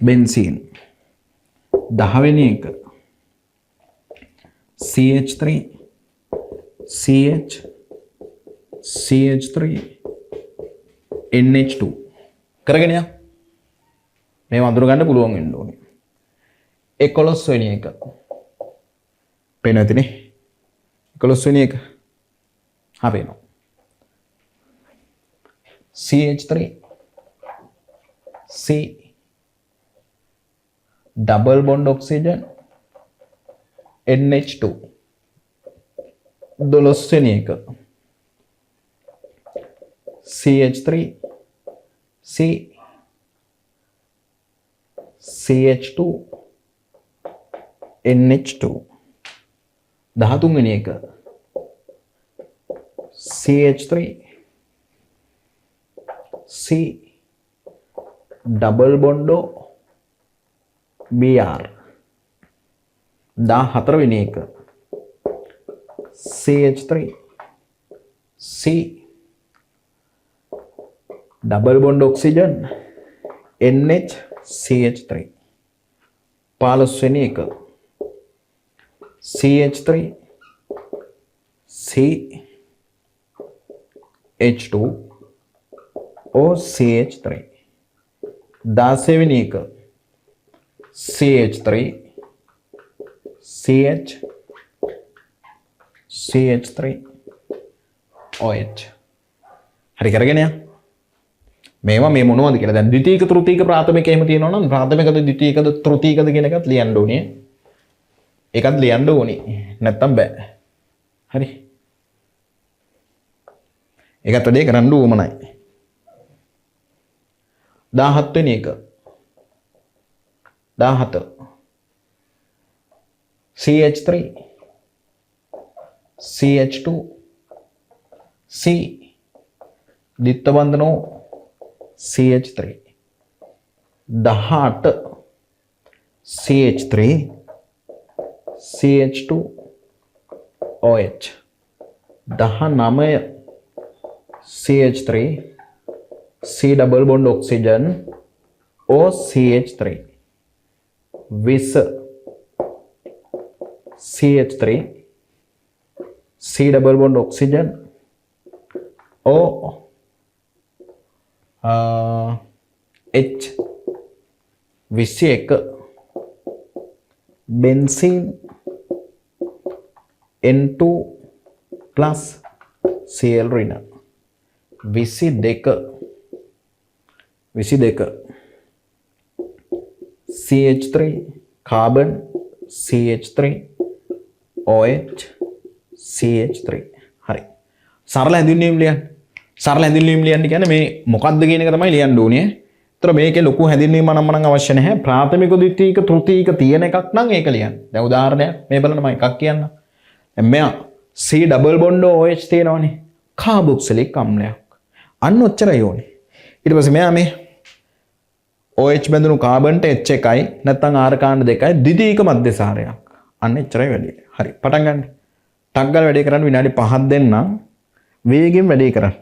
S1: benzene 10 වෙනි එක CH3 CH CH3 NH2 කරගෙන යන්න. මේව අඳුර ගන්න පුළුවන් වෙන්න ඕනේ. 11 වෙනි එක. පේනවද නේ? 11 වෙනි එක. හා පේනවා. CH3 C double bond oxygen NH2 12 වෙනි එක. CH3 C CH2 NH2 13 වෙනි එක CH3 C double bond Br 14 වෙනි එක CH3 C double bond oxygen NHCH3 15 වෙනි එක CH3 C H2O CH3 16 වෙනි එක CH3 CH CH3 OH හරි කරගෙන යන්න මේවා මේ මොනවද කියලා දැන් ද්විතීයික තෘතීයික ප්‍රාථමික එහෙම තියෙනවා නම් ප්‍රාථමිකද ද්විතීයිකද තෘතීයිකද කියන එකත් ලියන්න ඕනේ ඒකත් ලියන්න ඕනේ නැත්තම් බෑ හරි ඒකත් වැඩේ කරන්න ඕමනයි 17 වෙනි එක 17 CH3 CH2 C ditth bandhano CH3 18 CH3 CH2 OH 19 CH3 C double bond oxygen OCH3 20 CH3 C double bond oxygen O H 21 benzene N2 plus Cl renal 22 CH3 carbon CH3 OH CH3 හරි සරල හැඳින්වීම් ලියන්න සරල හැඳින්වීම් ලියන්න කියන්නේ මේ මොකක්ද කියන එක තමයි ලියන්න ඕනේ. ඒතර මේකේ ලොකු හැඳින්වීමක් නම් අවශ්‍ය නැහැ. ප්‍රාථමික ද්විතීයික තෘතීයික තියෙන එකක් නම් ඒක ලියන්න. දැන් උදාහරණයක් මේ බලන්න මම එකක් කියන්න. දැන් මෙයා C double bond OH තියෙනවනේ. කාබොක්සිලික් අම්ලයක්. අන්න ඔච්චරයි ඕනේ. ඊට පස්සේ මෙයා මේ OH බැඳුණු කාබන්ට H එකයි නැත්නම් R කාණ්ඩ දෙකයි ද්විතීයික මධ්‍යසාරයක්. අන්න එච්චරයි වැඩි. හරි පටන් ගන්න. ටක් ගාලා වැඩේ කරන්න විනාඩි 5ක් දෙන්නම්. වේගෙන් වැඩේ කරන්න.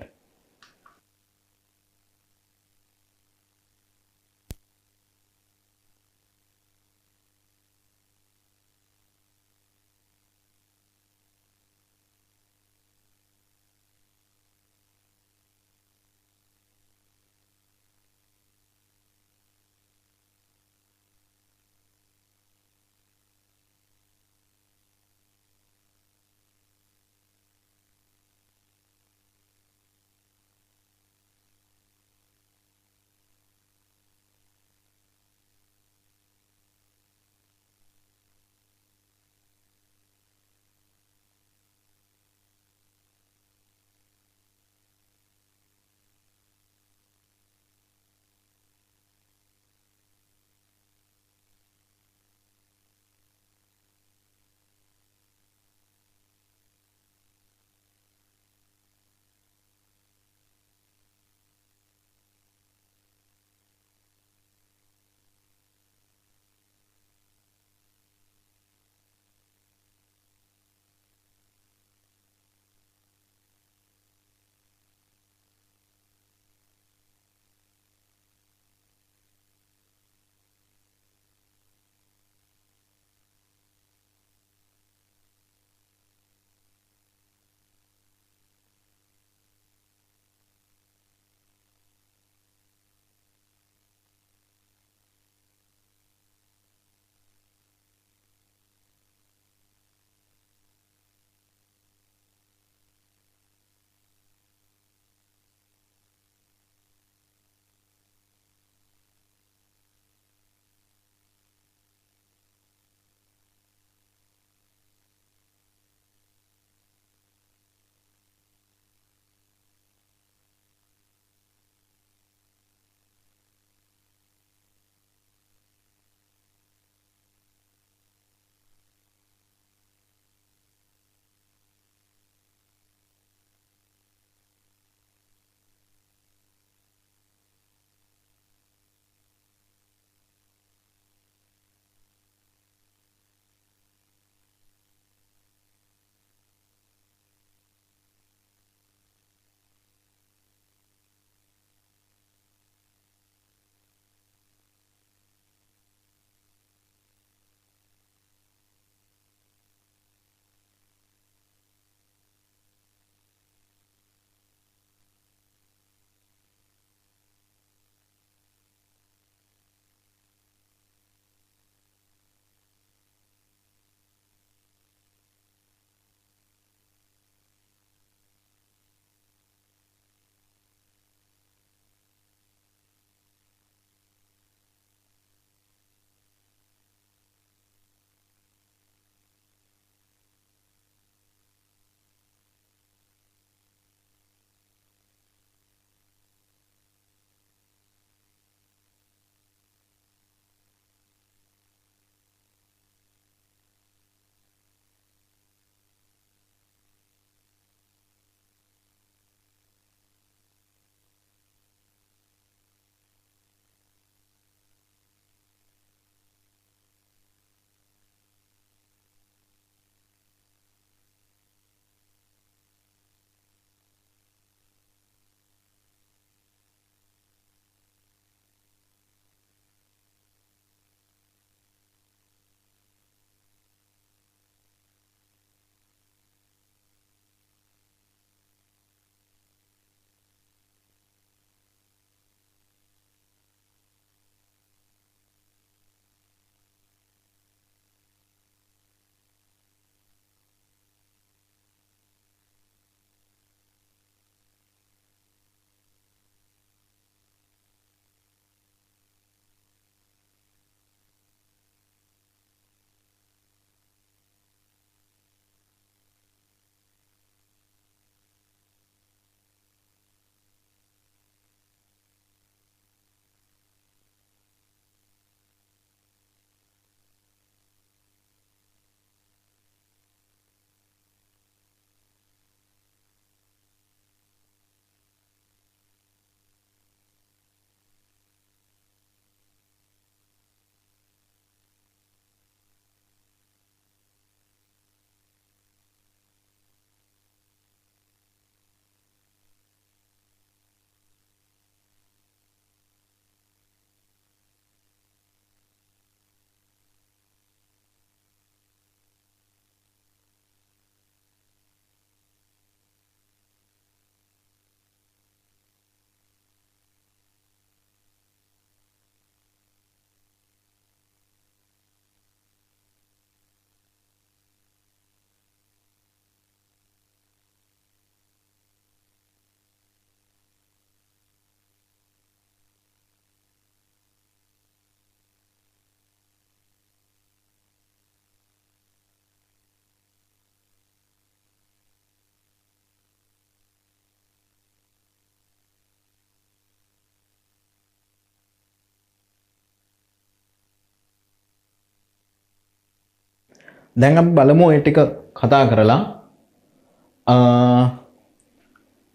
S1: දැන් අපි බලමු ඒ ටික කතා කරලා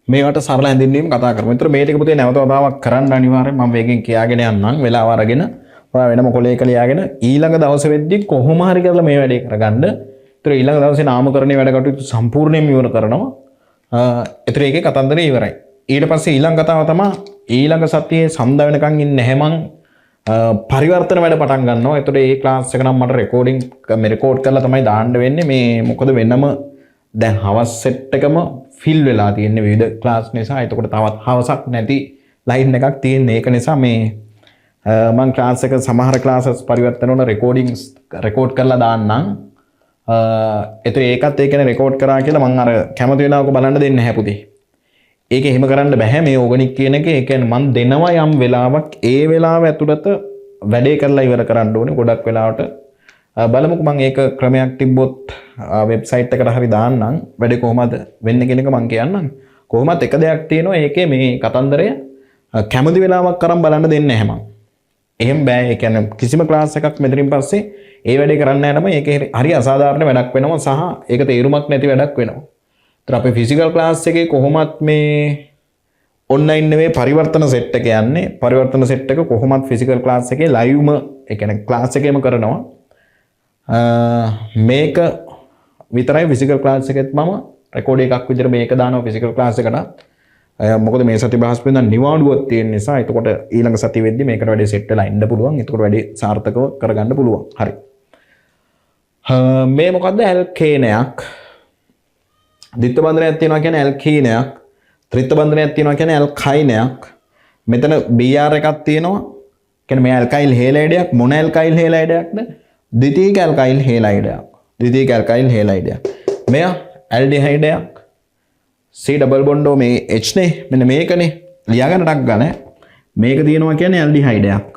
S1: මේවට සරල හැඳින්වීම කතා කරමු. ඒතර මේ ටික පුතේ නැවත වතාවක් කරන්න අනිවාර්යෙන් මම වේගෙන් කියාගෙන යන්නම් වෙලාව අරගෙන ඔයා වෙනම කොලයක ලියාගෙන ඊළඟ දවසේ වෙද්දි කොහොම හරි කරලා මේ වැඩේ කරගන්න. ඒතර ඊළඟ දවසේ නාමකරණයේ වැඩ කටයුතු සම්පූර්ණයෙන්ම ඉවර කරනවා. ඒතර ඒකේ කතන්දරය ඉවරයි. ඊට පස්සේ ඊළඟ කතාව තමයි ඊළඟ සතියේ සඳ වෙනකන් ඉන්නේ නැහැ මං පරිවර්තන වැඩ පටන් ගන්නවා. ඒතර ඒ ක්ලාස් එක නම් මට රෙකෝඩ් කරලා තමයි දාන්න වෙන්නේ. මේ මොකද වෙනම දැන් හවස් සෙට් එකම ෆිල් වෙලා තියෙන්නේ විවිධ ක්ලාස් නිසා. එතකොට තවත් හවසක් නැති ලයින් එකක් තියෙන්නේ. ඒක නිසා මේ මම ක්ලාස් එක සමහර ක්ලාසස් පරිවර්තන වල රෙකෝඩ් කරලා දාන්නම්. ඒතර ඒකත් ඒ කියන්නේ රෙකෝඩ් කරා කියලා මම අර කැමති වෙලාවක බලන්න දෙන්නේ නැහැ පුතේ. ඒක එහෙම කරන්න බෑ. මේ ඕගනික් කියන එක ඒ කියන්නේ මම දෙනවා යම් වෙලාවක් ඒ වෙලාව ඇතුළත වැඩේ කරලා ඉවර කරන්න ඕනේ. ගොඩක් වෙලාවට බලමුකෝ මම ඒක ක්‍රමයක් තිබ්බොත් වෙබ්සයිට් එකට හරි දාන්නම්. වැඩේ කොහොමද වෙන්නේ කියන එක මම කියන්නම්. කොහොමත් එක දෙයක් තියෙනවා ඒකේ මේ කතන්දරය කැමති වෙලාවක් කරන් බලන්න දෙන්නේ නැහැ මම. එහෙම බෑ. ඒ කියන්නේ කිසිම ක්ලාස් එකක් මෙතනින් පස්සේ ඒ වැඩේ කරන්න යනම ඒක හරි අසාධාරණ වැඩක් වෙනවා සහ ඒක තේරුමක් නැති වැඩක් වෙනවා. ඒතර අපේ ෆිසිකල් ක්ලාස් එකේ කොහොමත් මේ ඔන්ලයින් නෙවෙයි පරිවර්තන සෙට් එක යන්නේ. පරිවර්තන සෙට් එක කොහොමත් ෆිසිකල් ක්ලාස් එකේ ලයිව්ම ඒ කියන්නේ ක්ලාස් එකේම කරනවා. මේක විතරයි ෆිසිකල් ක්ලාස් එකෙත් මම රෙකෝඩ් එකක් විදිහට මේක දානවා ෆිසිකල් ක්ලාස් එකට. මොකද මේ සති බ්‍රහස්පතින්දා නිවාඩුවක් තියෙන නිසා එතකොට ඊළඟ සතිය වෙද්දි මේකට වැඩි සෙට් වෙලා ඉන්න පුළුවන්. එතකොට වැඩි සාර්ථකව කරගන්න පුළුවන්. හරි. මේ මොකද්ද ඇල්කේනයක්. ද්විත්ව බන්ධනයක් තියෙනවා කියන්නේ ඇල්කීනයක්. ත්‍රිත්ව බන්ධනයක් තියෙනවා කියන්නේ ඇල්කයිනයක්. මෙතන BR එකක් තියෙනවා. කියන්නේ මේ ඇල්කයිල් හේලයිඩයක් මොන ඇල්කයිල් හේලයිඩයක්ද? ද්විතීයික ඇල්කයිල් හේලයිඩයක්. ද්විතීයික ඇල්කයිල් හේලයිඩයක්. මෙයා ඇල්ඩිහයිඩයක්. C ඩබල් බොන්ඩෝ මේ H නේ මෙන්න මේකනේ ලියාගන්න ටක් ගන්න. මේක තියෙනවා කියන්නේ ඇල්ඩිහයිඩයක්.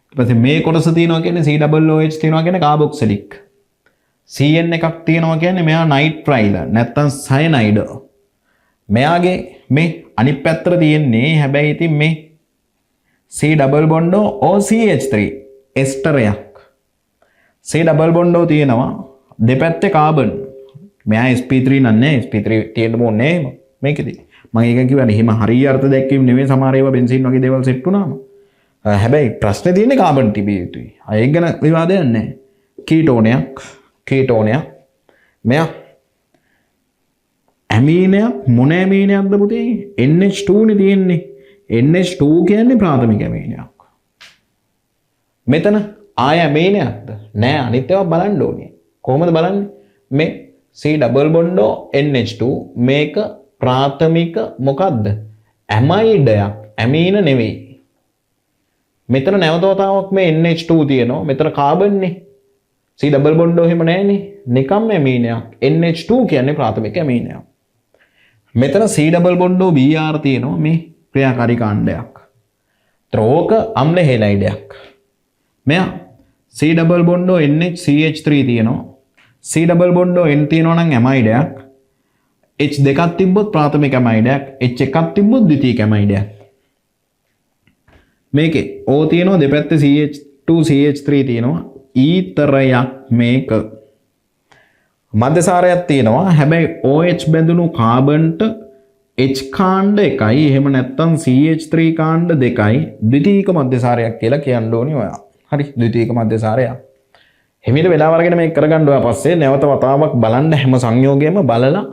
S1: ඊට පස්සේ මේ කොටස තියෙනවා කියන්නේ C ඩබල් OH තියෙනවා කියන්නේ කාබොක්සිලික්. CN එකක් තියෙනවා කියන්නේ මෙයා නයිට්‍රයිල නැත්තම් සයනයිඩ්. මෙයාගේ මේ අනිත් පැත්තට තියෙන්නේ හැබැයි ඉතින් මේ C ඩබල් බොන්ඩෝ OCH3 එස්ටරයක්. C ඩබල් බොන්ඩෝ තියෙනවා දෙපැත්තේ කාබන්. මෙයා sp3 නන්නේ sp3 තියෙන්න ඕනේ මේකෙදි. මම ඒක කිව්වනේ එහෙම හරිය අර්ථ දැක්වීම නෙවෙයි සමහර ඒවා බෙන්සින් වගේ දේවල් සෙට් වුණාම. හැබැයි ප්‍රශ්නේ තියෙන්නේ කාබන් තිබිය යුතුයි. ඒක ගැන විවාදයක් නැහැ. කීටෝනයක් මෙයා ඇමීනයක් මොන ඇමීනයක්ද පුතේ? NH2 නේ තියෙන්නේ. NH2 කියන්නේ ප්‍රාථමික ඇමීනයක්. මෙතන ආය ඇමීනයක්ද? නෑ අනිත් ඒවා බලන්න ඕනේ. කොහොමද බලන්නේ? මේ C ඩබල් බොන්ඩෝ NH2 මේක ප්‍රාථමික මොකද්ද? ඇමයිඩයක්. ඇමීන නෙවෙයි. මෙතන නැවත වතාවක් මේ NH2 තියෙනවා. මෙතන කාබන් නේ. C ඩබල් බොන්ඩෝ එහෙම නැහැනේ. නිකම්ම ඇමීනයක්. NH2 කියන්නේ ප්‍රාථමික ඇමීනයක්. මෙතන C ඩබල් බොන්ඩෝ Br තියෙනවා මේ ක්‍රියාකාරී කාණ්ඩයක්. ත්‍රෝක අම්ල හෙලයිඩයක්. මෙයා C ඩබල් බොන්ඩෝ NHCH3 තියෙනවා. C ඩබල් බොන්ඩෝ N තියෙනවා නම් ඇමයිඩයක්. H දෙකක් තිබ්බොත් ප්‍රාථමික ඇමයිඩයක්. H එකක් තිබ්බොත් ද්විතීයික ඇමයිඩයක්. මේකේ O තියෙනවා දෙපැත්තේ CH2 CH3 තියෙනවා. ඊතරයක් මේක. මධ්‍යසාරයක් තියෙනවා. හැබැයි OH බැඳුණු කාබන්ට H කාණ්ඩ එකයි එහෙම නැත්නම් CH3 කාණ්ඩ දෙකයි ද්විතීයික මධ්‍යසාරයක් කියලා කියන්න ඕනේ ඔයා. හරි ද්විතීයික මධ්‍යසාරයක්. හිමිට වෙලාව අරගෙන මේක කරගන්න ඔයා පස්සේ නැවත වතාවක් බලන්න හැම සංයෝගයෙන්ම බලලා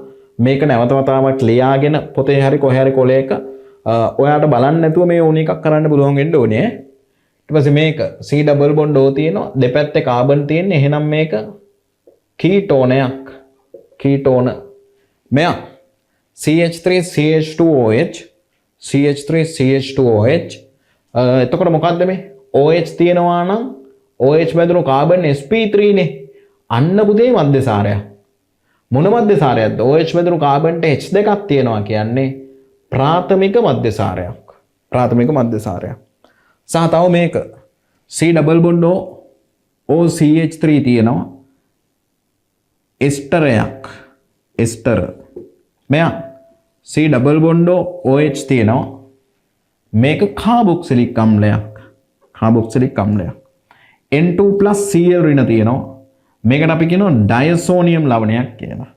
S1: මේක නැවත වතාවක් ලියාගෙන පොතේ හරි කොහේ හරි කොලයක ඔයාට බලන්න නැතුව මේ ඕන එකක් කරන්න පුළුවන් වෙන්න ඕනේ. ඊට පස්සේ මේක C ඩබල් බොන්ඩ් O තියෙනවා දෙපැත්තේ කාබන් තියෙන්නේ එහෙනම් මේක කීටෝනයක්. කීටෝන මෙයා CH3 CH2OH CH3 CH2OH එතකොට මොකද්ද මේ OH තියෙනවා නම් OH බැඳුණු කාබන් sp3 නේ. අන්න පුතේ මධ්‍යසාරයක්. මොන මධ්‍යසාරයක්ද? OH බැඳුණු කාබන්ට H දෙකක් තියෙනවා කියන්නේ ප්‍රාථමික මධ්‍යසාරයක්. ප්‍රාථමික මධ්‍යසාරයක්. සහ තව මේක C ඩබල් බොන්ඩ් OCH3 තියෙනවා. එස්ටරයක්. එස්ටර. මෙයා C ඩබල් බොන්ඩ් OH තියෙනවා. මේක කාබොක්සිලික් අම්ලයක්. කාබොක්සිලික් අම්ලයක්. N2+ Cl ඍණ තියෙනවා. මේකට අපි කියනවා ඩයසෝනියම් ලවණයක් කියලා.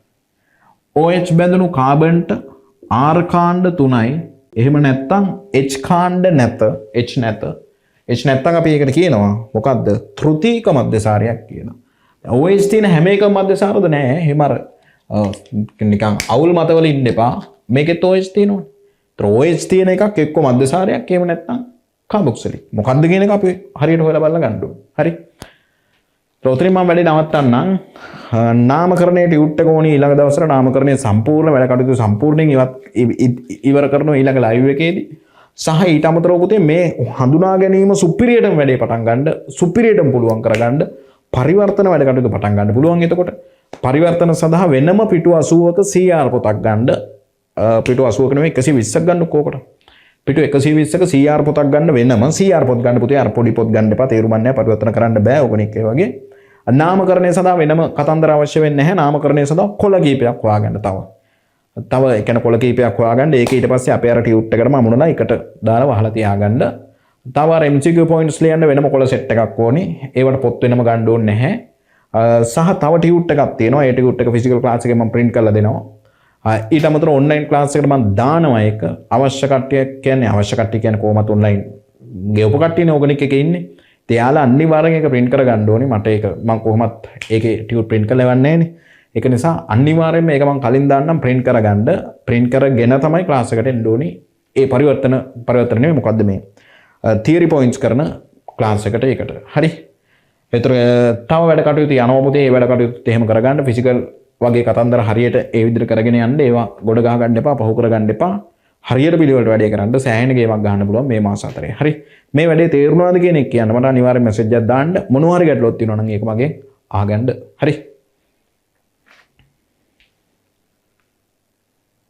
S1: OH බැඳුණු කාබන්ට R කාණ්ඩ 3යි. එහෙම නැත්නම් H කාණ්ඩ නැත. H නැත. H නැත්නම් අපි ඒකට කියනවා මොකද්ද? තෘතීක මධ්‍යසාරයක් කියනවා. OH තියෙන හැම එකම මධ්‍යසාරද නෑ. එහෙම අර නිකන් අවුල් මතවල ඉන්න එපා. මේකෙත් OH තියෙනවනේ. ඒතර OH තියෙන එකක් එක්ක මධ්‍යසාරයක් එහෙම නැත්නම් කාබොක්සිලික්. මොකද්ද කියන එක අපි හරියට හොයලා බලලා ගන්න ඕනේ. හරි. උතරින් මම වැඩි නවත්තන්නම්. නාමකරණයේ ටියුට් එක ඕනි ඊළඟ දවසට නාමකරණයේ සම්පූර්ණ වැඩ කටයුතු සම්පූර්ණයෙන් ඉවර කරනවා ඊළඟ ලයිව් එකේදී. සහ ඊට අමතරව පුතේ මේ හඳුනා ගැනීම සුපිරියටම වැඩේ පටන් ගන්න, සුපිරියටම පුළුවන් කරගන්න, පරිවර්තන වැඩ කටයුතු පටන් ගන්න පුළුවන්. එතකොට පරිවර්තන සඳහා වෙනම පිටු 80ක CR පොතක් ගන්න. පිටු 80ක නෙවෙයි 120ක් ගන්න කෝකට. පිටු 120ක CR පොතක් ගන්න වෙනම CR පොත් ගන්න පුතේ අර පොඩි පොත් ගන්න එපා. තේරුම් ගන්න පරිවර්තන කරන්න බෑ ඕගනික් ඒ වගේ. නාමකරණය සඳහා වෙනම කතන්දර අවශ්‍ය වෙන්නේ නැහැ. නාමකරණය සඳහා කොළ කීපයක් හොයාගන්න තව ඒ කියන්නේ කොළ කීපයක් හොයාගන්න. ඒක ඊට පස්සේ අපේ අර ටියුට් එකටම අමුණලා එකට දාලා වහලා තියාගන්න. තව අර MCQ points ලියන්න වෙනම කොළ සෙට් එකක් ඕනේ. ඒවට පොත් වෙනම ගන්න ඕනේ නැහැ. සහ තව ටියුට් එකක් තියෙනවා. ඒ ටියුට් එක ෆිසිකල් ක්ලාස් එකේ මම print කරලා දෙනවා. ඊට අමතරව ඔන්ලයින් ක්ලාස් එකට මම දානවා ඒක. අවශ්‍ය කට්ටිය කියන්නේ කොහොමද ඔන්ලයින් ගෙවපු කට්ටියනේ ඕගනික් එකේ ඉන්නේ. එයාලා අනිවාර්යෙන් ඒක print කරගන්න ඕනේ. මට ඒක මම කොහොමත් ඒකේ ටියුට් print කරලා එවන්නේ නැහනේ. ඒක නිසා අනිවාර්යෙන්ම මේක මම කලින් දාන්නම් print කරගන්න. print කරගෙන තමයි ක්ලාස් එකට එන්න ඕනේ. ඒ පරිවර්තන නෙමෙයි මොකද්ද මේ theory points කරන ක්ලාස් එකට ඒකට. හරි. ඒතර තව වැඩ කටයුතු යනවා පුතේ. ඒ වැඩ කටයුතු එහෙම කරගන්න ෆිසිකල් වගේ කතන්දර හරියට ඒ විදිහට කරගෙන යන්න. ඒවා ගොඩ ගහ ගන්න එපා, පහු කර ගන්න එපා. හරියට පිළිවෙලට වැඩේ කරන්න සෑහෙන ගේමක් ගන්න පුළුවන් මේ මාස අතරේ. හරි. මේ වැඩේ තේරුණාද කියන එක කියන්න මට අනිවාර්යෙන් මැසේජ් එකක් දාන්න. මොනවා හරි ගැටලුවක් තියෙනවා නම් ඒක මගෙන් අහගන්න. හරි.